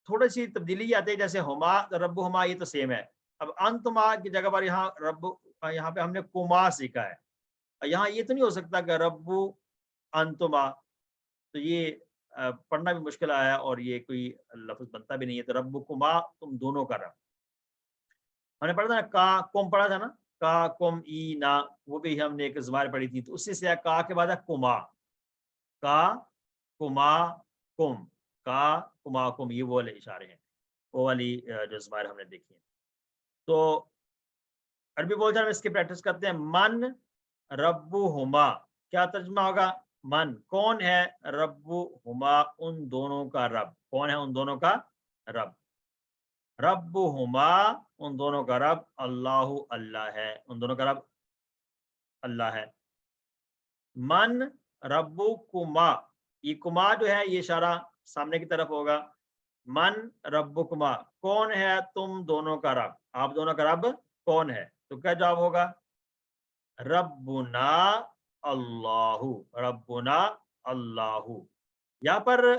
थोड़ी सी तब्दीली आती है, जैसे हुमा रब्बुहुमा ये तो सेम है। अब अंतुमा की जगह पर यहाँ यहाँ पे हमने कुमा सीखा है। यहाँ ये तो नहीं हो सकता कि रब्बु अंतुमा, तो ये पढ़ना भी मुश्किल आया और ये कोई लफ्ज बनता भी नहीं है। तो रब्बुकुमा तुम दोनों का रब। हमने पढ़ा था ना, का कुम पढ़ा था ना, का कुम ई ना, वो भी हमने एक ज़मायर पढ़ी थी। तो उससे से का के बाद है कुमा, का कुमा कुम, का कुमा कुम, ये वो वाले इशारे हैं, वो वाली जो ज़मायर हमने देखी है। तो अरबी बोलचाल में इसकी प्रैक्टिस करते हैं। मन रब्बुहुमा, क्या तर्जुमा होगा? मन कौन है, रब्बुहुमा उन दोनों का रब। कौन है उन दोनों का रब? रब्बुहुमा उन दोनों का रब, अल्लाहु अल्लाह है, उन दोनों का रब अल्लाह है। मन रब्बुकुमा, ये कुमा जो है ये इशारा सामने की तरफ होगा। मन रब्बुकुमा, कौन है तुम दोनों का रब, आप दोनों का रब कौन है? तो क्या जवाब होगा? रब्बुना अल्लाहु, रब्बुना अल्लाहु। यहाँ पर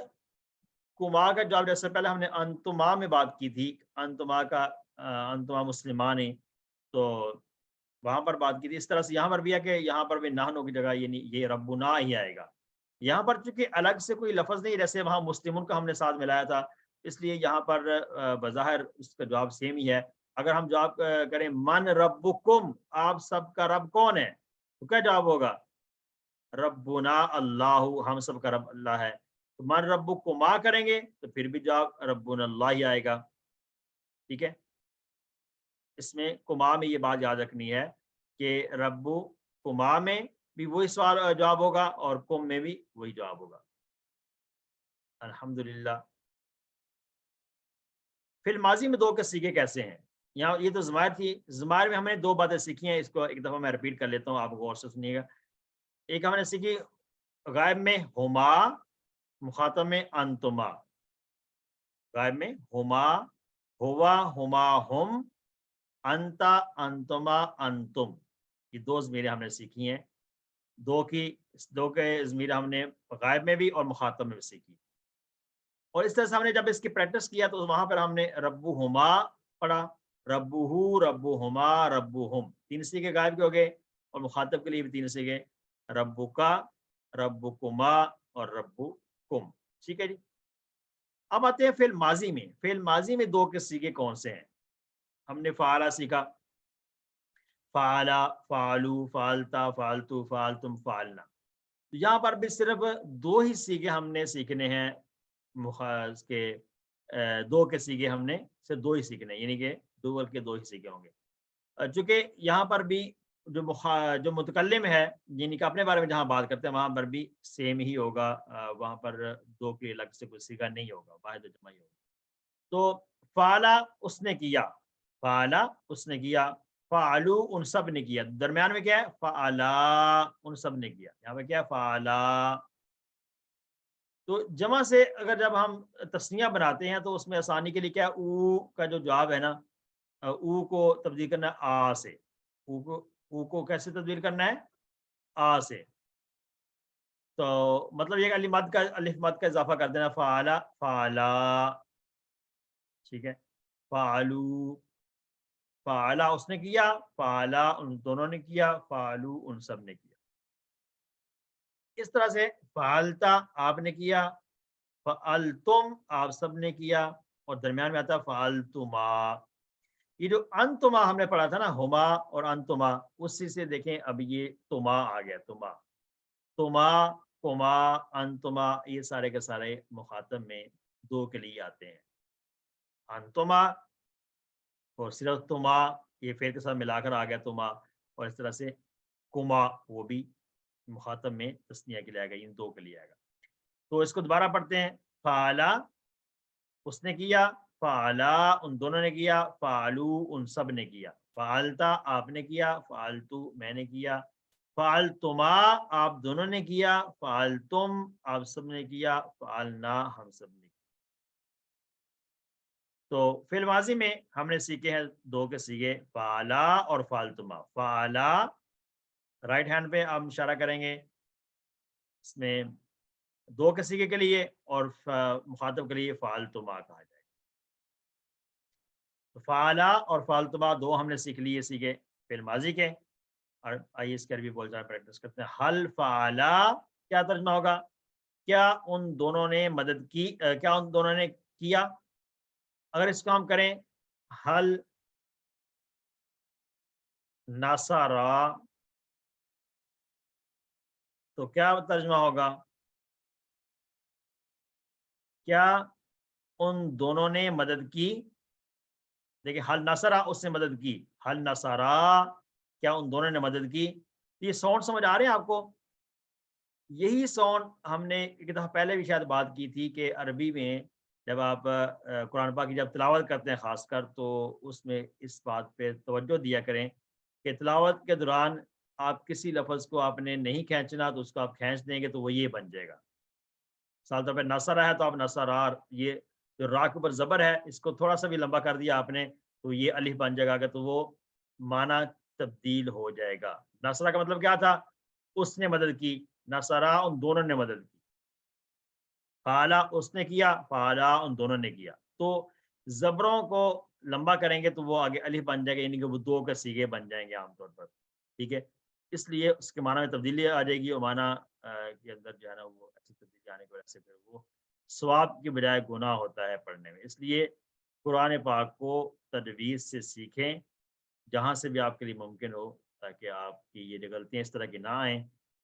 कुमा का जवाब, जैसे पहले हमने अंतुमा में बात की थी, अंतुमा का अंतुमा मुस्लिमानी, तो वहां पर बात की थी। इस तरह से यहाँ पर भी है कि यहाँ पर भी नाहनो की जगह ये रब्बुना ही आएगा। यहाँ पर चूंकि अलग से कोई लफ्ज नहीं, जैसे वहाँ मुस्लिमुन का हमने साथ मिलाया था, इसलिए यहाँ पर बज़ाहिर उसका जवाब सेम ही है। अगर हम जवाब करें मन रब्बुकुम, आप सबका रब कौन है, तो क्या जवाब होगा? रब्बुना अल्लाहु, हम सब का रब अल्लाह है। तो मन रब्बुकुमा करेंगे तो फिर भी जवाब रब्बुना अल्लाह ही आएगा। ठीक है, इसमें कुमा में ये बात याद रखनी है कि रब्बु कुमा में भी वही सवाल जवाब होगा और कुम में भी वही जवाब होगा। अल्हम्दुलिल्लाह। फिर माजी में 2 के सीगे कैसे हैं? यहाँ ये तो ज़मायर थी, ज़मायर में हमने 2 बातें सीखी हैं, इसको एक दफ़ा मैं रिपीट कर लेता हूँ, आप गौर से सुनिएगा। एक हमने सीखी गायब में हुमा, मुखातब में अंतुमा। गायब में हुमा, हुवा, हुमा, हुम, अंता, अंतुमा, अंतुम, ये 2 ज़मीरें हमने सीखी हैं। 2 के ज़मीर हमने गायब में भी और मुखातब में भी सीखी। और इस तरह से हमने जब इसकी प्रैक्टिस किया तो वहां पर हमने रब्बुहुमा पढ़ा, रब्बुहु, रब्बुहुमा, रब्बुहुम, 3 सीगे गायब के हो गए, और मुखातब के लिए भी 3 सीगे, रब्बुका, रब्बुकुमा और रब्बुकुम। ठीक है जी। अब आते हैं फेल माजी में। फेल माजी में 2 के सीगे कौन से हैं? हमने फाला सीखा, फाला, फालू, फालता, फालतू, फालतुम, फालना। तो यहाँ पर भी सिर्फ 2 ही सीगे हमने सीखने हैं, के 2 के सीगे हमने सिर्फ 2 ही सीखने, यानी कि डुअल के 2 ही सीगे होंगे। चूंकि यहाँ पर भी जो मुतकल्लिम है, यानी कि अपने बारे में जहाँ बात करते हैं, वहाँ पर भी सेम ही होगा, वहाँ पर 2 के अलग से कोई सीगा नहीं होगा, वाहिद जमा ही होगा। तो फाला उसने किया, फाला उसने किया, फालू उन सब ने किया, दरमियान में क्या है? फाला उन सब ने किया, यहाँ पे क्या है? फाला। तो जमा से अगर जब हम तस्निया बनाते हैं तो उसमें आसानी के लिए क्या है? ऊ का जो जवाब है ना, ऊ को तब्दील करना है आ से। ऊ को कैसे तब्दील करना है? आ से। तो मतलब ये अलिफ मद का इजाफा कर देना, फाला, फाला। ठीक है, फालू, फाला उसने किया, फाला उन दोनों ने किया, फालू उन सब ने किया। इस तरह से फालता आपने किया, फ़अल्तुम आप सब ने किया, और दरमियान में आता फ़अल्तुमा। ये जो अंतुमा हमने पढ़ा था ना, हुमा और अंतुमा, उसी से देखें अब ये तुमा आ गया, तुमा, तुमा, कुमा, अंतुमा, ये सारे के सारे मुखातब में 2 के लिए आते हैं। अंतुमा और सिर्फ तुमा ये फेर के साथ मिलाकर आ गया तुमा, और इस तरह से कुमा वो भी मुखातब में तस्निया के लिए आएगा, इन दो के लिए आएगा। तो इसको दोबारा पढ़ते हैं। फाला उसने किया, फाला उन दोनों ने किया, फालू उन सब ने किया, फालता आपने किया, फालतू मैंने किया, फालतुमा आप दोनों ने किया, फालतुम आप सब ने किया, फालना हम सब ने किया। तो फिल माजी में हमने सीखे हैं दो के सीखे, फाला और फालतुमा। फाला राइट हैंड पे आप इशारा करेंगे, इसमें दो के सीखे के लिए, और मुखातब के लिए फालतुमा कहा जाएगा। तो फाला और फालतुमा दो हमने सीख लिए, सीखे फिल माजी के। और आइए इसके अरबी बोलचाल प्रैक्टिस करते हैं। हल फाला क्या तर्जुमा होगा? क्या उन दोनों ने मदद की, क्या उन दोनों ने किया? अगर इसको हम करें हल नसरा, तो क्या तर्जुमा होगा? क्या उन दोनों ने मदद की? देखिए हल नसरा उसने मदद की, हल नसरा क्या उन दोनों ने मदद की। ये साउंड समझ आ रहे हैं आपको? यही साउंड हमने एक दफ़ा पहले भी शायद बात की थी कि अरबी में जब आप कुरान पाक की जब तिलावत करते हैं खासकर, तो उसमें इस बात पे तवज्जो दिया करें कि तिलावत के दौरान आप किसी लफ्ज़ को आपने नहीं खींचना, तो उसको आप खींच देंगे तो वो ये बन जाएगा। साल तौर पर नसरा है तो आप नसरार, ये जो रा के ऊपर ज़बर है इसको थोड़ा सा भी लंबा कर दिया आपने तो ये अलिफ बन जाएगा, तो वो माना तब्दील हो जाएगा। नसरा का मतलब क्या था? उसने मदद की, नसरा उन दोनों ने मदद की, फाला उसने किया, फाला उन दोनों ने किया। तो ज़बरों को लंबा करेंगे तो वो आगे अलिफ बन जाएगा, यानी कि वो दो के सीगे बन जाएंगे आमतौर पर, ठीक है। इसलिए उसके माना में तब्दीली आ जाएगी, और माना के अंदर जो है ना वो अच्छी तब्दीली आने की वजह से फिर वो सवाब की बजाय गुनाह होता है पढ़ने में। इसलिए कुरान पाक को तजवीज़ से सीखें जहाँ से भी आपके लिए मुमकिन हो, ताकि आपकी ये जो गलतियाँ इस तरह की ना आएँ।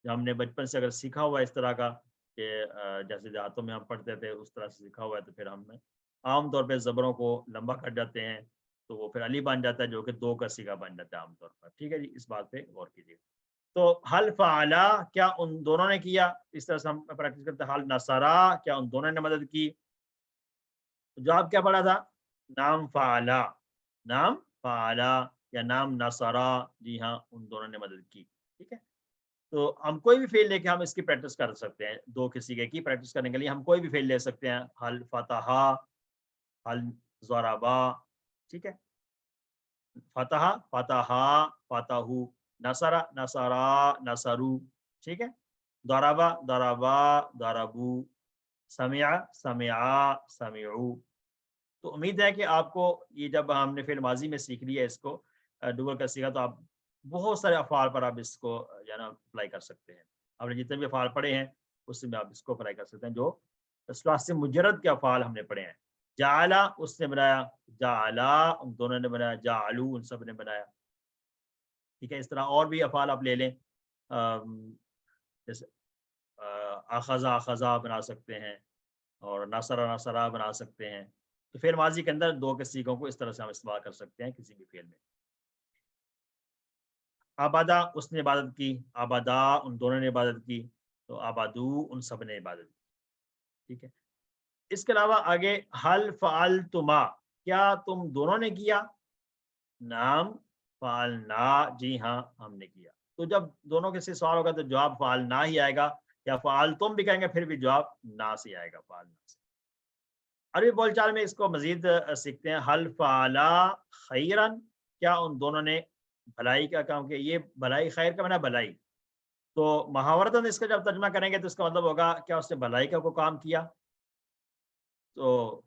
जो हमने बचपन से अगर सीखा हुआ है इस तरह का कि जैसे देहातों में हम पढ़ते थे उस तरह से सीखा हुआ है, तो फिर हम आम तौर पे ज़बरों को लंबा कर जाते हैं, तो वो फिर अली बन जाता है, जो कि दो का सीगा बन जाता है आम तौर पर। ठीक है जी, इस बात पे गौर कीजिए। तो हल फ़अला क्या उन दोनों ने किया, इस तरह से हम प्रैक्टिस करते हैं। हल नसरा क्या उन दोनों ने मदद की। जवाब क्या पड़ा था? नाम फ़अला, नाम फ़अला या नाम नसरा, जी हाँ उन दोनों ने मदद की। ठीक है, तो हम कोई भी फेल लेके हम इसकी प्रैक्टिस कर सकते हैं। दो के सीगे की प्रैक्टिस करने के लिए हम कोई भी फेल ले सकते हैं। हल फतहा, हल ज़रबा, ठीक है, फतहा फतहा फतहू, नसरा नसरा नसरू, ठीक है, दरबा दरबा दरबू, समिया समिया समिऊ। तो उम्मीद है कि आपको ये जब हमने फिर माजी में सीख लिया इसको डुअल का सीखा, तो आप बहुत सारे अफ़ाल पर आप इसको जो है ना अप्लाई कर सकते हैं। आपने जितने भी अफ़ाल पढ़े हैं उसमें आप इसको अप्लाई कर सकते हैं, जो इस्लास से मुजर्रद के अफ़ाल हमने पढ़े हैं। जाला उसने बनाया, जाला उन दोनों ने बनाया, जालू उन सब ने बनाया। ठीक है, इस तरह और भी अफ़ाल आप ले लें, जैसे अखज़ा अखज़ा बना सकते हैं, और नसरा नसरा बना सकते हैं। तो फेल माजी के अंदर दो के सीगों को इस तरह से हम इस्तेमाल कर सकते हैं किसी भी फेल में। आबादा उसने इबादत की, आबादा उन दोनों ने इबादत की, तो आबादू उन सब ने इबादत की। ठीक है, इसके अलावा आगे हल फ़अलतुमा क्या तुम दोनों ने किया। नाम फ़अलना, जी हाँ हमने किया। तो जब दोनों के से सवाल होगा तो जवाब फ़अलना ही आएगा, या फ़अलतुम भी कहेंगे फिर भी जवाब ना से आएगा, फ़अलना से। अरबी बोलचाल में इसको मजीद सीखते हैं। हल फ़अला खैरन क्या उन दोनों ने भलाई का काम किया। ये भलाई, खैर का माना भलाई, तो मुहावरतन इसका जब तर्जुमा करेंगे तो इसका मतलब होगा क्या उसने भलाई का कोई काम किया। तो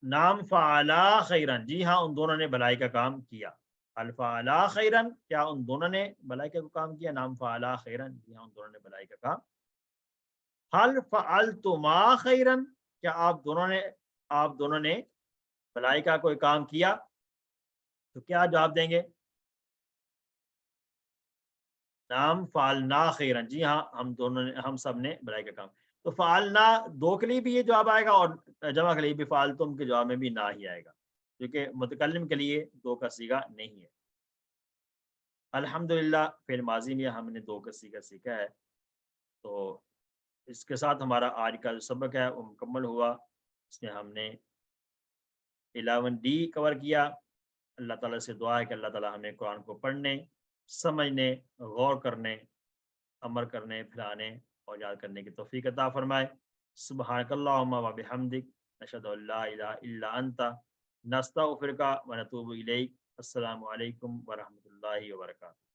नाम फ़अला खैरन, जी हाँ उन दोनों ने भलाई का काम किया। हल फ़अला खैरन क्या उन दोनों ने भलाई का कोई काम किया। नाम फ़अला खैरन, जी हाँ उन दोनों ने भलाई का काम। हल फ़अलतुमा खैरन क्या आप दोनों ने भलाई का कोई काम किया। तो क्या जवाब देंगे। नाम फ़अलना खैरन, जी हाँ हम दोनों ने, हम सब ने भलाई का काम। تو فعلنا دو کے لیے بھی یہ جواب آئے گا اور جمع کے لیے بھی فعلتم کے جواب میں بھی نہ ہی آئے گا، کیونکہ متکلم کے لیے دو کا صیغہ نہیں ہے۔ الحمدللہ فعل ماضی میں ہم نے دو کا صیغہ سیکھا ہے، تو اس کے ساتھ ہمارا آج کا جو سبق ہے وہ مکمل ہوا۔ اس میں ہم نے 11D کور کیا۔ اللہ تعالیٰ سے دعا ہے کہ اللہ تعالیٰ ہمیں قرآن کو پڑھنے، سمجھنے، غور کرنے، عمل کرنے، پھیلانے اور یاد کرنے کی توفیق عطا فرمائے۔ سبحانک اللہم و بحمدک، نشہد ان لا الہ الا انت، نستغفرک و نتوب الیک۔ السلام علیکم ورحمۃ اللہ وبرکاتہ۔